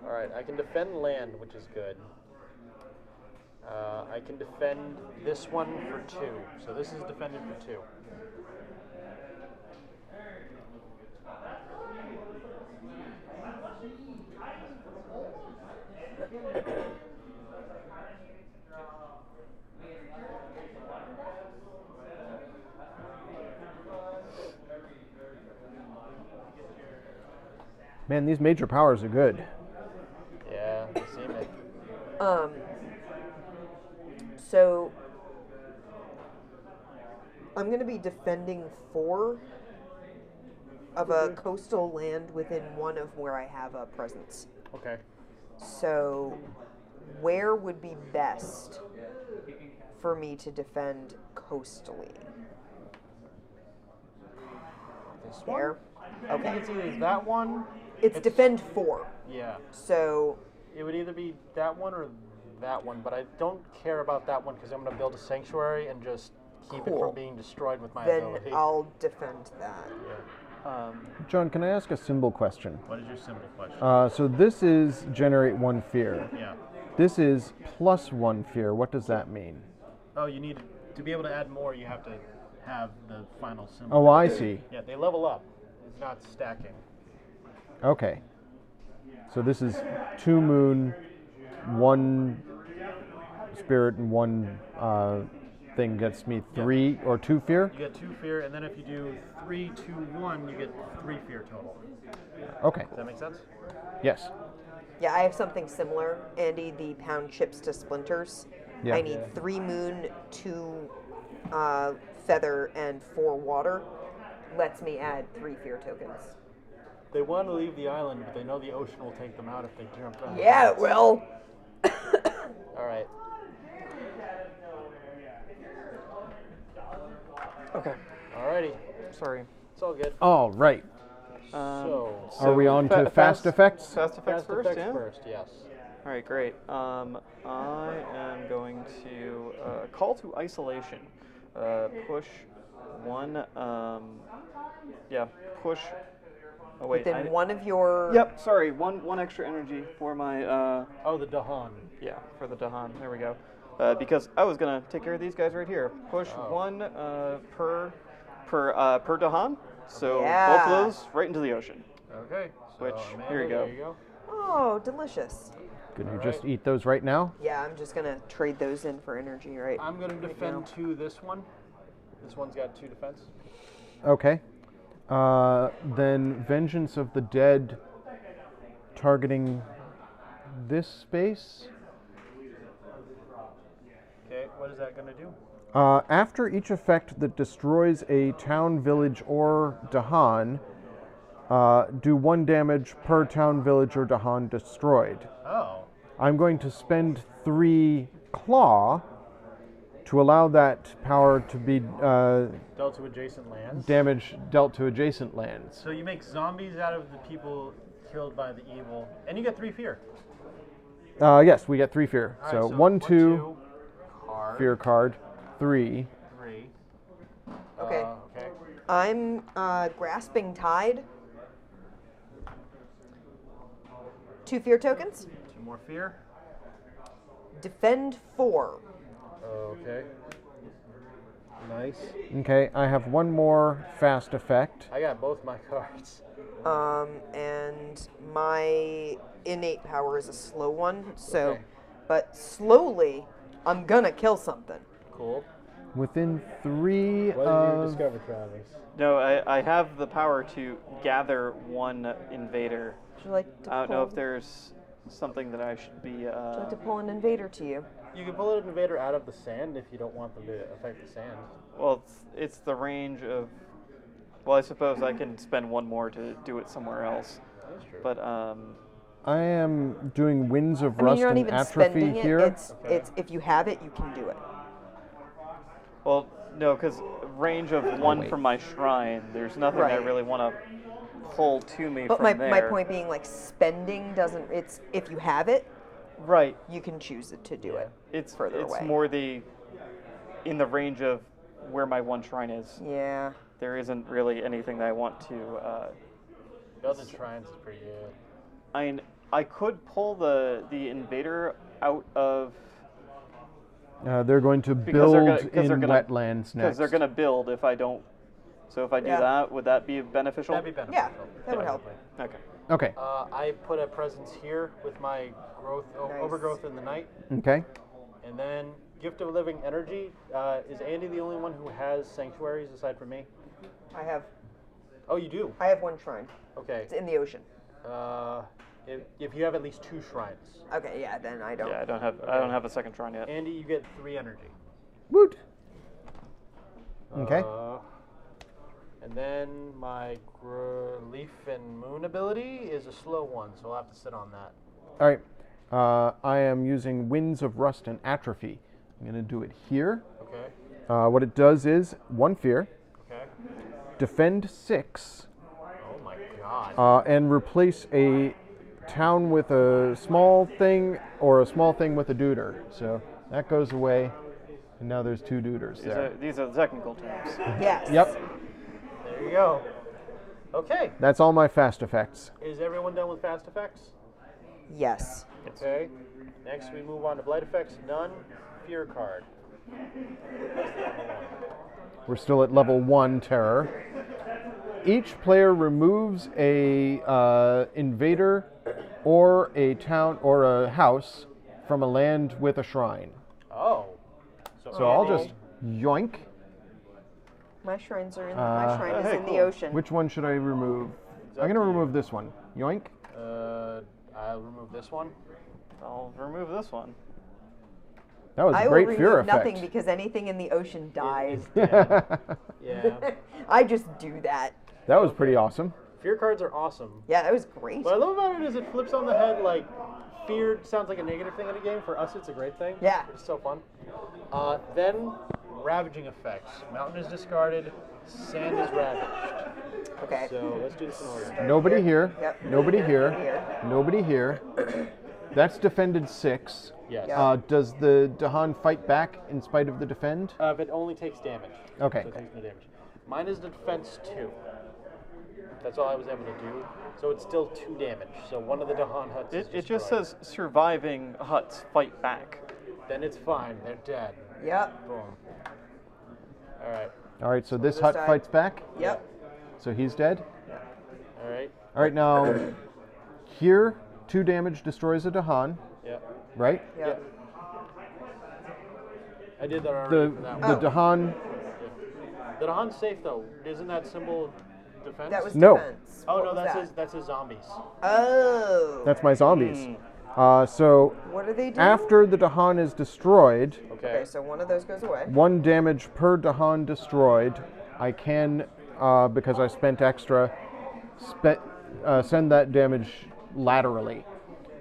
All right, I can defend land, which is good. I can defend this one for 2. So this is defended for 2. Man, these major powers are good. Yeah, they seem it. So I'm going to be defending 4 of a coastal land within 1 of where I have a presence. Okay. So where would be best for me to defend coastally? This There. one? Okay. It's either that one. It's defend 4. Yeah. So It would either be that one or that one, but I don't care about that one because I'm going to build a sanctuary and just keep it Cool. from being destroyed with my then ability. I'll defend that. John, can I ask a symbol question? What is your symbol question? So this is generate 1 fear. Yeah. This is plus 1 fear. What does that mean? Oh, you need to be able to add more. You have to have the final symbol. Oh, I see. Yeah, they level up. It's not stacking. Okay. So this is 2 moon, 1 spirit, and 1 thing gets me 3 or 2 fear. You get 2 fear, and then if you do 3, 2, 1, you get 3 fear total. Okay. Does that make sense? Yes. Yeah, I have something similar, Andy, the pound chips to splinters. Yeah. I need 3 moon, 2 feather, and 4 water. Lets me add 3 fear tokens. They want to leave the island, but they know the ocean will take them out if they jump out. Yeah, it will. All right. Okay. Alrighty. Sorry. It's all good. All right. So, Are we on to fast effects? Fast effects fast first, effects yeah? first, yes. All right, great. I am going to call to isolation. Push 1. Push. Oh wait. Within 1 of your... Yep. Sorry. One extra energy for my. Oh, the Dahan. Yeah, for the Dahan. There we go. Because I was gonna take care of these guys right here. Push 1 per Dahan. So Yeah. both of those right into the ocean. Okay. So, Which, Amanda, here you go. There you go. Oh, delicious. Could you All just right. eat those right now? Yeah, I'm just going to trade those in for energy, right? I'm going to right defend now. 2 this one. This one's got 2 defense. Okay. Then Vengeance of the Dead targeting this space. Okay, what is that going to do? After each effect that destroys a town, village, or Dahan, do 1 damage per town, village, or Dahan destroyed. Oh. I'm going to spend 3 claw to allow that power to be Dealt to adjacent lands. damage dealt to adjacent lands. So you make zombies out of the people killed by the evil, and you get 3 fear. Yes, we get 3 fear. All So right, 1, 2, card, fear card, 3. 3. Okay. Okay. I'm grasping tide. 2 fear tokens. 2 more fear. Defend 4. Okay. Nice. Okay, I have 1 more fast effect. I got both my cards. And my innate power is a slow one, so, Okay. but slowly, I'm gonna kill something. Cool. Within 3 What did you of discover, Travis? No, I have the power to gather 1 invader. Would you like to I don't know pull, if there's something that I should be. would you like to pull an invader to you? You can pull an invader out of the sand if you don't want them to affect the sand. Well, it's the range of. Well, I suppose I can spend 1 more to do it somewhere else. That's true. But I am doing Winds of I mean, Rust you're not and even Atrophy spending here. it. It's if you have it, you can do it. well, no, because range of 1 wait. from my shrine. There's nothing I Right. really want to pull to me But from my there. point being, like, spending doesn't. It's if you have it, Right. you can choose it to do it. It's further it's away. more in the range of where my 1 shrine is. Yeah. There isn't really anything that I want to. Building shrines is pretty good. I could pull the invader out of They're going to Because they're build gonna- 'cause in they're gonna- wetlands next. because they're gonna build if I don't. So if I do Yeah. that, would that be beneficial? That'd be beneficial. that would help. Definitely. Okay. Okay. I put a presence here with my growth, Nice. overgrowth in the night, Okay. and then Gift of Living Energy. Is Andy the only one who has sanctuaries aside from me? I have Oh, you do. 1 shrine. Okay. It's in the ocean. If you have at least 2 shrines. Okay, yeah, then I don't. Yeah, I don't have a second shrine yet. Andy, you get 3 energy. Woot. Okay. And then my Leaf and Moon ability is a slow one, so I'll have to sit on that. All right. I am using Winds of Rust and Atrophy. I'm going to do it here. Okay. What it does is 1 fear, Okay. defend 6, Oh my god. and replace a town with a small thing or a small thing with a deuter. So that goes away, and now there's 2 deuters there. These are the technical terms. Yes. Yep. There you go. Okay. That's all my fast effects. Is everyone done with fast effects? Yes. Okay. Next we move on to blight effects. None. Fear card. We're still at level 1 terror. Each player removes a invader or a town or a house from a land with a shrine. Oh. So I'll just yoink. My shrines are in. My shrine is in the ocean. Which one should I remove? I'm going to remove this one. Yoink. I'll remove this one. I'll remove this one. That was I a will great remove fear nothing effect. because anything in the ocean dies. Yeah. I just do that. That was pretty awesome. Fear cards are awesome. Yeah, that was great. What I love about it is it flips on the head. Like, fear sounds like a negative thing in a game. For us, it's a great thing. Yeah. It's so fun. Then, ravaging effects. Mountain is discarded. Sand is ravaged. Okay. So let's do this in order. Nobody here. Yep. Nobody here. Here. Nobody here. That's defended 6. Yes. Does the Dahan fight back in spite of the defend? If it only takes damage. Okay. So it takes no damage. Mine is defense 2. That's all I was able to do. So it's still 2 damage. So one of the Dahan huts is It just destroyed. says surviving huts fight back. Then it's fine. They're dead. Yep. Boom. All right. All right, so this this hut died. fights back. Yep. So he's dead. All right. All right, now here, 2 damage destroys a Dahan, Yep. right? Yep. I did that already. The for that the one. Dahan. The Dahan's safe though. Isn't that symbol defense? That was No. defense. Oh What no, was that's that? his zombies. Oh. That's my zombies. So What do they do? after the Dahan is destroyed, Okay. Okay, so one of those goes away. 1 damage per Dahan destroyed. I can, because I spent extra, send that damage laterally.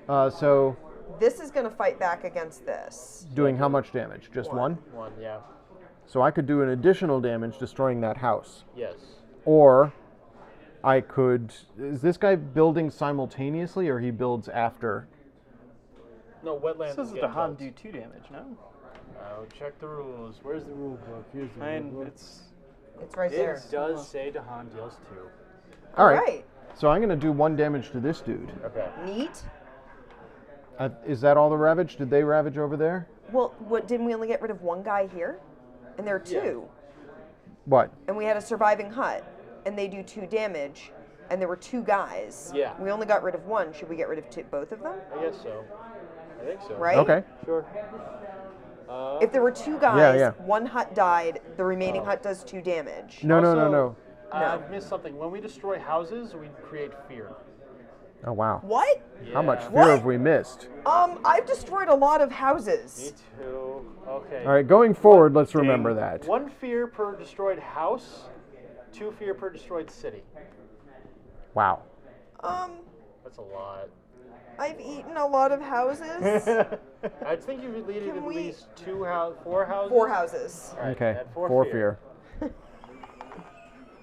So This is going to fight back against this. doing how much damage? Just 1? One. Yeah. So I could do an additional damage destroying that house. Yes. Or I could... Is this guy building simultaneously or he builds after? No, wetlands. It says is the getting Dahan built. do 2 damage, no? Oh, check the rules. Where's the rule book? Here's the I rule mean, book. it's... It's right It there. does say Dahan deals 2. All right. Right. So I'm going to do 1 damage to this dude. Okay. Neat. Is that all the ravage? Did they ravage over there? Well, what didn't we only get rid of 1 guy here? And there are 2. What? And we had a surviving hut, and they do 2 damage, and there were 2 guys. Yeah. We only got rid of 1. Should we get rid of both of them? I guess so. I think so. Right? Okay. Sure. If there were 2 guys, yeah. 1 hut died, the remaining hut does 2 damage. No. Also, No. I've missed something. When we destroy houses, we create fear. Oh, wow. What? How much Yeah. fear What? have we missed? I've destroyed a lot of Me houses. too. Okay. All right, going forward, let's remember that. 1 fear per destroyed house, 2 fear per destroyed city. Wow. That's a lot. I've eaten a lot of houses. I think you've deleted Can at we- least 4 houses. 4 houses. All right, Okay, at 4 fear.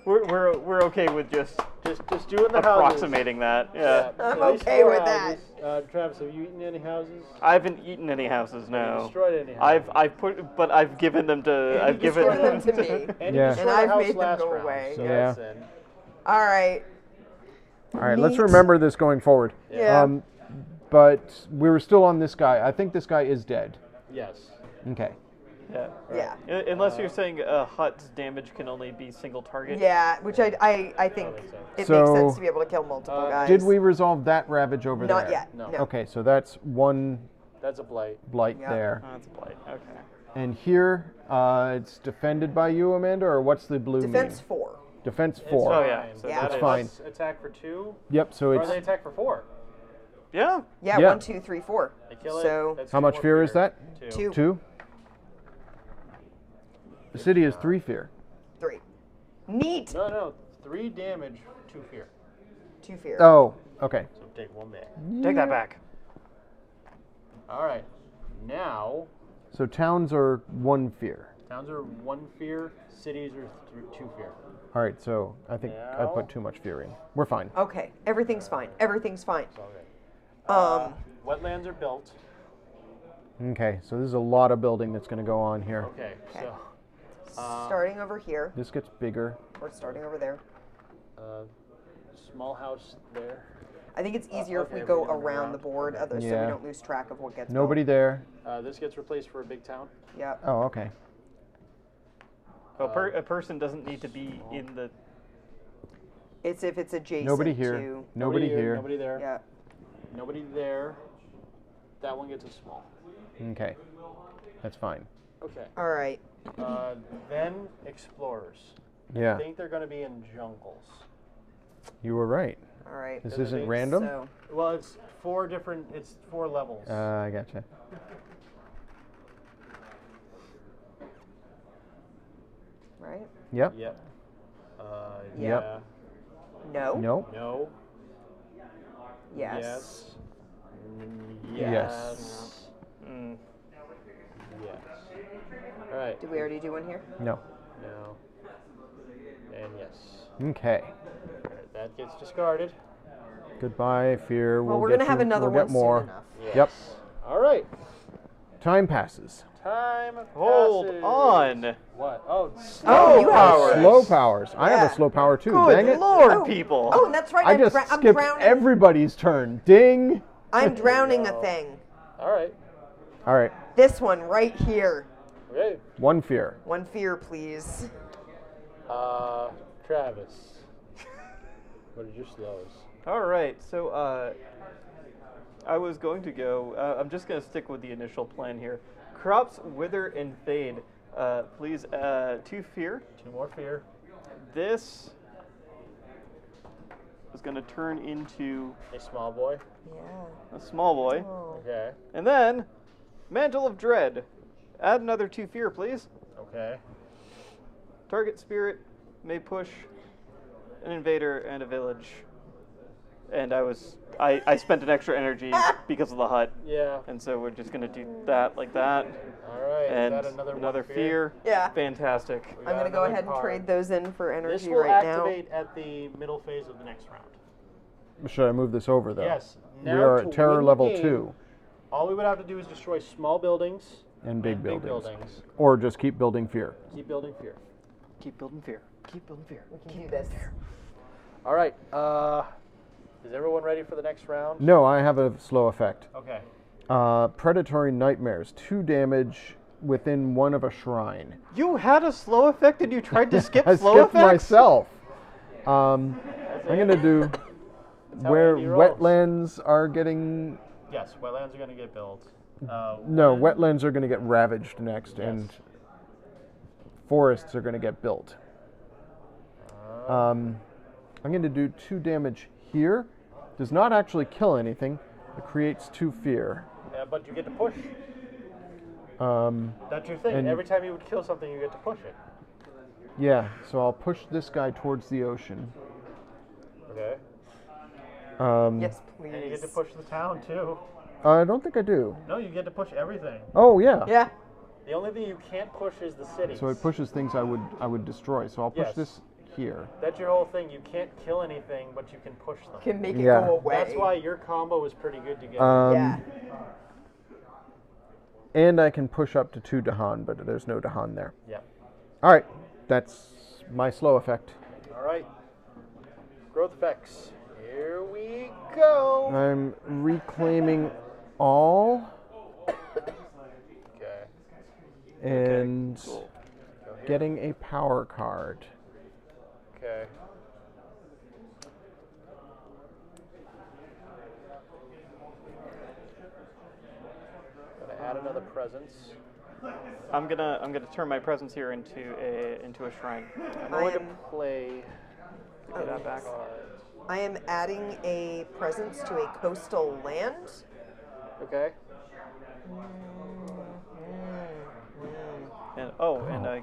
We're okay with just Just doing the approximating that. Yeah. I'm at least okay 4 with that. houses. Travis, have you eaten any houses? I haven't eaten any houses, Have you no. destroyed any houses? I've given them to. I've given Given them to me. And Yeah. you destroyed And a I've house made them last go round, away. So Yeah. that's in. All right. All right, let's Neat. remember this going forward. Yeah. But we were still on this guy. I think this guy is dead. Yes. Okay. Yeah. Yeah. Unless you're saying a hut's damage can only be single target. Yeah, which I think makes sense. it So, makes sense to be able to kill multiple guys. Did we resolve that ravage over there? Not yet. No. No. Okay, so that's 1 That's a blight. blight Yeah. there. Oh, that's a blight. Okay. And here, it's defended by you, Amanda, or what's the blue Defense mean? 4. Defense It's 4. Oh, yeah. fine. So Yeah. that It's is- fine. Attack for 2. Yep, so Or it's... they attack for 4. Yeah. Yeah, Yeah. 1, 2, 3, 4. They kill it. So That's How 2 much more fear is that? 2, 2? The city is 3 fear. 3. Neat. No. 3 damage, 2 fear. 2 fear. Oh, okay. So take 1 back. Take that back. All right. Now, So towns are 1 fear. towns are 1 fear. Cities are 2 fear. All right, so I think I Now- put too much fear in. We're fine. Okay, everything's fine. Everything's fine. It's all good. Um, Wetlands are built. Okay, so this is a lot of building that's going to go on here. Okay. So, starting over here, This gets bigger. or starting over there. small house there. I think it's easier if okay, we go we're going around around. the board, so we Yeah. don't lose track of what gets Nobody there. This gets replaced for a big town. built. Yeah. Oh, okay. Well, a person doesn't need to be in the. It's if it's adjacent Nobody here. to. Nobody here. Nobody there. Yeah. Nobody there. That one gets a small. Okay. That's fine. Okay. All right. Then explorers. Yeah, I think they're going to be in jungles. you were right. All right. This Is it isn't big? random? So, Well, it's 4 different. It's 4 levels. I gotcha. right? Yep. Yep. Yep. No. Nope. No. Yes. Yes. Yes. Mm. Yes. All right. Did we already do one here? No. No. And yes. Okay. All right, that gets discarded. Goodbye, fear. Well, We'll we're get gonna have you- another we'll one get more. soon enough. Yes. Yep. All right. Time passes. Time. Hold passes. on. What? Oh. Oh, you have powers. Slow powers. I have Yeah. a slow power too. Dang Good it. lord, Oh. people. Oh, and that's right. I just I'm skipped drowning. everybody's turn. Ding. I'm drowning a go. thing. All right. All right. This one right here. Okay. 1 fear. 1 fear, please. Travis. What are your slows? All right, so I was going to go. I'm just going to stick with the initial plan here. Crops wither and fade. Please, 2 fear. 2 more fear. This is going to turn into A small boy. Yeah. a small boy, Oh. Okay. and then Mantle of Dread. Add another 2 fear, please. Okay. Target spirit may push an invader and a village. And I spent an extra energy because of the hut. Yeah. And so we're just going to do that like that. All right. And is that another one fear. Yeah. Fantastic. We I'm got going to go another ahead and card. trade those in for This energy will right activate at the middle phase of the next round. Should I move this over though? Yes. We Now are to at terror win the level game, 2 All we would have to do is destroy small buildings and big and buildings. Or just keep building fear. Keep building fear. Keep building fear. Keep building fear. now. We can do this. All right. Is everyone ready for the next round? No, I have a slow effect. Okay. Predatory Nightmares. 2 damage within 1 of a shrine. You had a slow effect and you tried to skip I slow skipped effects? myself. I'm going to do how where Andy rolls. wetlands are getting... Yes, wetlands are going to get built. No, wetlands are going to get ravaged next, and forests are going to get built. I'm going to do 2 damage here. Does not actually kill anything. It creates 2 fear. But you get to push. That's your thing. and- Every time you would kill something, you get to push it. Yeah, so I'll push this guy towards the ocean. Okay. Yes, please. And you get to push the town too. I don't think I do. No, you get to push everything. Oh, yeah. Yeah. The only thing you can't push is the cities. So it pushes things I would destroy. So I'll push Yes. this here. That's your whole thing. You can't kill anything, but you can push them. Can make it Yeah. go away. That's why your combo is pretty good to get. Yeah. And I can push up to 2 Dahan, but there's no Dahan there. Yeah. All right, that's my slow effect. All right. Growth effects. Here we go. I'm reclaiming all Okay. and Cool. Go here. getting a power card. Okay. Gonna add another presence. I'm gonna turn my presence here into a shrine. I'm I going to am- play. Get that back. I am adding a presence to a coastal land. Okay. And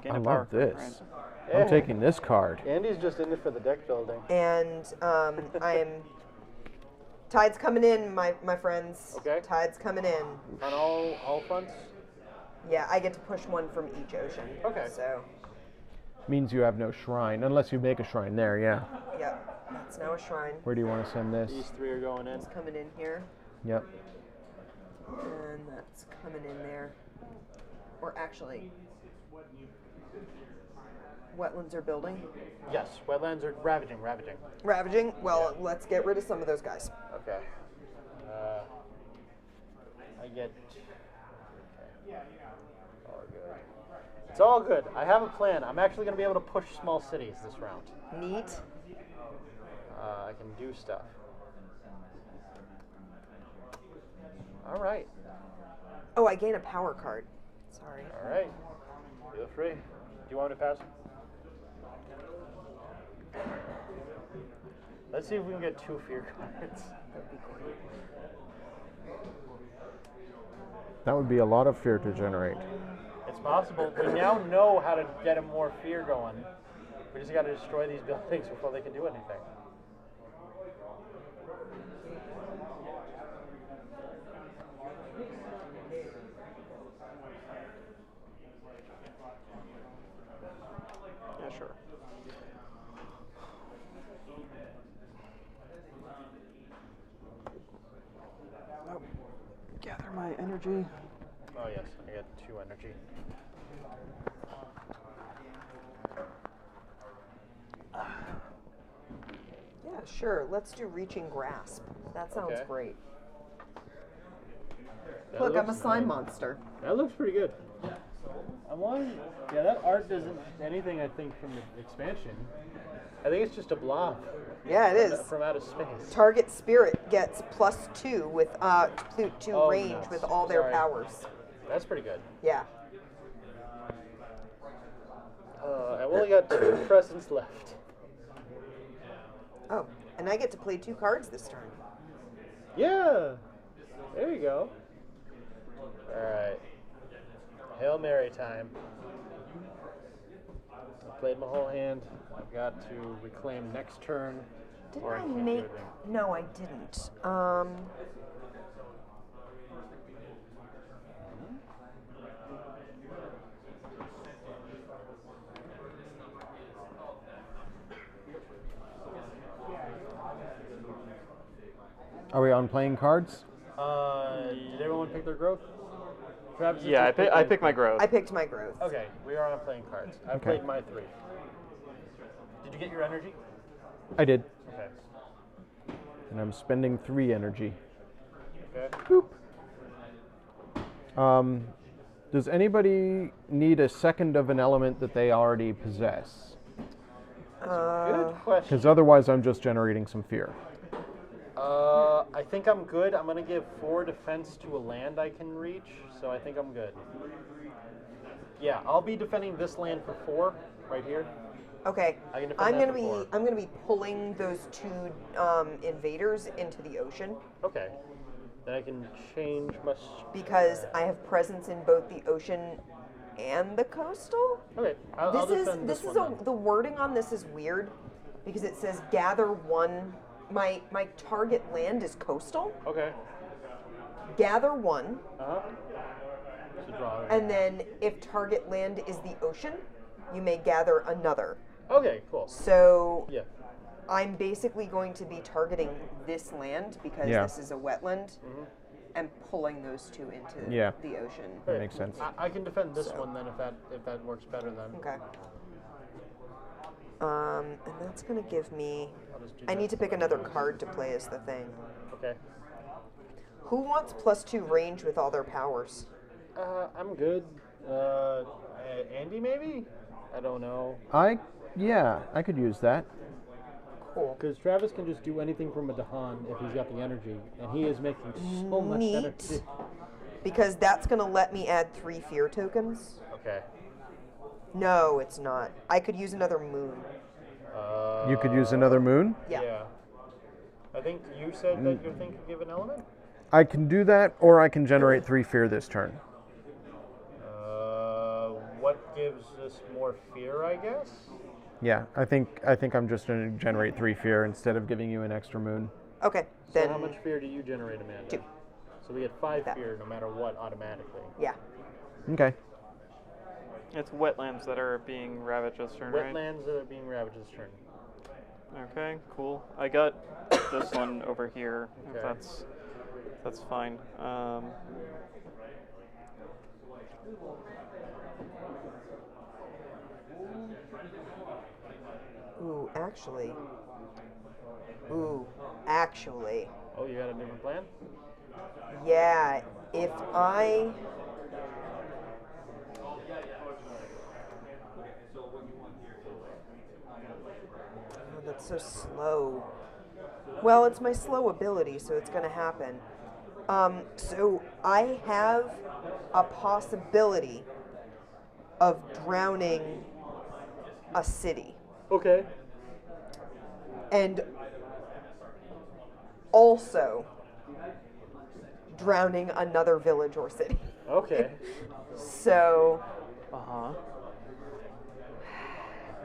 gain I a power love card, this. right? I'm taking this card. Andy's just in it for the deck building. And I'm tide's coming in, my friends. Okay. Tide's coming in. On all fronts? Yeah, I get to push one from each ocean. Okay. So, Means you have no shrine, unless you make a shrine there, yeah. yep, that's now a shrine. Where do you want to send this? These 3 are going in. It's coming in here, Yep. and that's coming in there. Or actually, wetlands are building. Yes, wetlands are ravaging. Ravaging? Well, let's get rid of some of those guys. Okay. I get. Okay. All good. It's all good. I have a plan. I'm actually going to be able to push small cities this round. Neat. I can do stuff. All right. Oh, I gain a power card. Sorry. All right. Feel free. Do you want me to pass? Let's see if we can get 2 fear cards. That'd be great. That would be a lot of fear to generate. It's possible. We now know how to get him more fear going. We just got to destroy these buildings before they can do anything. Yeah, sure. Oh, gather my energy. Oh yes, I got 2 energy. Yeah, sure. Let's do reaching grasp. That sounds Okay. great. That Look, I'm a looks slime good. monster. That looks pretty good. I'm wondering. Yeah, that art isn't anything I think from the expansion. I think it's just a blob Yeah, it is. from outer space. Target spirit gets +2 with +2 Oh, range nuts. with all their Sorry. powers. That's pretty good. Yeah. I've only got 2 presents left. Oh, and I get to play 2 cards this turn. Yeah. There you go. All right. Hail Mary time. I played my whole hand. I've got to reclaim next turn. Didn't or I can't do make? anything. No, I didn't. Are we on playing cards? Did everyone pick their growth? Travis, Yeah, I picked pick my growth. I picked my growth. Okay, we are on playing cards. I played my 3. Did you get your energy? I did. Okay. And I'm spending 3 energy. Okay. Does anybody need a second of an element that they already possess? Good question. Because otherwise I'm just generating some fear. I think I'm good. I'm gonna give 4 defense to a land I can reach, so I think I'm good. Yeah, I'll be defending this land for 4 right here. Okay. I can defend I'm that gonna for 4. I'm gonna be pulling those 2 invaders into the ocean Okay. Then I can change my. because I have presence in both the ocean and the coastal. Okay, I'll defend this one. the wording on this is weird because it says gather 1. My target land is coastal. Okay. Gather 1, Uh huh. So draw. and then if target land is the ocean, you may gather another. Okay, cool. So Yeah. I'm basically going to be targeting this land because Yeah. this is a wetland and pulling those 2 into Yeah. the ocean. That makes sense. I can defend this So. one then if that works better then. Okay. And that's going to give me. I'll just do I that. need to pick another card to play as the thing. Okay. Who wants +2 range with all their powers? I'm good. Andy maybe? I don't know. Yeah, I could use that. Cool. Because Travis can just do anything from a Dahan if he's got the energy, and he is making so much Neat. energy. Because that's going to let me add 3 fear tokens. Okay. No, it's not. I could use another moon. You could use another moon. Yeah. I think you said that your thing could give an element? I can do that, or I can generate 3 fear this turn. What gives us more fear, I guess? Yeah, I think I'm just going to generate 3 fear instead of giving you an extra moon. Okay, So then. how much fear do you generate, Amanda? 2. So we get 5 That. fear no matter what automatically. Yeah. Okay. It's wetlands that are being ravaged this turn, right? Wetlands that are being ravaged this turn. Okay, cool. I got this one over here. If Okay. that's fine. Ooh, actually. Ooh, actually. Oh, you got a different plan? Yeah, if I. Oh, that's so slow. Well, it's my slow ability, so it's going to happen. So I have a possibility of drowning a city. Okay. And also drowning another village or city. Okay. So Uh-huh.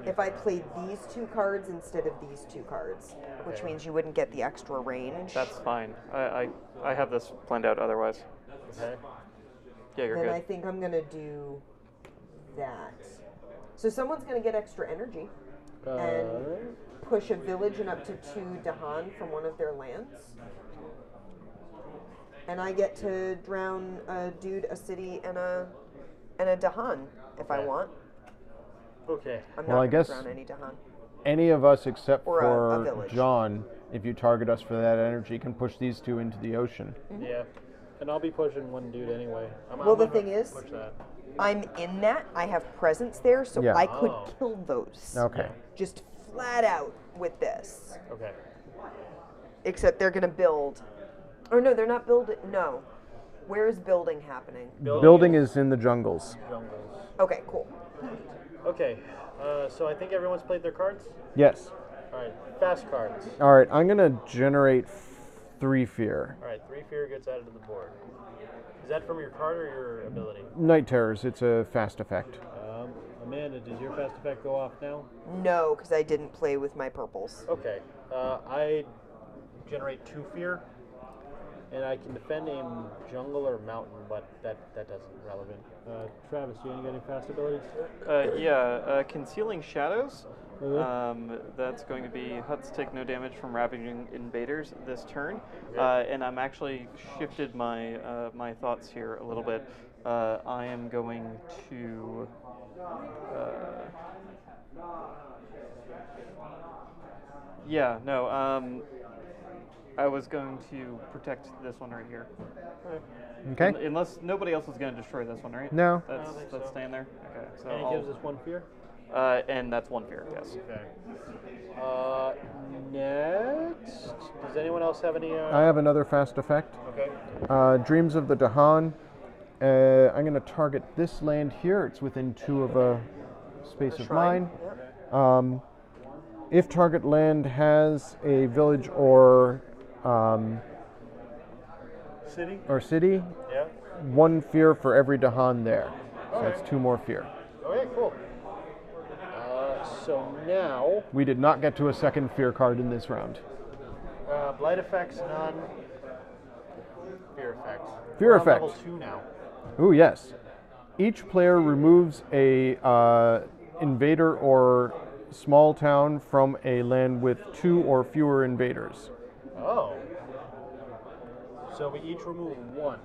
if I played these 2 cards instead of these 2 cards, which means you wouldn't get the extra range, That's fine. I have this planned out otherwise. Okay. Yeah, you're then I good. think I'm going to do that. So someone's going to get extra energy and push a village and up to 2 Dahan from one of their lands. And I get to drown a dude, a city, and a Dahan if I Okay. want. Okay. I'm Well, not I going to guess- drown any Dahan. Any of us except Or a for village. John, if you target us for that energy, can push these 2 into the ocean. Yeah. And I'll be pushing one dude anyway. Well, the gonna thing is- push that. I'm in that. I have presence there, so Yeah. I could Oh. kill those. Okay. Just flat out with this. Okay. Except they're going to build. Or no, they're not building. No. Where is building happening? Building is in the jungles. Jungles. Okay, cool. Okay. So I think everyone's played their cards. Yes. All right. Fast cards. All right, I'm going to generate 3 fear. All right. 3 fear gets added to the board. Is that from your card or your ability? Night Terrors, it's a fast effect. Amanda, does your fast effect go off now? No, because I didn't play with my purples. Okay. I generate 2 fear, and I can defend a jungle or mountain, but that doesn't relevant. Travis, do you got any fast abilities? Concealing shadows. That's going to be huts take no damage from ravaging invaders this turn, and I'm actually shifted my my thoughts here a little bit. I am going to. I was going to protect this one right here. Okay? Unless nobody else is going to destroy this one, right? No. That's staying there. Okay. So And it gives us 1 fear? and that's 1 fear. Yes. Okay. Next. Does anyone else have any? I have another fast effect. Okay. Dreams of the Dahan. I'm going to target this land here. It's within 2 of a space of mine. If target land has a village or city, Yeah. 1 fear for every Dahan there. So that's 2 more fear. Okay. Cool. So now, We did not get to a second fear card in this round. blight effects, none. Fear effects. Fear We're on effect. level 2 now. Ooh, yes. Each player removes a invader or small town from a land with 2 or fewer invaders. Oh. So we each remove 1.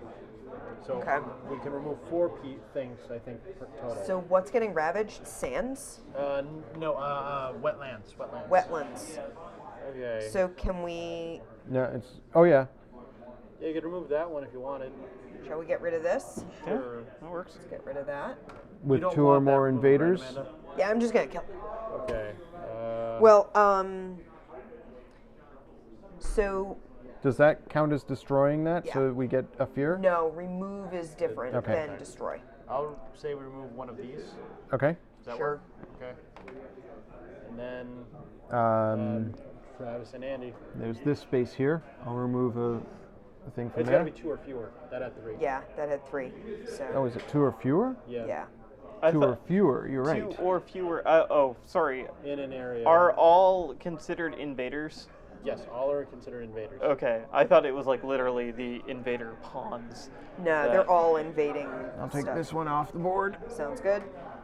So Okay. we can remove 4 things, I think, per total. So what's getting ravaged? Sands? Wetlands. Wetlands. Okay. So can we... No, it's. Oh yeah. Yeah, you could remove that one if you wanted. Shall we get rid of this? Sure. That works. Get rid of that. With You don't 2 or want that more removed, right, invaders. Amanda? Yeah, I'm just going to kill it. Okay. Well, so Does that count as destroying that? Yeah. So we get a fear? No, remove is different Okay. than destroy. I'll say we remove one of these. Okay. Does that Sure. work? Okay. And then Travis and Andy. There's this space here. I'll remove a thing from It's there. got to be 2 or fewer. That had 3. Yeah, that had 3. So Oh, is it 2 or fewer? Yeah. yeah. I 2 or thought fewer, you're right. 2 or fewer. Sorry. In an area. Are all considered invaders? Yes, all are considered invaders. Okay, I thought it was like literally the invader pawns. No, they're all invading. I'll take stuff. this one off the board. Sounds good.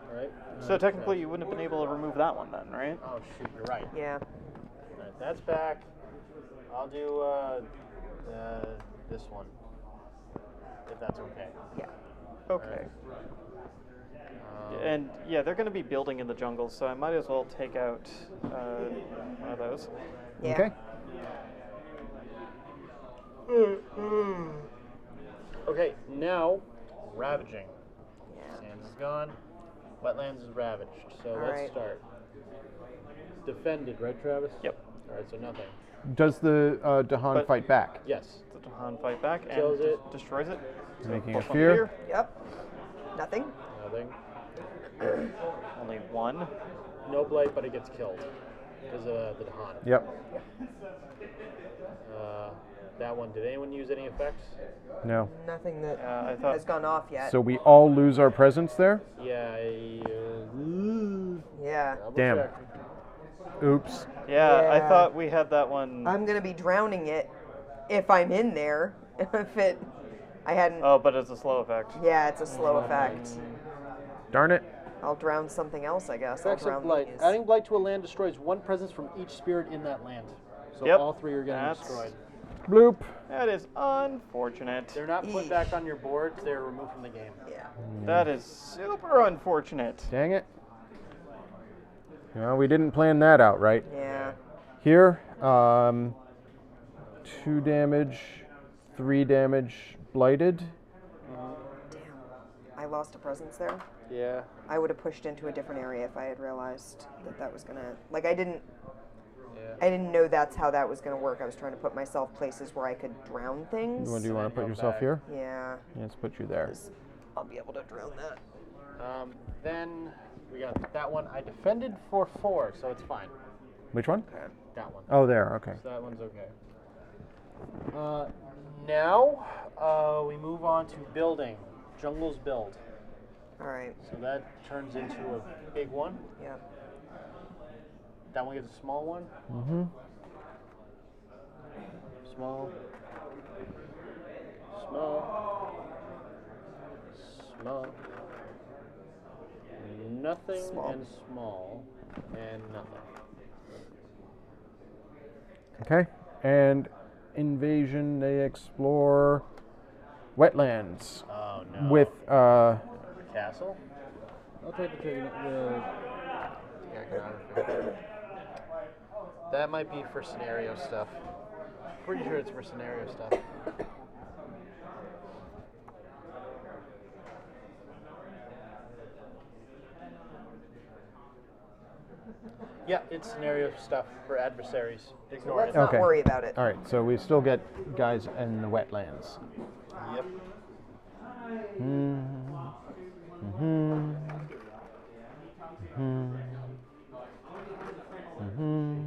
All right. So technically, you wouldn't have been able to remove that one then, right? Oh shoot, you're right. Yeah. All right, that's back. I'll do this one, if that's okay. Yeah. Okay. And yeah, they're going to be building in the jungle, so I might as well take out one of those. Yeah. Okay. Okay, now ravaging. Yeah. Sands is gone. Wetlands is ravaged. So All let's right. start. Defended, right, Travis? Yep. All right, so nothing. Does the Dahan But- fight back? Yes. The Dahan fight back and Kills it. destroys it. So Making a +1 fear. Yep. Nothing. Nothing. Only 1. No blight, but it gets killed because of the Dahan. Yep. That one. Did anyone use any effects? No. Nothing that I thought. has gone off yet. So we all lose our presence there? Yeah. yeah. Double Damn. check. Oops. Yeah, I Yeah. thought we had that one. I'm gonna be drowning it if I'm in there. If it, I hadn't. Oh, but it's a slow effect. Yeah, it's a slow effect. Darn it. I'll drown something else, I guess. I'll Effects of drown blight. these. Adding blight to a land destroys 1 presence from each spirit in that land. So Yep. all 3 are getting That's- destroyed. Bloop. That is unfortunate. They're not put Eesh. back on your board. They're removed from the game. Yeah. That is super unfortunate. Dang it. Well, we didn't plan that out, right? Yeah. Here, 2 damage, 3 damage, blighted. Damn. I lost a presence there. Yeah. I would have pushed into a different area if I had realized that that was gonna. Like I didn't know that's how that was gonna work. I was trying to put myself places where I could drown things. Do you want to put go yourself back. here? Yeah. Yeah, let's put you there. I'll be able to drown that. Then we got that one. I defended for 4, so it's fine. Which one? That one. Oh, there. Okay. So that one's okay. Now we move on to building. Jungles build. All right. So that turns into a big one. Yeah. That one gets a small one. Mm-hmm. Small. Small. Small. Nothing Small. and small. And nothing. Okay. And invasion, they explore wetlands Oh no. with Castle? I'll take the trigger. That might be for scenario stuff. Pretty sure it's for scenario stuff. Yeah, it's scenario stuff for adversaries. Ignore Let's it. not Okay. worry about it. all right, so we still get guys in the wetlands. Yep. Mm-hmm. Mm-hmm. Mm-hmm.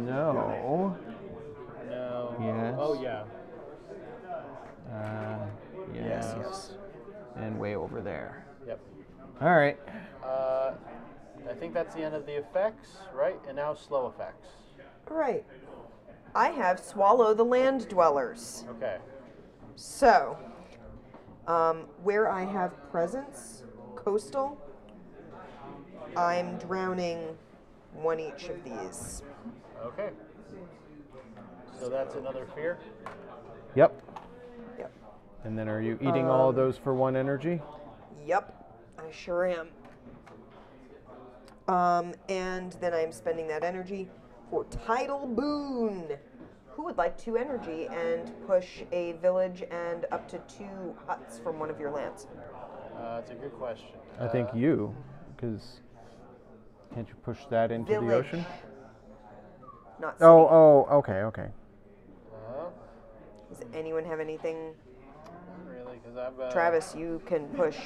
No. No. Yes. Oh yeah. Yes. Yes. And way over there. Yep. All right. I think that's the end of the effects, right? And now slow effects. All right. I have swallow the land dwellers. Okay. So, where I have presence, coastal, I'm drowning 1 each of these. Okay. So that's another fear. Yep. Yep. And then are you eating all of those for 1 energy? Yep, I sure am. And then I'm spending that energy for tidal boon. Who would like 2 energy and push a village and up to 2 huts from one of your lands? It's a good question. I think you, because can't you push that into Village. the ocean? not city. Okay. Does anyone have anything? Not really, because I've Travis, you can push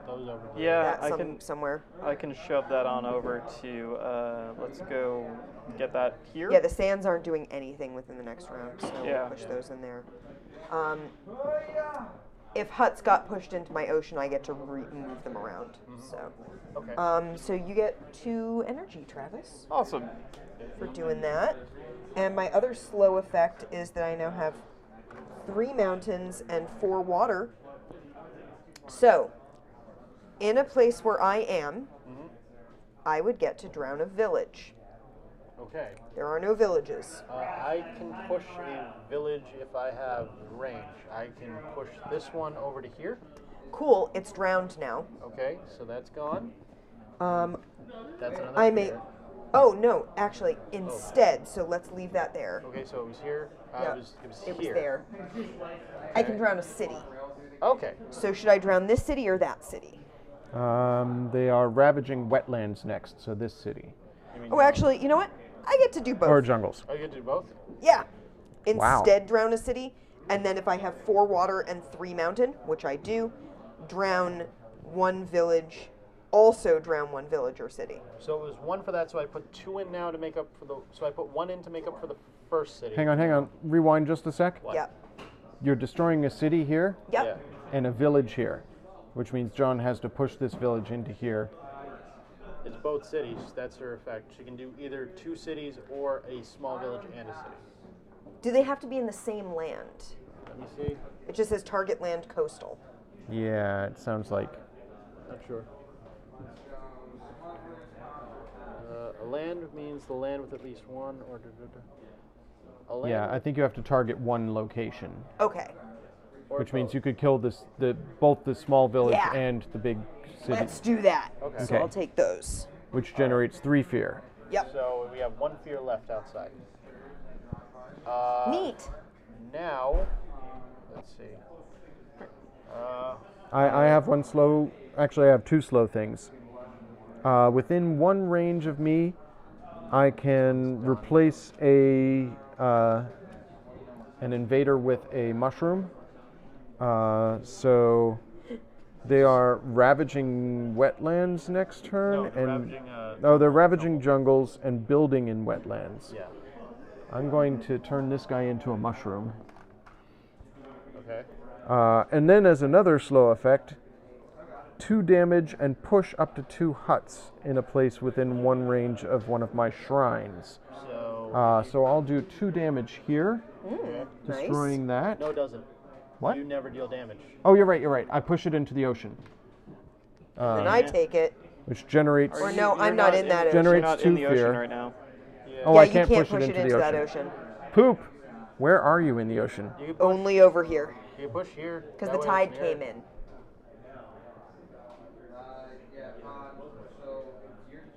those over there. Yeah, that somewhere. I can shove that on over to. Let's go get that here. Yeah, the sands aren't doing anything within the next round, so Yeah. we'll push those in there. If huts got pushed into my ocean, I get to move them around. So, Okay. so you get 2 energy, Travis, Awesome. for doing that. And my other slow effect is that I now have 3 mountains and 4 water. So, in a place where I am, I would get to drown a village. Okay. There are no villages. I can push a village if I have range. I can push this one over to here. Cool, it's drowned now. Okay, so that's gone. Um, That's another I may. fear. Oh no, actually, instead. So let's leave that there. Okay, so it was here. Yeah, It was it was here. there. I can drown a city. Okay. So should I drown this city or that city? They are ravaging wetlands next, so this city. Oh, actually, you know what? I get to do both. Or jungles. Oh, you get to do both? Yeah. Wow. Instead, drown a city, and then if I have 4 water and 3 mountain, which I do, drown 1 village. Also drown 1 village or city. So it was 1 for that, so I put 2 in now to make up for the. So I put 1 in to make up for the first city. Hang on. Rewind just a sec. What? Yep. You're destroying a city here Yep. Yeah. and a village here, which means John has to push this village into here. It's both cities. That's her effect. She can do either 2 cities or a small village and a city. Do they have to be in the same land? Let me see. It just says target land coastal. Yeah, it sounds like. Not sure. A land means the land with at least 1 or. A land. Yeah, I think you have to target 1 location, Okay. or which means both. you could kill both the small village Yeah. and the big city, Let's do that. Okay. So Okay. I'll take those. which generates 3 fear. Yep. So we have 1 fear left outside. Neat. Now, let's see. I have 1 slow. Actually, I have 2 slow things. Within 1 range of me, I can replace an invader with a mushroom. So they are ravaging wetlands next turn, No, they're and ravaging, they're ravaging jungles and building in wetlands. Yeah. I'm going to turn this guy into a mushroom. Okay. And then as another slow effect, 2 damage and push up to 2 huts in a place within 1 range of one of my shrines. So. So I'll do 2 damage here, Okay. destroying that. No, it doesn't. What? You never deal damage. Oh, you're right. I push it into the ocean, Then I take it. which generates. Or no, I'm not in that ocean. Generates You're not 2 in the ocean fear. right now. Yeah. Oh, Yeah, I you can't can't push it into the that ocean. ocean. Poop! Where are you in the ocean? You can push, Only over here, you can push here. because that the way tide it's near. came in.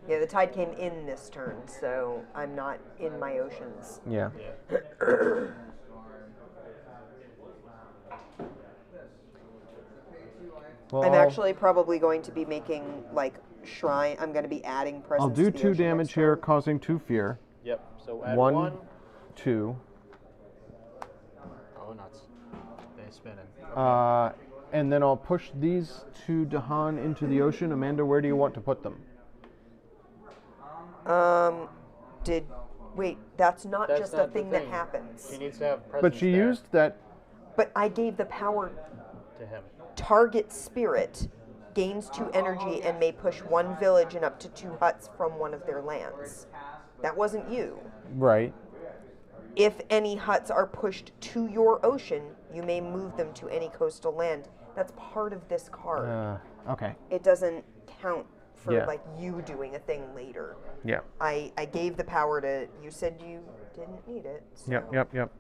Yeah, the tide came in this turn, so I'm not in my oceans. Yeah. Yeah. Well, I'm actually probably going to be making like shrine. I'm going to be adding presents. I'll do to the 2 ocean damage next here, turn. causing 2 fear. Yep. So add 1, 1. 2. Oh, nuts. They're spinning. Okay. And then I'll push these 2 Dahan into the ocean. Amanda, where do you want to put them? Wait, that's not That's just not a the thing that thing. happens. She needs to have presence But she there used that. But I gave the power. to him. Target spirit gains 2 energy and may push 1 village and up to 2 huts from one of their lands. That wasn't you. Right. If any huts are pushed to your ocean, you may move them to any coastal land. That's part of this card. Okay. It doesn't count for Yeah. like you doing a thing later. Yeah. I gave the power to. You said you didn't need it. So. Yep.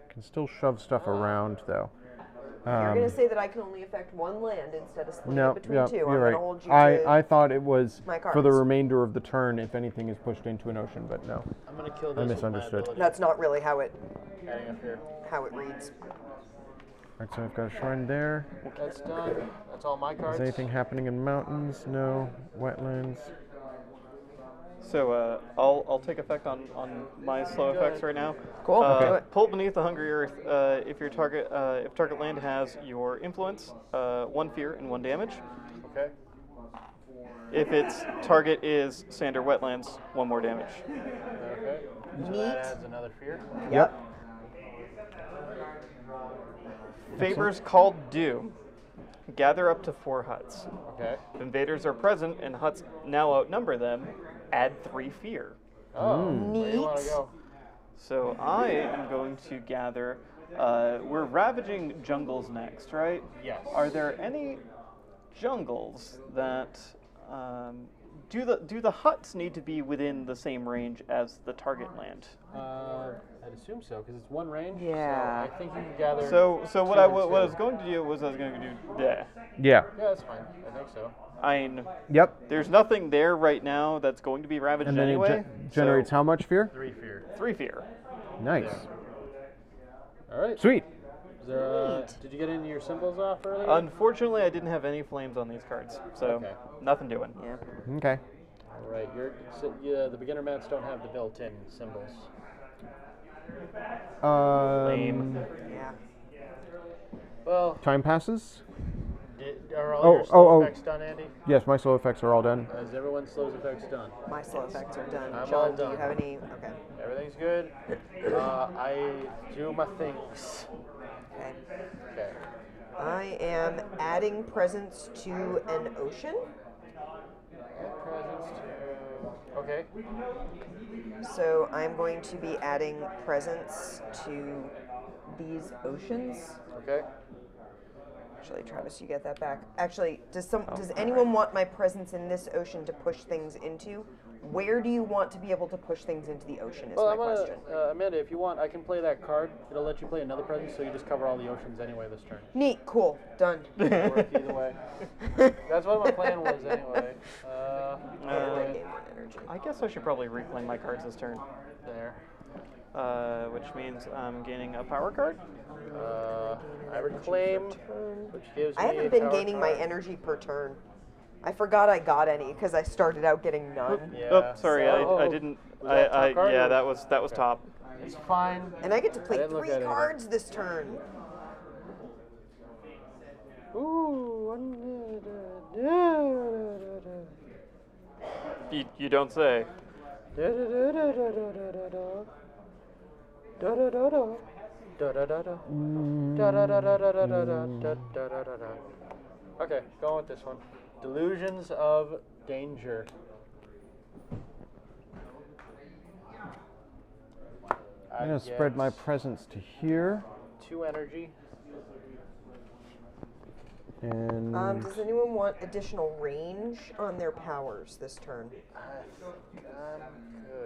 Can still shove stuff around though. You're gonna say that I can only affect 1 land instead of splitting No, it between yeah, 2. you're I'm right. gonna hold you I to. thought it was my for the cards. remainder of the turn if anything is pushed into an ocean, but no. I'm gonna kill this. I with my misunderstood. ability. That's not really how it Adding up here. reads. Alright, so I've got a shrine there. That's done. That's all my cards. Is anything happening in mountains? No. Wetlands. So I'll take effect on my slow effects right now. Cool. Okay. Pull beneath the hungry earth. If target land has your influence, 1 fear and 1 damage. Okay. If its target is sand or wetlands, 1 more damage. Okay. So that adds another fear. Yep. Favors called due. Gather up to 4 huts. Okay. If invaders are present and huts now outnumber them, add 3 fear. Oh, where do you want to Neat. go? So I am going to gather. We're ravaging jungles next, right? Yes. Are there any jungles that do the huts need to be within the same range as the target land? I'd assume so, because it's one range. Yeah. So I think you can gather. So what 2 I and what I 2. was going to do was I was going to do there. Yeah. Yeah, that's fine. I think so. I mean, Yep. there's nothing there right now that's going to be ravaged And then anyway. it generates so how much fear? 3 fear. 3 fear. Nice. All right. Sweet. Is there, did you get any of your symbols off earlier? Unfortunately, I didn't have any flames on these cards, so Okay. nothing doing. Yeah. Okay. All right. The beginner mats don't have the built-in symbols. Lame. Yeah. Well, Time passes. are all Oh, your slow oh, oh. effects done, Andy? Yes, my slow effects are all done. Is everyone's slow effects done? My slow effects are done. I'm John, all do done. you have any? Okay. Everything's good. I do my things. Okay. Okay. I am adding presents to an ocean. Presents to. Okay. So I'm going to be adding presents to these oceans. Okay. Actually, Travis, you get that back. Actually, does anyone want my presence in this ocean to push things into? Where do you want to be able to push things into the ocean is my question. Amanda, if you want, I can play that card. It'll let you play another present, so you just cover all the oceans anyway this turn. Neat, cool, done. Work either way. That's what my plan was anyway. That gave one energy. I guess I should probably reclaim my cards this turn, There. which means I'm gaining a power card. I reclaim, which gives me I haven't a been power gaining my card. energy per turn. I forgot I got any because I started out getting none. Yeah. Oh, sorry, So- I didn't. Was that top card Yeah, or- that was Okay. top. It's fine. And I get to play didn't look 3 at it either. cards this turn. You don't say. Okay, going with this one. Delusions of Danger. I'm going to spread my presence to here. 2 energy. And Does anyone want additional range on their powers this turn? I think I'm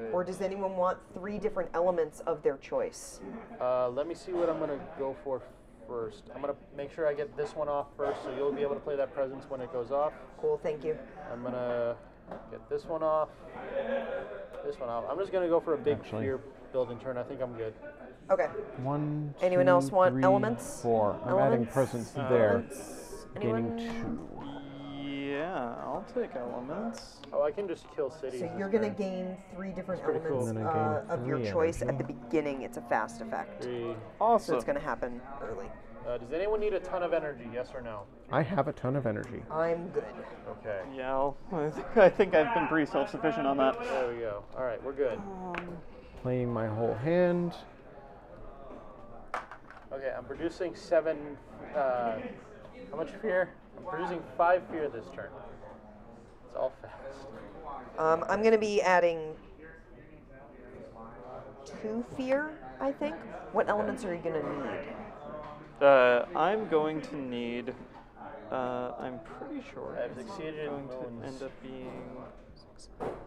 good. Or does anyone want 3 different elements of their choice? Let me see what I'm going to go for first. I'm going to make sure I get this one off first, so you'll be able to play that presence when it goes off. Cool, thank you. I'm going to get this one off. This one off. I'm just going to go for a big Actually- fear building turn. I think I'm good. Okay. 1, Anyone 2, else want 3, elements? 4. I'm adding Elements? presence there. Elements? Gaining Anyone? 2. Yeah, I'll take elements. Oh, I can just kill cities. So this you're going to turn. gain 3 different pretty cool. elements And then I gain of your 3 choice energy. at the beginning. It's a fast effect. 3. So Awesome. it's going to happen early. Does anyone need a ton of energy? Yes or no? I have a ton of energy. I'm good. Okay. Yeah, I think I've been pretty self-sufficient on that. There we go. All right, we're good. Playing my whole hand. Okay, I'm producing 7. How much fear? I'm producing 5 fear this turn. It's all fast. I'm going to be adding 2 fear, I think. What elements are you going to need? I'm going to need. I'm pretty sure I've it's succeeded in going to moons. end up being.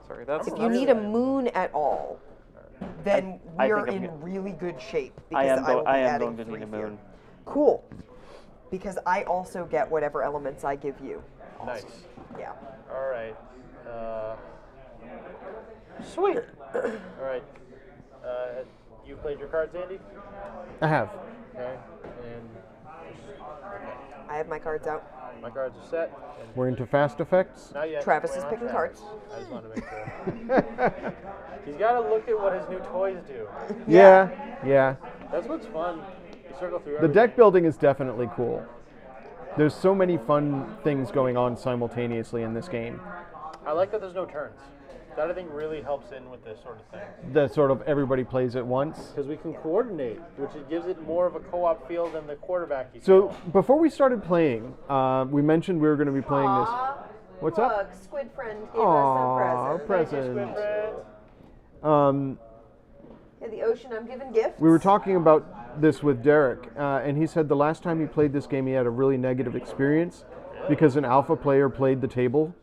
Sorry, that's. If you that's- need a moon at all, then I we're think I'm in gonna- really good shape I because am, I will be I am adding going to 3 need a fear. moon. Cool. Because I also get whatever elements I give you. Nice. Yeah. All right. Sweet. All right. You played your cards, Andy? I have. Okay. And I have my cards out. My cards are set. And We're into fast effects. not yet. Travis Wait is on picking Travis. cards. I just wanted to make sure. He's got to look at what his new toys do. Yeah. That's what's fun. You circle through The everything. deck building is definitely cool. There's so many fun things going on simultaneously in this game. I like that there's no turns. That I think really helps in with this sort of thing. That sort of everybody plays at once. Because we can coordinate, which it gives it more of a co-op feel than the quarterback. So before we started playing, we mentioned we were going to be playing this. Aw, What's look, up? Squid Friend gave Aw, us a present. present. Friend. Yeah, the ocean, I'm giving gifts. We were talking about this with Derek, and he said the last time he played this game, he had a really negative experience because an alpha player played the table,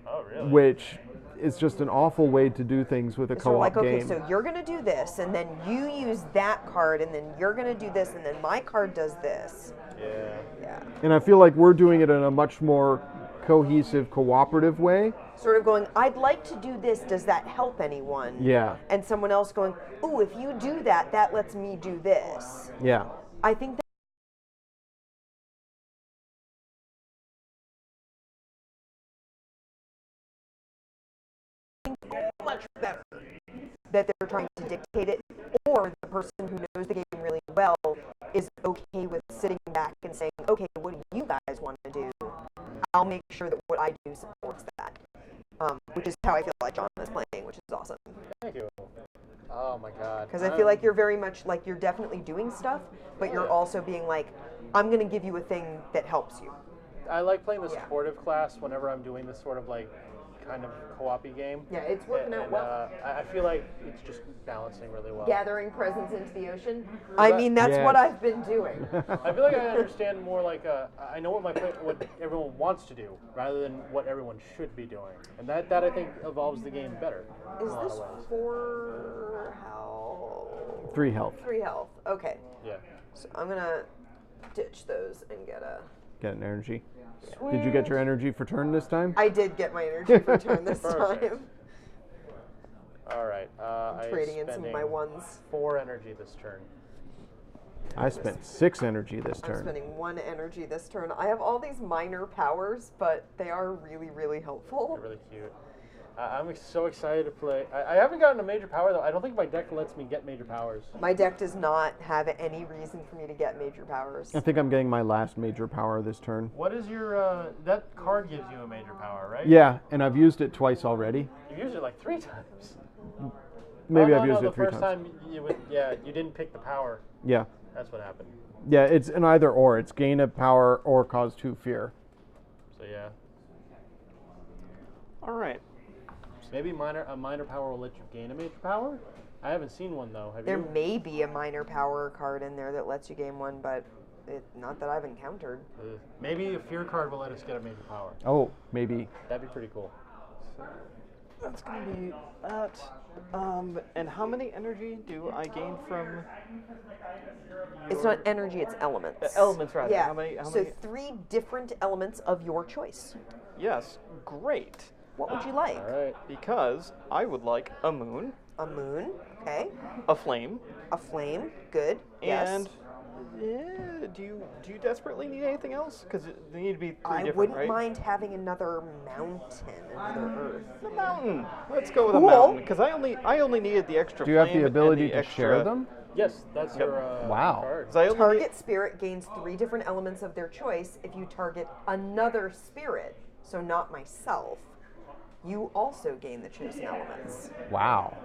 Oh, really? which is just an awful way to do things with a So we're co-op like, okay, game. so you're going to do this, and then you use that card, and then you're going to do this, and then my card does this. Yeah. Yeah. And I feel like we're doing it in a much more cohesive, cooperative way. Sort of going, I'd like to do this. Does that help anyone? Yeah, And someone else going, ooh, if you do that, that lets me do this. yeah. I think much better that they're trying to dictate it, or the person who knows the game really well is okay with sitting back and saying, okay, what do you guys want to do? I'll make sure that what I do supports that, which is how I feel like John is playing, which is awesome. Thank you. Oh my God. Because I feel like you're very much like you're definitely doing stuff, but you're also being like, I'm going to give you a thing that helps you. I like playing the Yeah. supportive class whenever I'm doing this sort of like kind of co-op-y game. Yeah, it's working out well. I feel like it's just balancing really well. Gathering presents into the ocean. I mean, that's Yes. what I've been doing. I feel like I understand more like I know what everyone wants to do rather than what everyone should be doing, and that I think evolves the game better. in Is a lot this of ways. 4 health? 3 health. 3 health. Okay. Yeah. So I'm gonna ditch those and get a. Get an energy. Did you get your energy for turn this time? I did get my energy for turn this Perfect. time. All right. I'm Trading in some of my spending ones. 4 energy this turn. I spent 6 energy this I'm turn. spending 1 energy this turn. I have all these minor powers, but they are really, really helpful. They're really cute. I'm so excited to play. I haven't gotten a major power though. I don't think my deck lets me get major powers. My deck does not have any reason for me to get major powers. I think I'm getting my last major power this turn. What is your that card gives you a major power, right? Yeah, and I've used it twice already. You've used it like 3 times. Maybe Oh, I've no, used the it 3 first times. time you didn't pick the power. Yeah. That's what happened. Yeah, it's an either or. It's gain a power or cause 2 fear. So yeah, All right. maybe a minor power will let you gain a major power. I haven't seen one though. Have There you? may be a minor power card in there that lets you gain one, but not that I've encountered. Maybe a fear card will let us get a major power. Oh, maybe. That'd be pretty cool. That's going to be that. And how many energy do I gain from It's not energy, it's elements. elements, rather? Yeah. How many? So 3 different elements of your choice. Yes, great. What would you like? All right. Because I would like a moon, A moon, okay. a flame, A flame, good. and Yes. do you desperately need anything else? Because they need to be 3 I different, wouldn't right? mind having another mountain, another earth. The mountain. Let's go with Cool. a mountain because I only needed the extra. Do you have flame the and ability the to extra, share them? Yes, that's your Wow. card. 'cause I only Target spirit gains 3 different elements of their choice. If you target another spirit, so not myself, you also gain the chosen elements. Wow.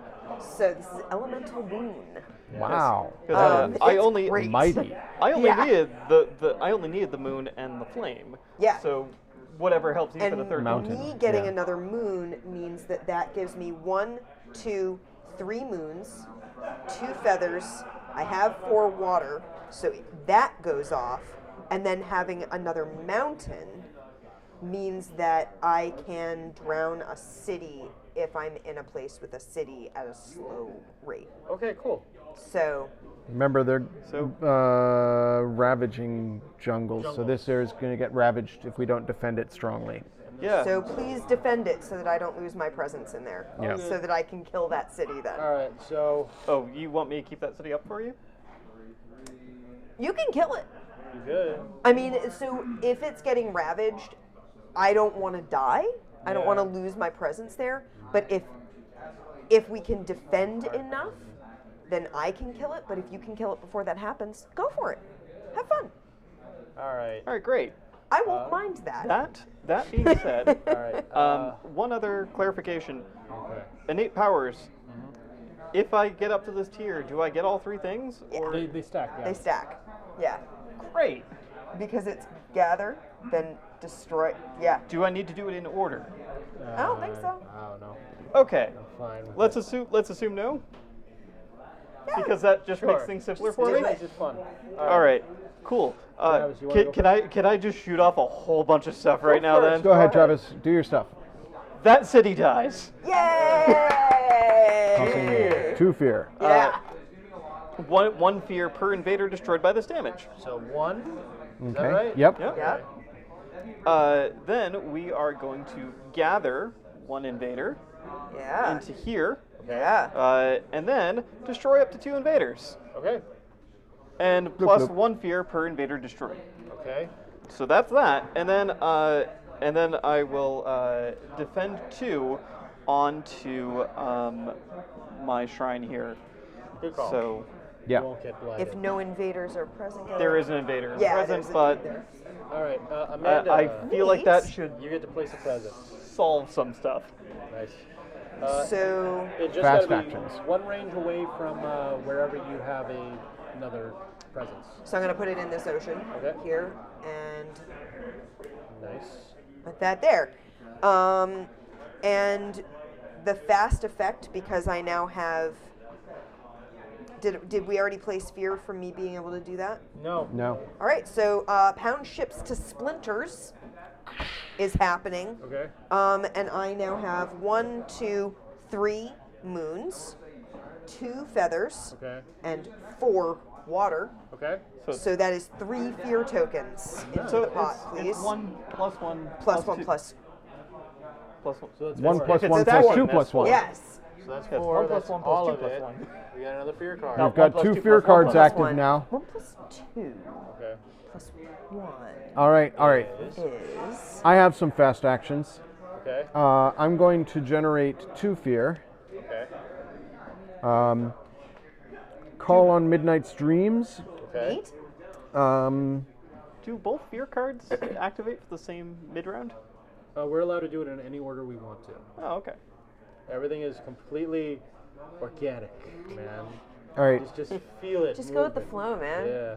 So this is elemental moon. Wow. I It's only great. Mighty. I only Yeah. needed I only needed the moon and the flame. Yeah. So whatever helps you for the And third Mountain. me getting yeah. another moon means that gives me 1, 2, 3 moons, 2 feathers. I have 4 water, so that goes off. And then having another mountain means that I can drown a city if I'm in a place with a city at a slow rate. Okay, cool. So Remember, they're So- ravaging jungles, so this area is going to get ravaged if we don't defend it strongly. Yeah. So please defend it so that I don't lose my presence in there. Yeah. So that I can kill that city then. All right, so Oh, you want me to keep that city up for you? You can kill it. You could. I mean, so if it's getting ravaged, I don't want to die. I don't Yeah. want to lose my presence there. But if we can defend enough, then I can kill it. But if you can kill it before that happens, go for it. Have fun. All right. All right, great. I won't mind that. That being said, All right. one other clarification. Okay. Innate powers. If I get up to this tier, do I get all three things? Or They stack, yeah. They stack. Yeah. great. Because it's gather, then destroy. Yeah. Do I need to do it in order? I don't think so. I don't know. Okay. Fine. with Let's it. assume no. Because that just makes things simpler for me. It's just fun. All right. Cool. Travis, you wanna go Can I just shoot off a whole bunch of stuff right now then? Go ahead, Travis. Do your stuff. That city dies. Yay! 2 fear. Yeah. One fear per invader destroyed by this damage. So 1. Is that Okay. right? Yep. Yep. Yeah. Then we are going to gather one invader Yeah. into here, Yeah. and then destroy up to 2 invaders, Okay. and plus bloop. 1 fear per invader destroyed. Okay. So that's that, and then I will defend 2 onto my shrine here. Good call. So Yeah. You won't get blighted. If no invaders are present. there is an invader Yeah, present, there's a but dude there. All right. Amanda. I feel like that Neat. should You get to place a present. solve some stuff. Nice. So It just Fast gotta be actions. one range away from wherever you have another presence. I'm gonna put it in this ocean Okay. here and Nice. put that there. And the fast effect, because I now have. Did we already place fear for me being able to do that? No. No. All right, so pound ships to splinters is happening. Okay. And I now have 1, 2, 3 moons, 2 feathers, Okay. and 4 water. Okay. So that is 3 fear tokens into So the pot, please. it's 1 plus 1 plus 1 2 plus. plus 1. So that's 1 4. plus it's 1 stacked, plus 2 that's plus 1. Yes. So that's Yes, 4. 1 plus That's 1 plus all 2 of plus it. 1. We got another fear card. No. We've got 1 plus 2 2 fear plus 1 cards plus active 1. now. 1 plus 2 Okay. plus 1 All right. All right. is. I have some fast actions. Okay. I'm going to generate 2 fear. Okay. Call on Midnight's Dreams. Okay. Neat. Do both fear cards activate for the same mid round? We're allowed to do it in any order we want to. Oh, okay. Everything is completely organic, man. All right. Just feel it. Just go with the moving. flow, man. Yeah.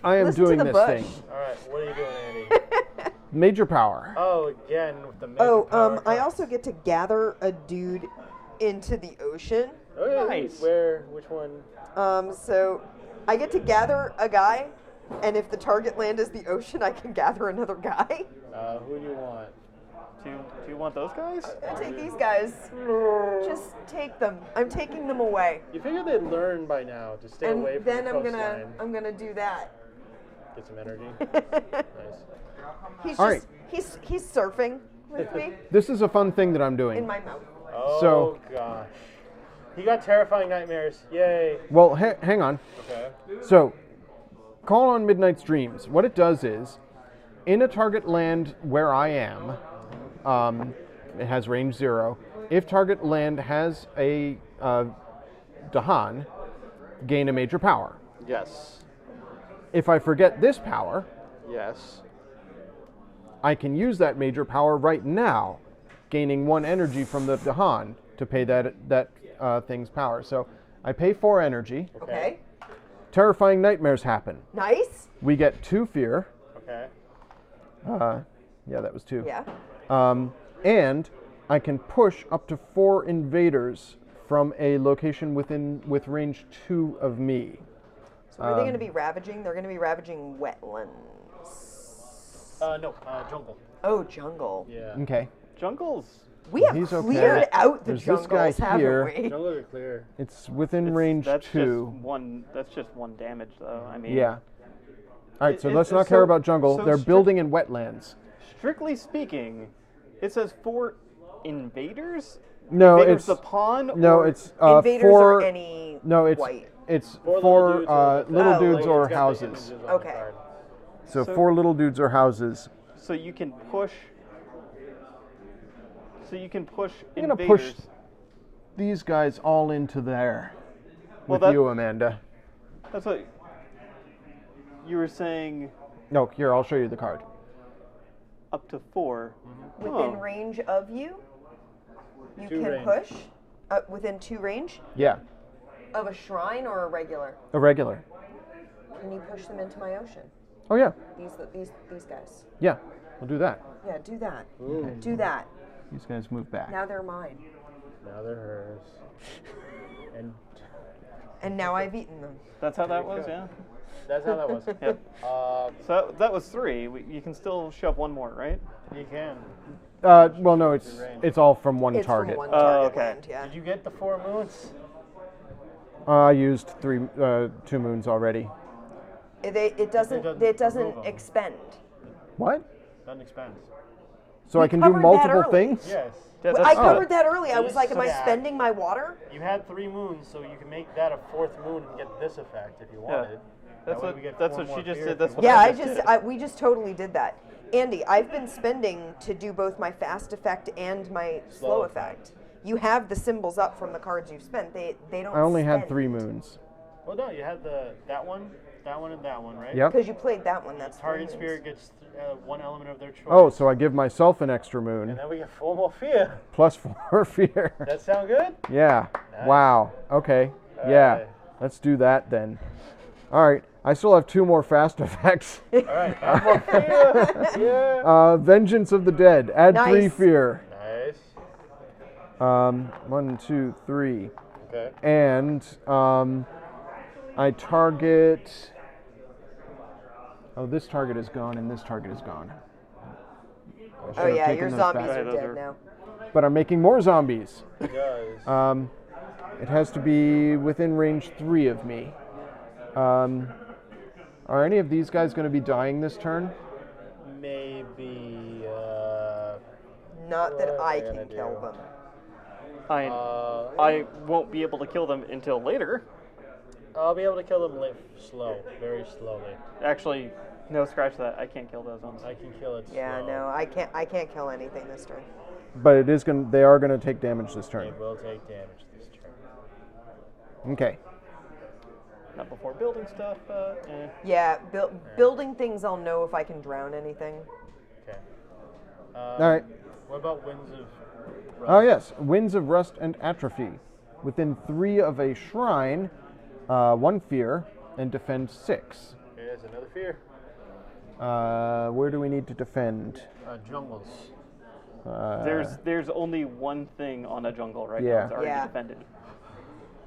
I am Listen to doing the this bush. thing. All right. What are you doing, Andy? Major power. Oh, again with the major Oh, power I cards. also get to gather a dude into the ocean. Oh, yeah. Nice. Where? Which one? So I get to gather a guy, and if the target land is the ocean, I can gather another guy. Who do you want? Do you want those guys? I take these guys. Just take them. I'm taking them away. You figure they'd learn by now to stay And away from then the coastline. I'm gonna do that. Get some energy. Nice. He's All just he's surfing with me This is a fun thing that I'm doing. in my mouth. Oh So- gosh. He got terrifying nightmares. Yay. Well, hang on. Okay. So, Call on Midnight's Dreams. What it does is, in a target land where I am, it has range 0. If target land has a Dahan, gain a major power. Yes. If I forget this power, Yes. I can use that major power right now, gaining 1 energy from the Dahan to pay that thing's power. So I pay 4 energy. Okay. Terrifying nightmares happen. Nice. We get 2 fear. Okay. Yeah, that was 2. Yeah. And I can push up to 4 invaders from a location with range 2 of me. So are they going to be ravaging? They're going to be ravaging wetlands. No. Jungle. Oh, jungle. Yeah. Okay. Jungles. We have He's okay. cleared out the There's this jungles, guy haven't here. we? Jungle are clear. It's within range That's 2. just one. That's just 1 damage, though. I mean. Yeah. All right, so It- let's it- not care so- about jungle. so They're strict- building in wetlands. Strictly speaking, it says 4 invaders. No, Invaders it's the pawn. no, or- it's Invaders 4. or any No, it's white. it's Four 4 little dudes or little Oh, dudes like or It's got the houses. images on the Okay. card. So 4 little dudes are houses. So you can push. So you can push I'm gonna invaders. push these guys all into there. Well, With you, Amanda. That's what you were saying. No, here, I'll show you the card. Up to 4. Within range of you, you 2 can range. push within 2 range Yeah, of a shrine or a regular. a regular. Can you push them into my ocean? Oh, yeah. These guys. Yeah, we'll do that. Yeah, do that. Do that. These guys move back. Now they're mine. Now they're hers. And now I've eaten them. That's how that was, yeah. That's how that was. Yep. So that was 3. You can still shove 1 more, right? You can. Well, no, it's all from one It's target. from one target okay. land, yeah. Did you get the 4 moons? I used 2 moons already. It doesn't remove them. expend. What? Doesn't expand. So We I can do covered that multiple early. things? Yes. Yeah, I that's- covered that early. I was like, am I Yeah. spending my water? You had 3 moons, so you can make that a 4th moon and get this effect if you wanted. That's That way what we get that's 4 what she more just fear did. if That's you what Yeah, did. we just totally did that. Andy, I've been spending to do both my fast effect and my slow effect. You have the symbols up from the cards you've spent. They don't. I only had spend. 3 moons. Well, no, you had that one, and that one, right? Yep. Because you played that one. That's Target 3 spirit moons. gets 1 element of their choice. Oh, so I give myself an extra And moon. then we get 4 more fear. Plus 4 fear. That sound good? Yeah. Nice. Wow. Okay. Yeah. Alright. Let's do that then. All right. I still have 2 more fast effects. All right, 5 more fear. Yeah. Vengeance of the Dead. Add 3 Nice. fear. Nice. 1, 2, 3. Okay. And I target. Oh, this target is gone and this target is gone. I should Oh have yeah, taken your those zombies back. are Those dead are- now. But I'm making more zombies. It does. It has to be within range 3 of me. Are any of these guys going to be dying this turn? Maybe. Not that What I am I can gonna kill do? them. I won't be able to kill them until later. I'll be able to kill them very slowly. Actually, no, scratch that. I can't kill those ones. I can kill it. Yeah, slow. no, I can't kill anything this turn. But it is going. They are going to take damage this They turn. will take damage this turn. Okay. Not before building stuff. Yeah, building things, I'll know if I can drown anything. Okay. All right. What about winds of? Oh yes, Winds of Rust and Atrophy. Within 3 of a shrine, 1 fear, and defend 6. There's another fear. Where do we need to defend? Jungles. There's only one thing on a jungle right Yeah. now. It's already Yeah. defended.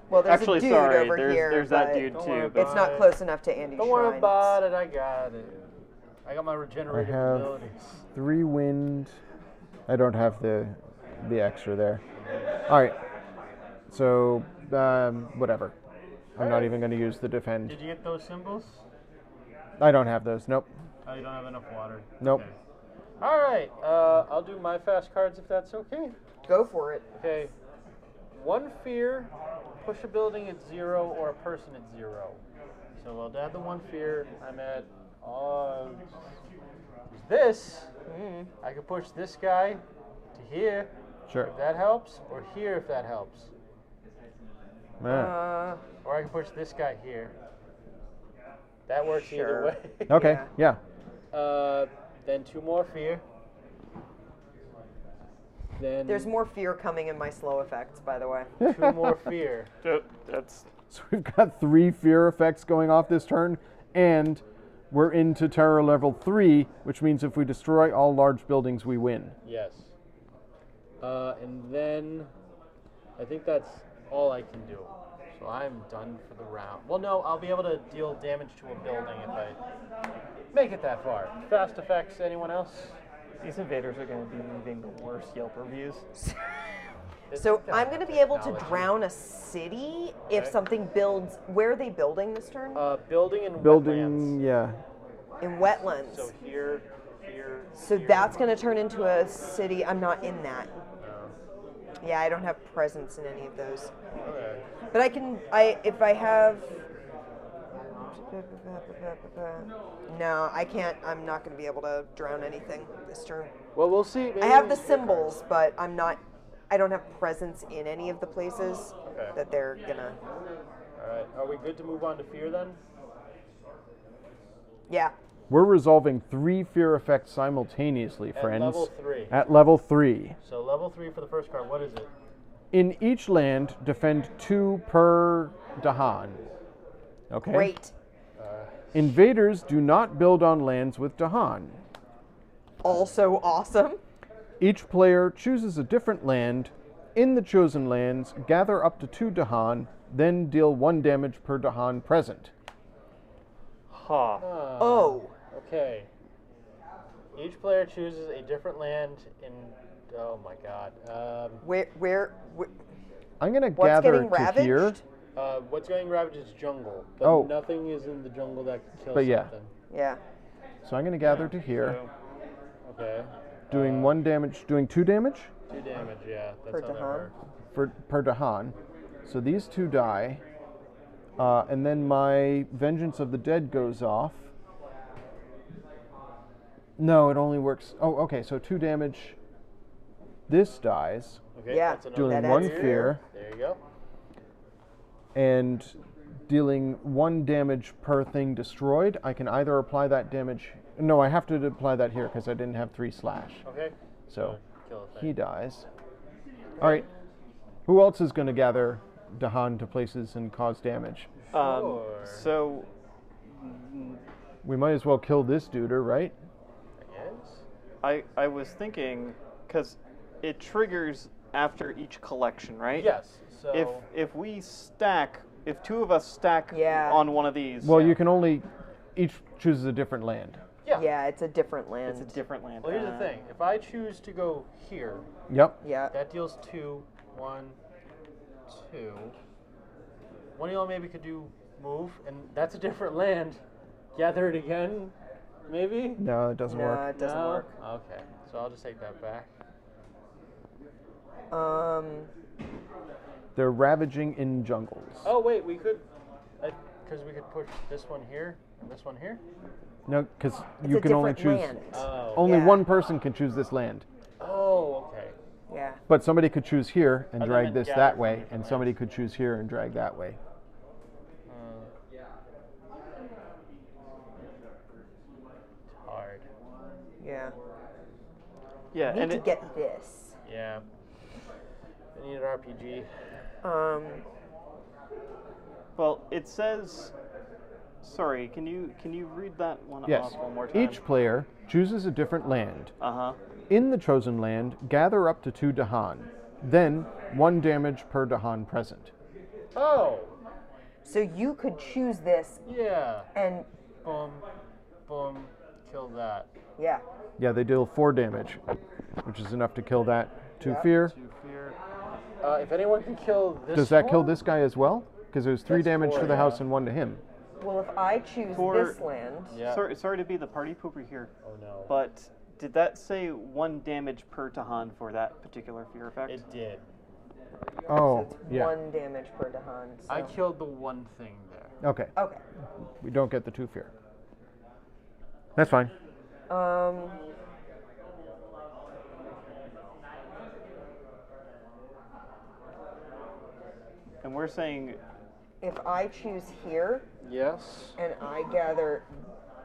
Well, there's Actually, a dude sorry. over here, There's that but dude Don't too. worry But it's not Bye. close enough to Andy's Don't worry shrines. about it. I got it. I got my I regenerative have abilities. 3 wind. I don't have the extra there. All right. So whatever. I'm not even going to use the defend. Did you get those symbols? I don't have those. Nope. Oh, you don't have enough water. Nope. Okay. All right. I'll do my fast cards if that's okay. Go for it. Okay. 1 fear, push a building at 0 or a person at 0. So I'll add the 1 fear. I'm at this. I can push this guy to here Sure. if that helps, or here if that helps. Yeah. Or I can push this guy here. That works either Sure. way. Okay. Yeah. Then 2 more fear. Then There's more fear coming in my slow effects, by the way. 2 more fear. that's So we've got 3 fear effects going off this turn, and we're into terror level 3, which means if we destroy all large buildings, we win. Yes. And then I think that's all I can do. So I'm done for the round. Well, no, I'll be able to deal damage to a building if I make it that far. Fast effects, anyone else? these invaders are going to be leaving the worst Yelp reviews. So I'm going to be able to drown a city if Okay. something builds. Where are they building this turn? Building and Building, wetlands. yeah. In wetlands. So here, here. So here. that's going to turn into a city. I'm not in that. Yeah, I don't have presence in any of those. Okay. But I can. If I have No, I can't. I'm not going to be able to drown anything this turn. Well, we'll see. Maybe I have the we'll- symbols, but I'm not. I don't have presence in any of the places Okay. that they're gonna. All right. Are we good to move on to fear then? Yeah. We're resolving 3 fear effects simultaneously, At friends. level 3. At level 3. So level 3 for the first card. What is it? In each land, defend 2 per Dahan. Okay. Great. Invaders do not build on lands with Dahan. Also awesome. Each player chooses a different land. In the chosen lands, gather up to 2 Dahan, then deal 1 damage per Dahan present. Ha. Oh. Okay. Each player chooses a different land in. Oh my God. Where I'm going to what's gather getting to ravaged? here. What's going ravaged is jungle, but Oh. nothing is in the jungle that can kill But yeah. something. Yeah. So I'm going to gather to here, So, Okay. doing 1 damage, doing 2 damage 2 damage. Yeah, that's Per how that Dahan? works. per Dahan. So these 2 die. And then my Vengeance of the Dead goes off. No, it only works. Oh, okay. So 2 damage. This dies. Okay. Yeah. That's another Doing That 1 adds fear. There you go. And dealing 1 damage per thing destroyed. I can either apply that damage. No, I have to apply that here because I didn't have 3 slash. Okay. So Kill a he thing. dies. All right. Who else is going to gather Dahan to places and cause damage? Sure. So, We might as well kill this duder, right? Yes. I was thinking, because it triggers after each collection, right? Yes. So. If we stack, if 2 of us stack Yeah. on one of these, Well, you can only each chooses a different land. Yeah. Yeah, it's a different land. it's a different land. Well, here's the thing. If I choose to go here, Yep. Yeah. that deals 2, 1, 2. One of y'all maybe could do move, and that's a different land. Gather it again, maybe? No, it doesn't No, work. it doesn't No? work. Okay, so I'll just take that back. They're ravaging in jungles. Oh, wait, we could. Because we could push this one here and this one here. No, because It's you a can only different choose. land. Oh. Only Yeah. one person can choose this land. Oh, okay. Yeah. But somebody could choose here and I thought drag meant this gather that from way, different and lands. somebody could choose here and drag that way. Hard. Yeah. Yeah, Need and to it, get this. Yeah. I need an RPG. well, it says. Sorry, can you read that one Yes. off one more time? Each player chooses a different land. Uh-huh. In the chosen land, gather up to 2 Dahan. Then 1 damage per Dahan present. Oh! So you could choose this Yeah. and Boom. Boom. Kill that. yeah. Yeah, they deal 4 damage, which is enough to kill that. 2 fear. 2 fear. If anyone can kill this Does that kill one- this guy as well? Because there's 3 That's damage 4, to the yeah. house and 1 to him. Well, if I choose For- this land, Yeah. Sorry to be the party pooper here, Oh no. but did that say 1 damage per Tahan for that particular fear effect? It did. Oh, it's yeah. 1 damage per Dahan. So. I killed the one thing there. Okay. Okay. We don't get the 2 fear. That's fine. And we're saying, If I choose here Yes. and I gather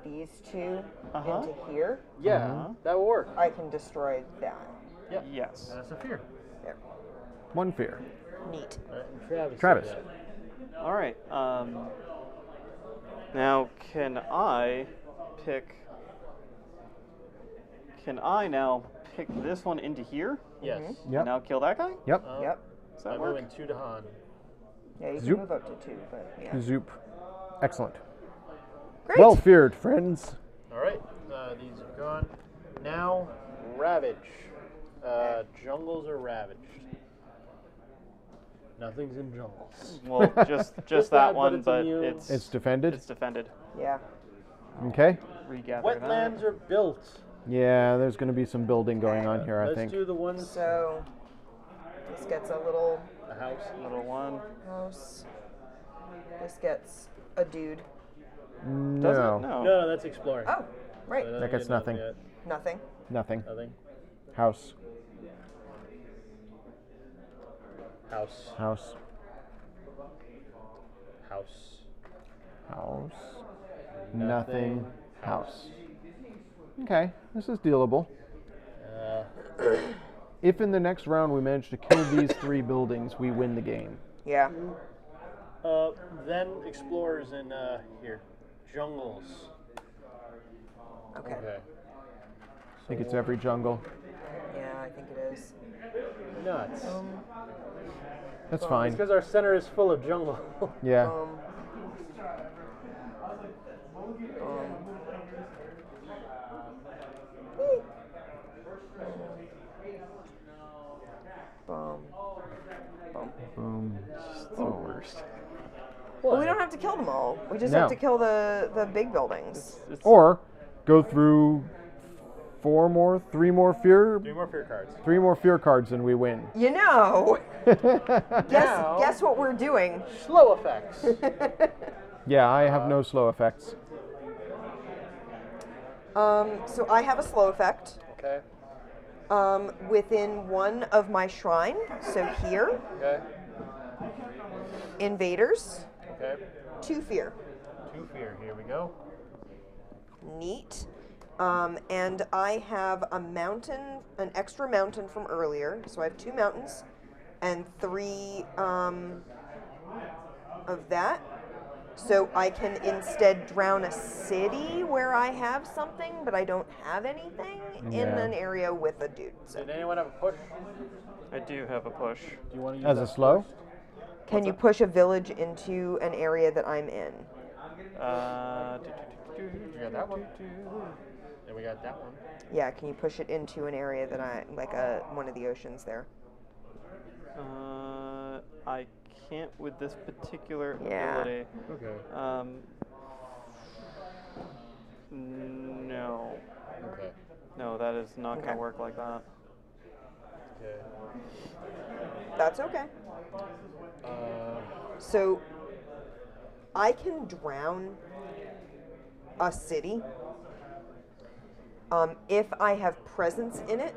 these 2 Uh-huh. into here, Yeah, that will work. I can destroy that. Yeah. yes. That's a fear. There. 1 fear. Neat. Alright, and Travis. Travis. did that. All right. Now, can I now pick this one into here? Yes. Mm-hmm. Yep. And now kill that guy? Yep. Yep. Does that I'm work? moving 2 to Han. Yeah, you Zoop. can move up to 2, but yeah. Zoop. Excellent. Great. Well feared, friends. Alright, these are gone. Now, Ravage. Jungles are ravaged. Nothing's in jungles. Well, just Just that that, but one, it's but immune. It's defended. it's defended. Yeah. Okay. Regather Wetlands that. are built. Yeah, there's going to be some building going on here, I Let's think. do the ones. So this gets a little A house. Little one. house. This gets a dude. Does No. it? No. No, that's exploring. Oh, right. So That gets nothing. Nothing. Nothing. Nothing. House. House. House. House. House. Nothing. House. Okay, this is dealable. If in the next round we manage to kill these 3 buildings, we win the game. Yeah. Then explorers in here. Jungles. Okay. Okay. I think it's every jungle. Yeah, I think it is. Nuts. That's It's fine. because our center is full of jungle. Yeah. Boom. The worst. Well, we don't have to kill them all. We just No. have to kill the big buildings. Or go through 3 more fear, 3 more fear cards. 3 more fear cards, and we win. You know. Now- Guess what we're doing? Slow effects. Yeah, I have no slow effects. So I have a slow effect Okay. within one of my shrine. So here, Okay. invaders, Okay. 2 fear. 2 fear. Here we go. Neat. And I have a mountain, an extra mountain from earlier. So I have 2 mountains and 3 of that. So I can instead drown a city where I have something, but I don't have anything in Yeah. an area with a dude. So Did anyone have a push? I do have a push. Do you want to use As a that slow? first? can you push a village into an area that I'm in? We got that one. And we got that one. Yeah, can you push it into an area that like one of the oceans there? I can't with this particular Yeah. ability. Okay. No. Okay. No, that is not going Okay. to work like that. Okay. That's okay. So I can drown a city if I have presence in it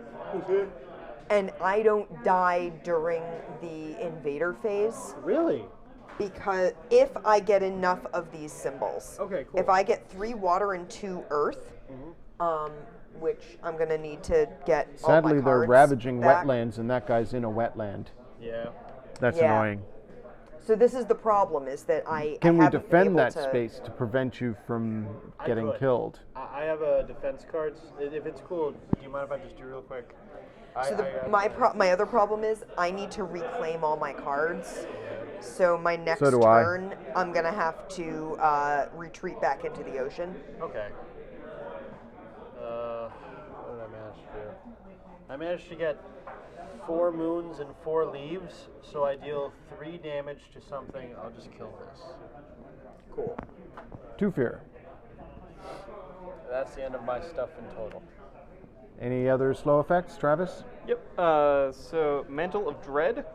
and I don't die during the invader phase. Really? Because if I get enough of these symbols, Okay, cool. if I get 3 water and 2 earth, which I'm gonna need to get. Sadly, all my they're cards ravaging back. wetlands, and that guy's in a wetland. Yeah. That's Yeah. annoying. So this is the problem: is that I Can we haven't been defend able that to- space to prevent you from getting could. killed? I have a defense cards. If it's cool, do you mind if I just do real quick? So my other problem is I need to reclaim all my cards. So my next So do I. turn, I'm gonna have to retreat back into the ocean. Okay. What did I manage to do? I managed to get 4 moons and 4 leaves, so I deal 3 damage to something. I'll just kill this. Cool. 2 fear. That's the end of my stuff in total. Any other slow effects, Travis? Yep. So Mantle of Dread,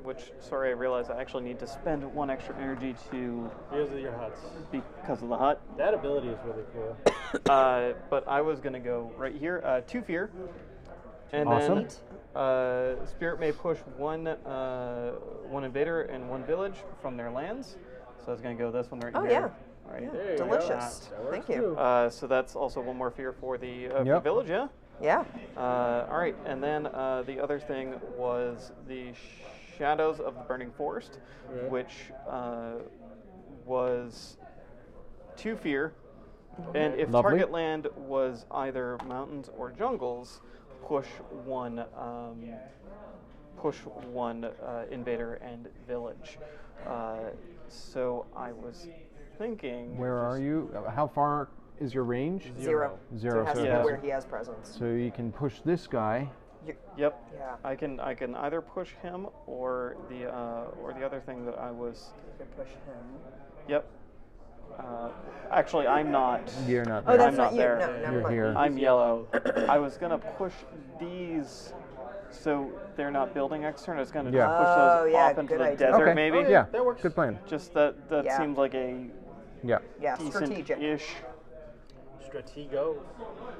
which, sorry, I realized I actually need to spend 1 extra energy to Here's your huts. because of the hut. That ability is really cool. But I was gonna go right here. 2 fear, and Awesome. then Spirit may push one invader and 1 village from their lands. So I was gonna go this one right Oh, here. yeah. Right. There you go. Delicious. That works Thank you. too. So that's also 1 more fear for the Yep. village, yeah. Yeah. All right, and then the other thing was the Shadows of the Burning Forest, which was 2 fear, and if Lovely. target land was either mountains or jungles, push one invader and village. So I was thinking. Where are you? How far is your range? 0. Zero, So it has so to it be has- where he has presence. So you can push this guy. Yep. Yeah. I can either push him or the other thing that I was. You can push him. Yep. Actually, I'm not. You're not Oh, there. that's I'm not not you. there. No, never You're mind. here. I'm yellow. I was gonna push these, so they're not building extern. I was gonna Yeah. just push Oh, those yeah, off into good the idea. desert, Okay. maybe. Yeah, that works. good plan. Just that Yeah. seemed like a Yeah. Yeah, strategic. Decent-ish. Stratego.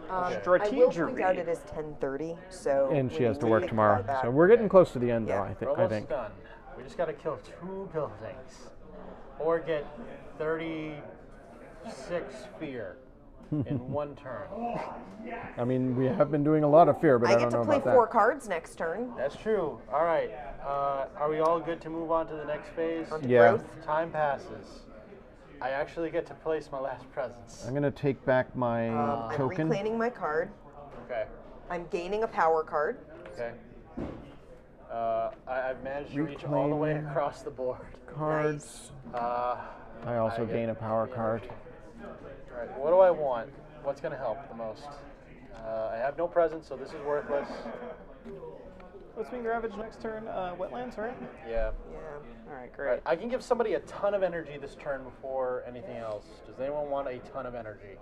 I will Strategery. point out it is 10:30, so And she we has need to work think tomorrow. about that. So we're getting close to the end, Yeah. though, We're I almost think. done. We just got to kill 2 buildings. Or get 36 fear in 1 turn. I mean, we have been doing a lot of fear, but I, I don't get to know play about 4 that. cards next turn. That's true. All right. Are we all good to move on to the next phase? Yeah. Growth. Time passes. I actually get to place my last presents. I'm going to take back my I'm token. reclaiming my card. Okay. I'm gaining a power card. Okay. I've managed to reach all the way Reclaim. across the board. Cards. I also get gain a power the card. All right. What do I want? What's going to help the most? I have no presents, so this is worthless. What's being ravaged next turn? Wetlands, right? Yeah. Yeah. All right, All great. right. I can give somebody a ton of energy this turn before anything else. Does anyone want a ton of energy?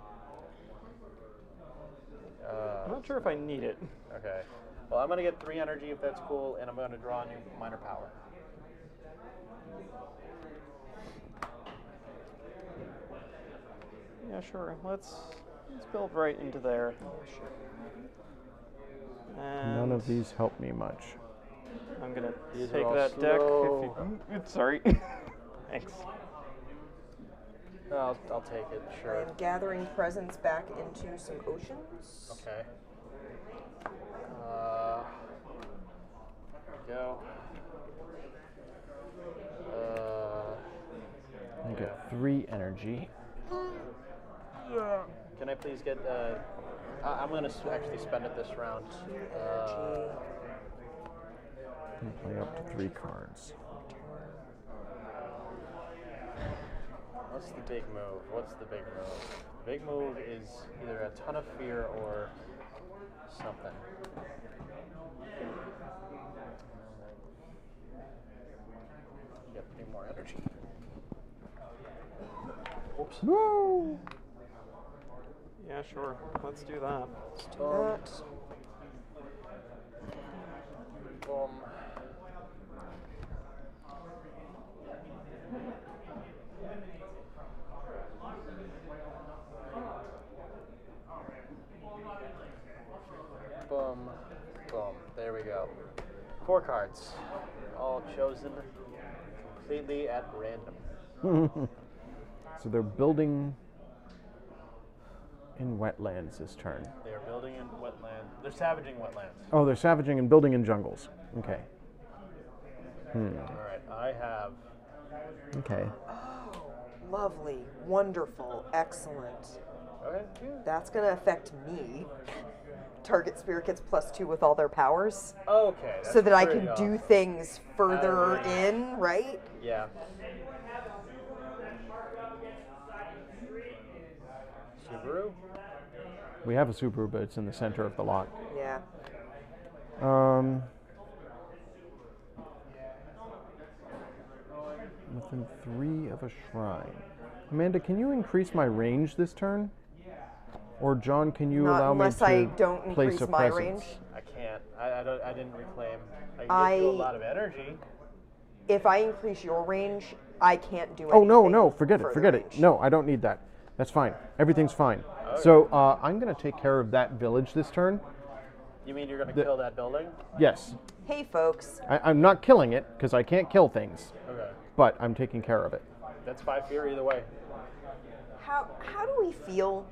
I'm not sure if I need it. Okay. Well, I'm going to get 3 energy if that's cool, and I'm going to draw a new minor power. Yeah, sure. Let's build right into there. And None of these help me much. I'm gonna These are take all that deck. slow. If you, sorry. Thanks. I'll take it, sure. I'm gathering presents back into some oceans. Okay. There we go. I get 3 energy. Can I please get? I'm going to actually spend it this round. And play up to 3 cards. What's the big move? What's the big move? The big move is either a ton of fear or something. Get 3 more energy. Oops. Woo! Yeah, sure. Let's do that. That. Boom. Boom. Boom. There we go. 4 cards. All chosen completely at random. So they're building in wetlands this turn. They are building in wetland. They're savaging wetlands. Oh, they're savaging and building in jungles. Okay. All right. I have. Okay. Lovely, wonderful, excellent. Okay. Yeah. That's going to affect me. Target spirit gets +2 with all their powers, Okay. so that I pretty can off. do things further Right. in, right? Yeah. Subaru. We have a Subaru, but it's in the center of the lot. Yeah. Within 3 of a shrine. Amanda, can you increase my range this turn? Or John, can you Not allow me unless to I don't place increase a my presence? range. I can't. I didn't reclaim. I can give you a lot of energy. If I increase your range, I can't do anything. Oh no, forget it, further forget it. range. No, I don't need that. That's fine. Everything's fine. So I'm going to take care of that village this turn. You mean you're going to kill that building? Yes. Hey, folks. I'm not killing it because I can't kill things, Okay. but I'm taking care of it. That's 5 fear either way. How do we feel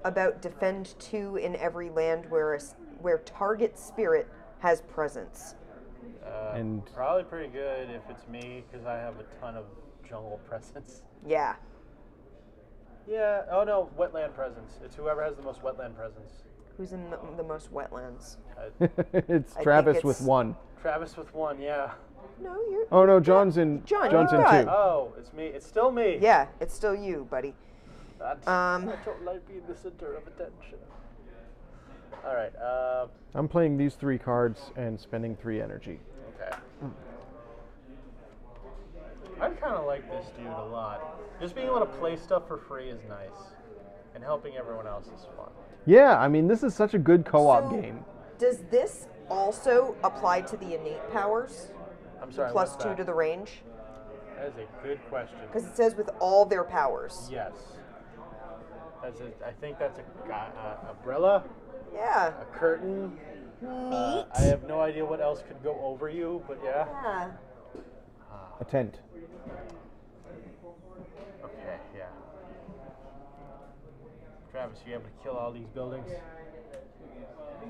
about defend 2 in every land where target spirit has presence? And Probably pretty good if it's me because I have a ton of jungle presence. Yeah. Yeah. Oh no, wetland presence. It's whoever has the most wetland presence. Who's in the most wetlands? it's I Travis think with it's- 1. Travis with 1. Yeah. No, you're. Oh no, John's in. John, John's you're in right. 2. Oh, it's me. It's still me. Yeah, it's still you, buddy. I don't like being the center of attention. All right. I'm playing these 3 cards and spending 3 energy. Okay. I kind of like this dude a lot. Just being able to play stuff for free is nice, and helping everyone else is fun. Yeah, I mean this is such a good co-op So, game. Does this also apply to the innate powers? I'm sorry. Plus what's 2 that? to the range? That is a good question. Because it says with all their powers. Yes. I think that's a umbrella, Yeah. a curtain. Neat. I have no idea what else could go over you, but yeah. Yeah. A tent. Okay, yeah. Travis, you able to kill all these buildings?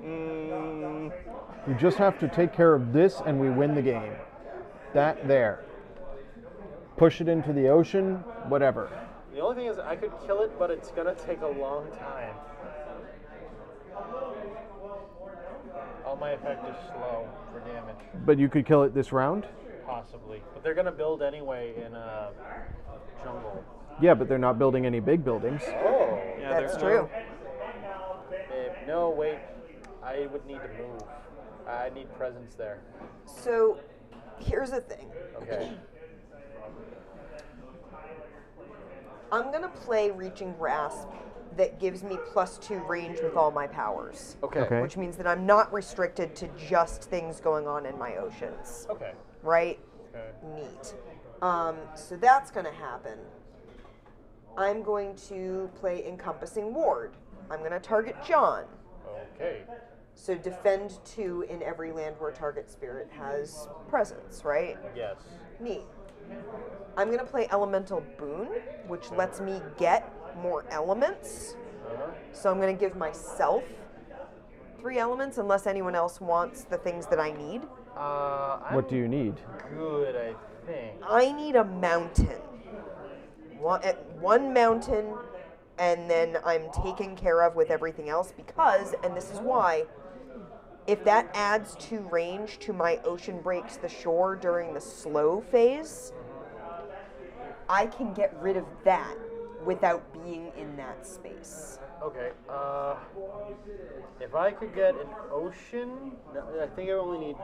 You just have to take care of this and we win the game. That there. Push it into the ocean, whatever. The only thing is I could kill it, but it's going to take a long time. All my effect is slow for damage, But you could kill it this round? possibly. But they're going to build anyway in a jungle. Yeah, but they're not building any big buildings. Oh. Yeah, That's there's true. No, wait. I would need to move. I need presence there. So, here's the thing. Okay. I'm going to play Reaching Grasp that gives me +2 range with all my powers. Okay. Which means that I'm not restricted to just things going on in my oceans. Okay. Right? Okay. Neat. So that's going to happen. I'm going to play Encompassing Ward. I'm going to target John. Okay. So defend 2 in every land where target spirit has presence, right? Yes. Neat. I'm going to play Elemental Boon, which lets me get more elements. So I'm going to give myself 3 elements unless anyone else wants the things that I need. What do you need? Good, I think. I need a mountain. One mountain, and then I'm taken care of with everything else because, and this is why, if that adds 2 range to my Ocean Breaks the Shore during the slow phase, I can get rid of that without being in that space. Okay. If I could get an ocean, no, I think I only need.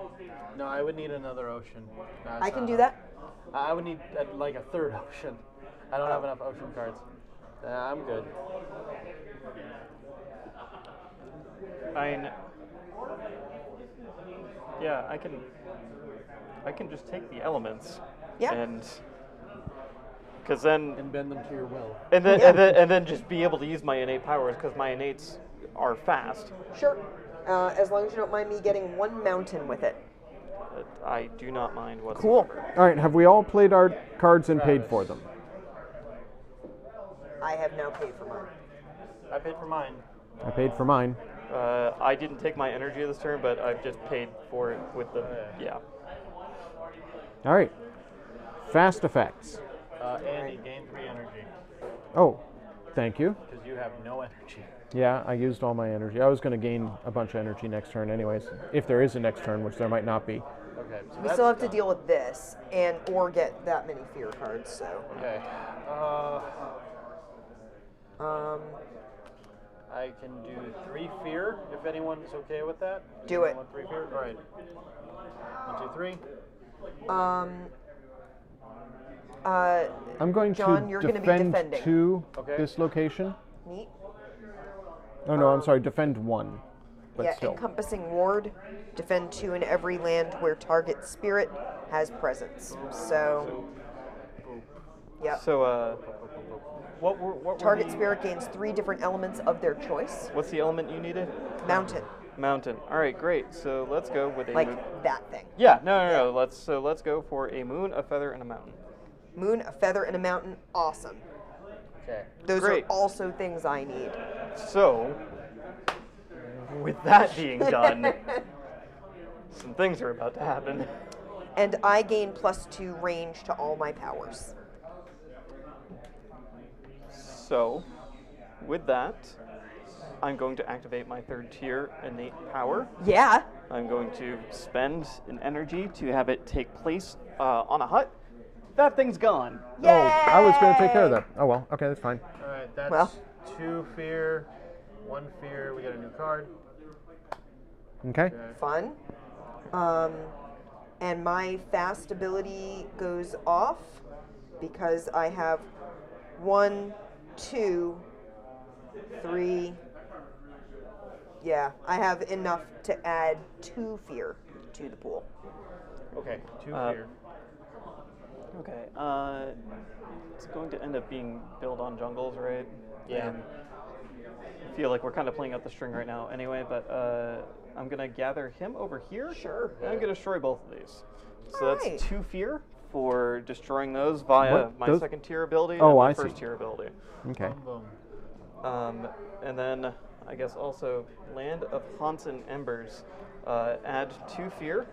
No, I would need another ocean. No, it's I can not do enough. that? I would need like a third ocean. I don't have enough ocean cards. I'm good. Yeah, I can just take the elements. Yeah. And because then And bend them to your will. and then, Yeah. and then just be able to use my innate powers because my innates are fast. Sure. As long as you don't mind me getting 1 mountain with it. I do not mind Cool. whatsoever. All right, have we all played our cards and paid for them? I have now paid for mine. I paid for mine. I paid for mine. I didn't take my energy this turn, but I've just paid for it with the yeah. All right. Fast effects. Andy, gain 3 energy Oh, thank you. because you have no energy. Yeah, I used all my energy. I was going to gain a bunch of energy next turn anyways. If there is a next turn, which there might not be. Okay. So We that's still have to done. deal with this or get that many fear cards, so. Okay. I can do 3 fear if anyone's okay with that. Do it. Anyone want 3 fear? All right. 1, 2, 3. I'm going John, to you're gonna be defend defending. 2 Okay. this location. Neat. Oh no, I'm sorry, defend 1. But Yeah, still. Encompassing Ward. Defend 2 in every land where target spirit has presence. So, yeah. So what were Target the- spirit gains 3 different elements of their choice. What's the element you needed? Mountain. Mountain. All right, great. So let's go with a Like moon. that thing. Yeah, no. Let's go for a moon, a feather, and a mountain. Moon, a feather, and a mountain. Awesome. Okay. Those Great. are also things I need. So, with that being done, some things are about to happen. And I gain +2 range to all my powers. So, with that, I'm going to activate my 3rd tier innate power. Yeah. I'm going to spend an energy to have it take place on a hut. That thing's gone. Oh, I was going to take care of that. Oh well, okay, that's fine. All right. That's Well. 2 fear, 1 fear. We got a new card. Okay. Fun. And my fast ability goes off because I have 1, 2, 3. Yeah, I have enough to add 2 fear to the pool. Okay. 2 Uh, fear. Okay. It's going to end up being built on jungles, right? Yeah. And I feel like we're kind of playing out the string right now anyway, but I'm going to gather him over here. Sure. And I'm going to destroy both of these. So All that's right. 2 fear for destroying those via What? my Those- second tier ability Oh, and my I first see. tier ability. Okay. Boom, boom. And then I guess also Land of Haunts and Embers. Add 2 fear.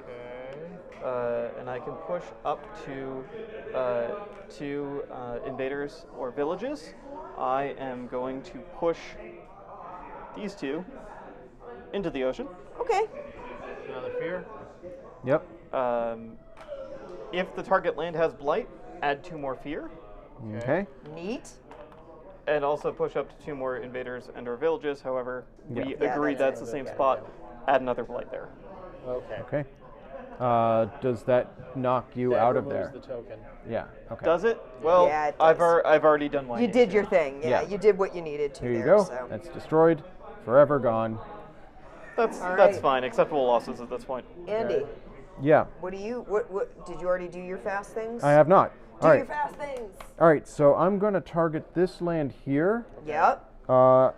Okay. And I can push up to 2 invaders or villages. I am going to push these 2 into the ocean. Okay. Another fear. Yep. If the target land has blight, add 2 more fear, Okay. Neat. and also push up to 2 more invaders and/or villages. However, we Yeah. agreed that's that's the same okay, spot. Add another blight there. Okay. Okay. Does that knock you That out of removes there? the token. Yeah. Okay. Does it? Well, Yeah, it I've does. already done mine. You did your thing. Yeah, Yeah. you did what you needed to Here you there. go. So. That's destroyed. Forever gone. That's All that's right. fine. Acceptable losses at this point. Andy, Yeah. what do you? What? Did you already do your fast things? I have not. Do All your right. fast things. All right. So I'm going to target this land here. Yep.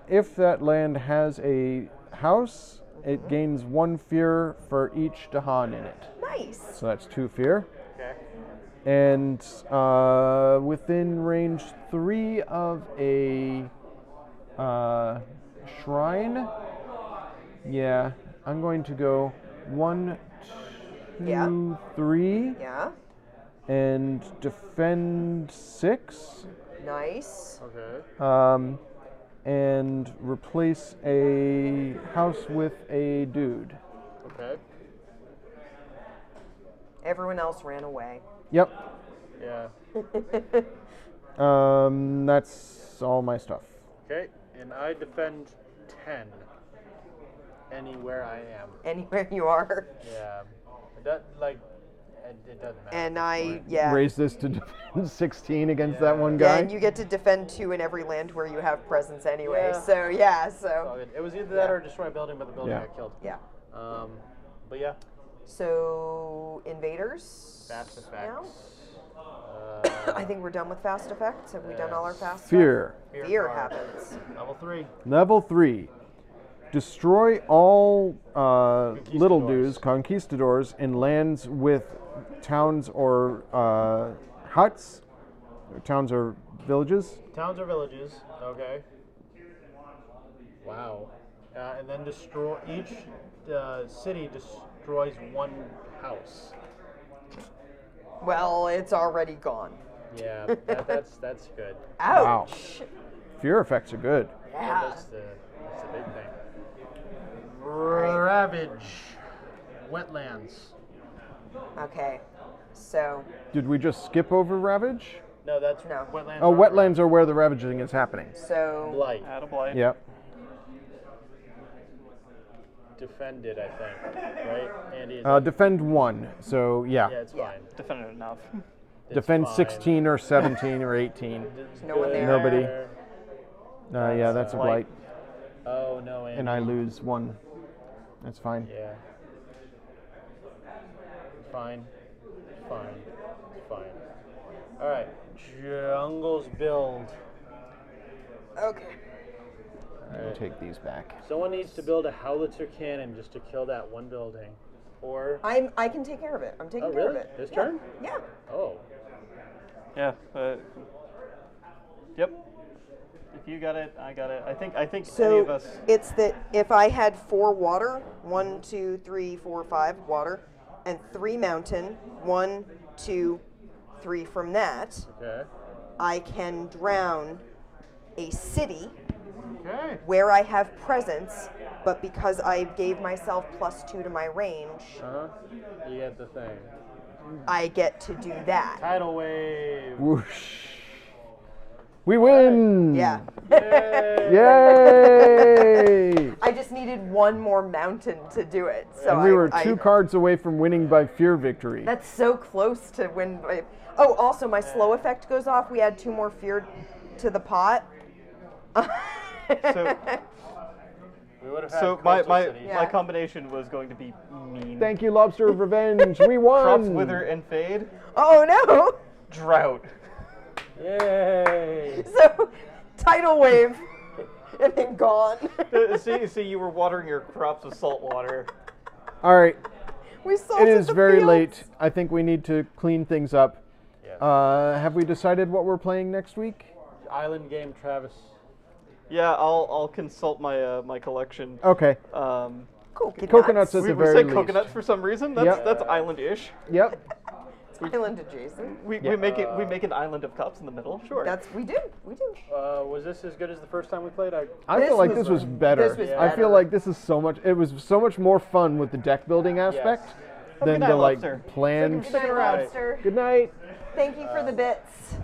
If that land has a house, it gains 1 fear for each Dahan in it. Nice. So that's 2 fear. Okay. And within range 3 of a shrine, yeah, I'm going to go 1, 2, Yeah. 3, Yeah. and defend 6. Nice. Okay. And replace a house with a dude. Okay. Everyone else ran away. Yep. Yeah. That's all my stuff. Okay. And I defend 10. Anywhere I am. Anywhere you are. Yeah. It doesn't matter. And I, yeah. Raise this to defend 16 against that one guy. Yeah, and you get to defend 2 in every land where you have presence anyway. Yeah. So yeah, It's all so good. It was either that or destroy a building, but the building Yeah. got killed. yeah. But yeah. So invaders. Fast now? effects. I think we're done with fast effects. Have we done all our fast Fear. stuff? Fear card. happens. Level 3. Level 3. Destroy all little dudes, conquistadors, in lands with towns or huts, or towns or villages. Towns or villages. Okay. Wow. And then destroy each city destroys 1 house. Well, it's already gone. Yeah, that's good. Ouch. Fear effects are good. Yeah. That's the big thing. Ravage. Wetlands. Okay. So Did we just skip over Ravage? No, that's No. wetlands. Oh, are wetlands are where the ravaging is happening. so Blight. Add a blight. Yep. Defended, I think. Right? Andy is Defend 1. So, yeah. yeah, it's Yeah. fine. Defended enough. It's Defend fine. 16 or 17 or 18. It's No one good. there. Nobody. Yeah, that's a Blight. blight. Oh no, Andy. And I lose 1. That's fine. Yeah. Fine. Fine. Fine. Alright. Jungles build. okay. I'll take these back. Someone needs to build a howitzer cannon just to kill that 1 building. Or I can take care of it. I'm taking Oh, care of really? it. This Yeah. turn? Yeah. oh. Yeah. Yep. If you got it, I got it. I think any So of us. it's that if I had 4 water, 1, 2, 3, 4, 5 water, and 3 mountain, 1, 2, 3 from that, Okay. I can drown a city Okay. where I have presence, but because I gave myself +2 to my range, Uh-huh. You get the thing. I get to do that. Tidal wave. Whoosh. We win! Yeah. Yay! I just needed 1 more mountain to do it. So And we were I 2 cards away from winning by fear victory. That's so close to win. Oh, also my slow effect goes off. We add 2 more fear to the pot. So We would have had So coastal my cities. Yeah. combination was going to be mean. Thank you, Lobster of Revenge. We won. Crops wither and fade. Oh no! Drought. Yay! So, tidal wave, and then gone. See, you were watering your crops with salt water. All right. We salted It is the very fields. late. I think we need to clean things up. Yes. Have we decided what we're playing next week? Island game, Travis. Yeah, I'll consult my my collection. Okay. Coconuts at We the very say least. coconuts for some reason. That's Yep. that's island-ish. Yep. Island adjacent. We make an island of cups in the middle. Sure. We do. Was this as good as the first time we played? I This feel like was- this was better. this was I feel better. like this is so much. It was so much more fun with the deck building aspect than Good night, the like Lobster. planned. Good night, Lobster. Good night. Thank you for the bits.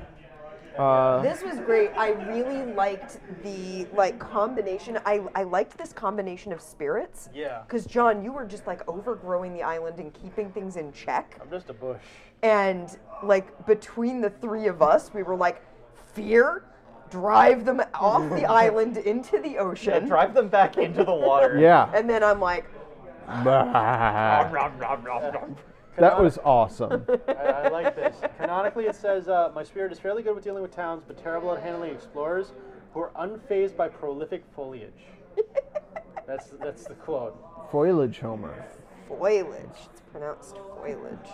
This was great. I really liked the combination. I liked this combination of spirits. Yeah. Because John, you were just like overgrowing the island and keeping things in check. I'm just a bush. And like between the three of us, we were like, fear, drive them off the island into the Yeah, ocean. drive them back into the water. Yeah. And then I'm like, That was awesome. I like this. Canonically, it says, my spirit is fairly good with dealing with towns, but terrible at handling explorers who are unfazed by prolific foliage. That's the quote. Foliage Homer. foliage. It's pronounced foliage.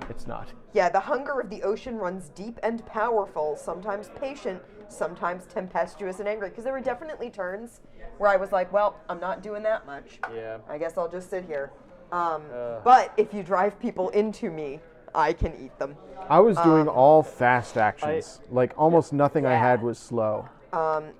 It's not. Yeah, the hunger of the ocean runs deep and powerful, sometimes patient, sometimes tempestuous and angry. Because there were definitely turns where I was like, well, I'm not doing that much. Yeah. I guess I'll just sit here. But if you drive people into me, I can eat them. I was doing all fast actions. Like almost nothing I had was slow.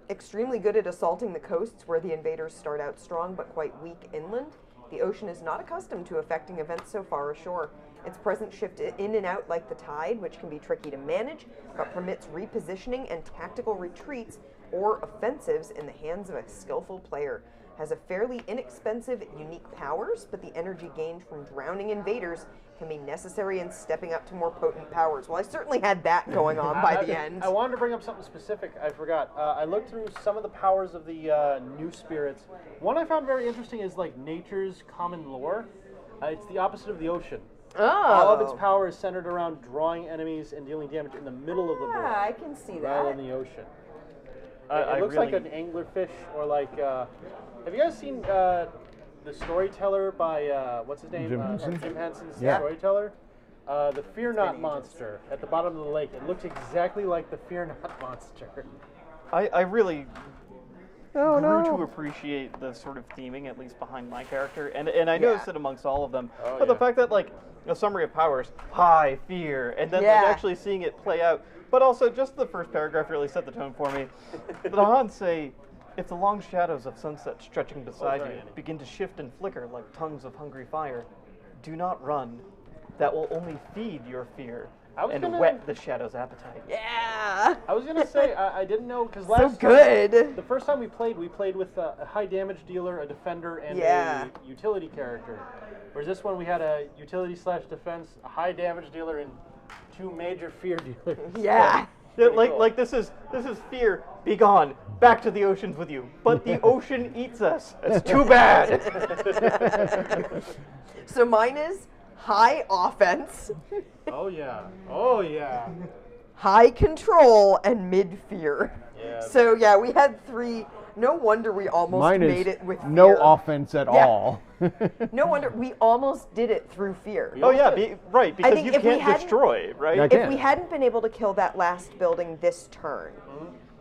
Extremely good at assaulting the coasts where the invaders start out strong but quite weak inland. The ocean is not accustomed to affecting events so far ashore. Its presence shifts in and out like the tide, which can be tricky to manage, but permits repositioning and tactical retreats or offensives in the hands of a skillful player. Has a fairly inexpensive, unique powers, but the energy gained from drowning invaders can be necessary in stepping up to more potent powers. Well, I certainly had that going on by the end. I wanted to bring up something specific. I forgot. I looked through some of the powers of the new spirits. One I found very interesting is like nature's common lore. It's the opposite of the ocean. All of its power is centered around drawing enemies and dealing damage in the middle of the board, Yeah, I can see rather that. than the ocean. I It looks really- like an anglerfish, or like. Have you guys seen the Storyteller by what's his name? Jim Henson? Jim Henson's Yeah. Storyteller. The Fear Not monster at the bottom of the lake. It looks exactly like the Fear Not monster. I really Oh grew no. to appreciate the sort of theming, at least behind my character, and I noticed it amongst all of them. Oh, but the yeah. fact that, like, a summary of powers, high, fear, and then Yeah. like, actually seeing it play out. But also, just the first paragraph really set the tone for me. The Hans say, if the long shadows of sunset stretching beside sorry, you Andy. begin to shift and flicker like tongues of hungry fire, do not run. That will only feed your fear I was and gonna- whet the shadow's appetite. Yeah. I was gonna say I didn't know because So last good. time, the first time we played with a high damage dealer, a defender, and Yeah. a utility character. Whereas this one we had a utility / defense, a high damage dealer, and 2 major fear dealers. Yeah. Yeah, Pretty cool. like this is fear. Be gone. Back to the oceans with you. But the ocean eats us. It's too bad. So mine is high offense, Oh yeah. Oh yeah. high control, and mid fear. Yeah. So yeah, we had 3. No wonder we almost Mine made is it with no fear. offense at Yeah. all. No wonder we almost did it through fear. Oh yeah, right. Because think you if we can't hadn't- destroy, right? I If can't. we hadn't been able to kill that last building this turn,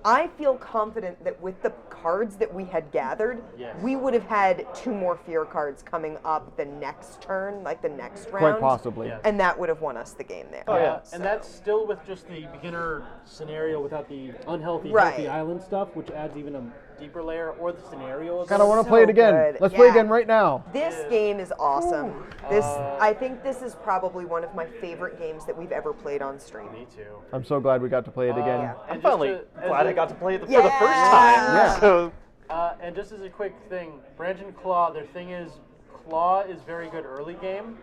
I feel confident that with the cards that we had gathered, Yes. we would have had 2 more fear cards coming up the next turn, like the next round. Quite possibly. Yeah. And that would have won us the game there. Oh, yeah. And that's still with just the beginner scenario without the unhealthy Right. healthy island stuff, which adds even a deeper layer, or the scenario. Kind of want to So play it again. good. Let's play Yeah. again right now. This game is awesome. I think this is probably one of my favorite games that we've ever played on stream. Me too. I'm so glad we got to play it again. Yeah. I'm And finally just to- as glad I a- got to play it for the Yeah. first time. Yeah. So And just as a quick thing, Branch and Claw, their thing is, Claw is very good early game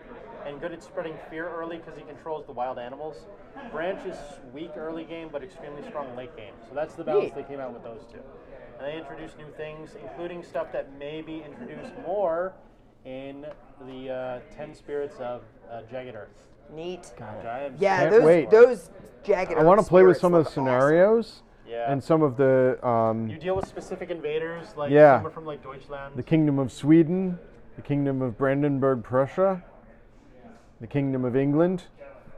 and good at spreading fear early because he controls the wild animals. Branch is weak early game but extremely strong late game. So that's the balance Neat. they came out with those two. And they introduce new things, including stuff that may be introduced more in the 10 Spirits of Jagged Earth. Neat. Which I am Yeah, Can't those wait. those jagged. I want to play with some of the spirits look scenarios Yeah. and some of the You deal with specific invaders, like Yeah. some are from like Deutschland. the Kingdom of Sweden, the Kingdom of Brandenburg, Prussia, the Kingdom of England.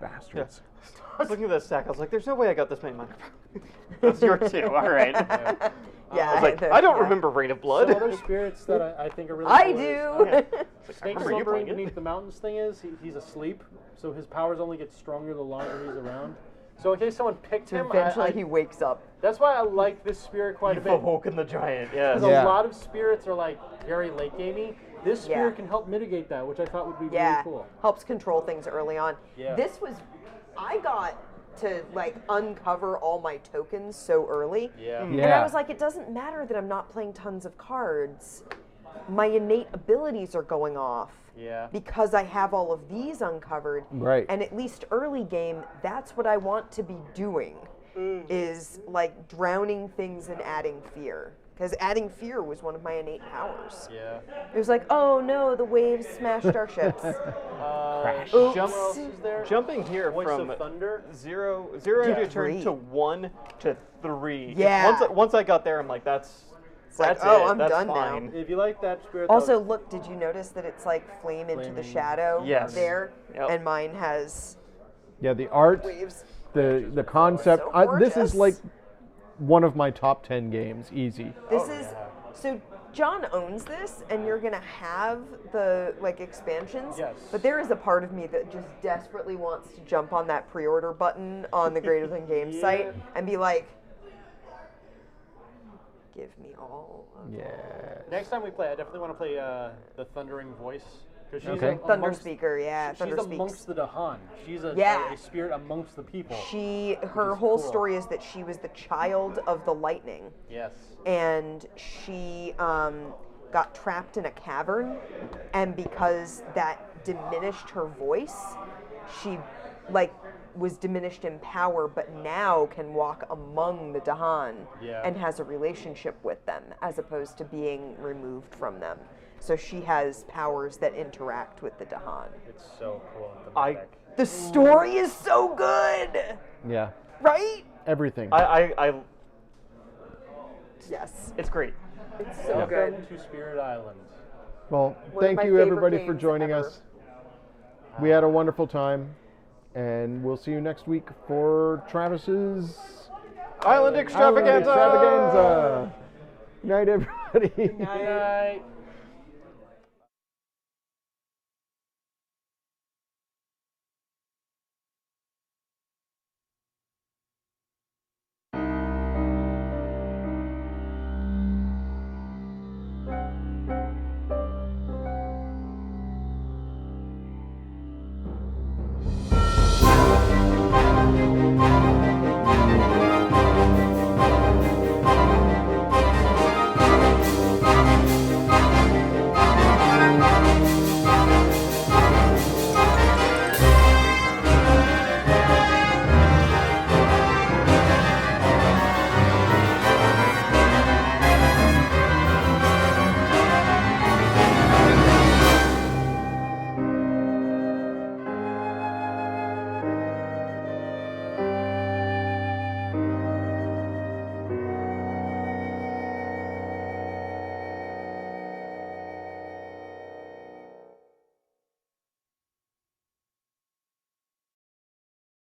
Bastards. I was looking at that stack. I was like, "There's no way I got this many money." That's yours too. All right. awesome. Yeah, I was like, I don't yeah. remember Reign of Blood. Some other spirits that I think are really I cool is, do. Snake remember you slumbering playing it. beneath the mountains thing is he's asleep, so his powers only get stronger the longer he's around. So in case someone picked him, Eventually, he wakes up. that's why I like this spirit quite a You've bit. awoken the giant. Yeah. Because Yeah. a lot of spirits are like very late gamey. This spirit Yeah. can help mitigate that, which I thought would be Yeah, really cool. helps control things early on. Yeah. This was, I got to like uncover all my tokens so early. Yeah. And Yeah. I was like, it doesn't matter that I'm not playing tons of cards. My innate abilities are going off. Yeah. Because I have all of these uncovered. Right. And at least early game, that's what I want to be doing. Is like drowning things and adding fear. Because adding fear was one of my innate powers. Yeah. It was like, oh no, the waves smashed our ships. Crash. Oops. Jump else is there? Jumping here Voice from of Thunder. zero To to turn 3. to 1 to 3. Yeah. Once I got there, I'm like, that's like, it. oh, I'm That's done fine. now. If you like that spirit, Also, look, did you notice that it's like flame into the Flaming. shadow Yes. there? Yep. And mine has Yeah, the art, waves. the concept. So This is gorgeous. like one of my top 10 games, easy. This is so John owns this, and you're gonna have the like expansions. Yes. But there is a part of me that just desperately wants to jump on that pre-order button on the Greater Than Games site and be like, "Give me all." Of Yeah. next time we play, I definitely want to play the Thundering Voice. Because she's Okay. Thunder amongst- Speaker, yeah. She's Thunder speaks. amongst the Dahan. She's a Yeah. a spirit amongst the people. Her is whole cool. story is that she was the child of the lightning. Yes. And she got trapped in a cavern, and because that diminished her voice, she like was diminished in power, but now can walk among the Dahan Yeah. and has a relationship with them as opposed to being removed from them. So she has powers that interact with the Dahan. It's so cool. I- The story is so good, Yeah. right? Everything. Yes, it's great. it's so Welcome good. to Spirit Island. Well, One of thank my you favorite everybody for games joining ever. us. We had a wonderful time, and we'll see you next week for Travis's Island Island Extravaganza! Extravaganza. Good night, everybody. Good night.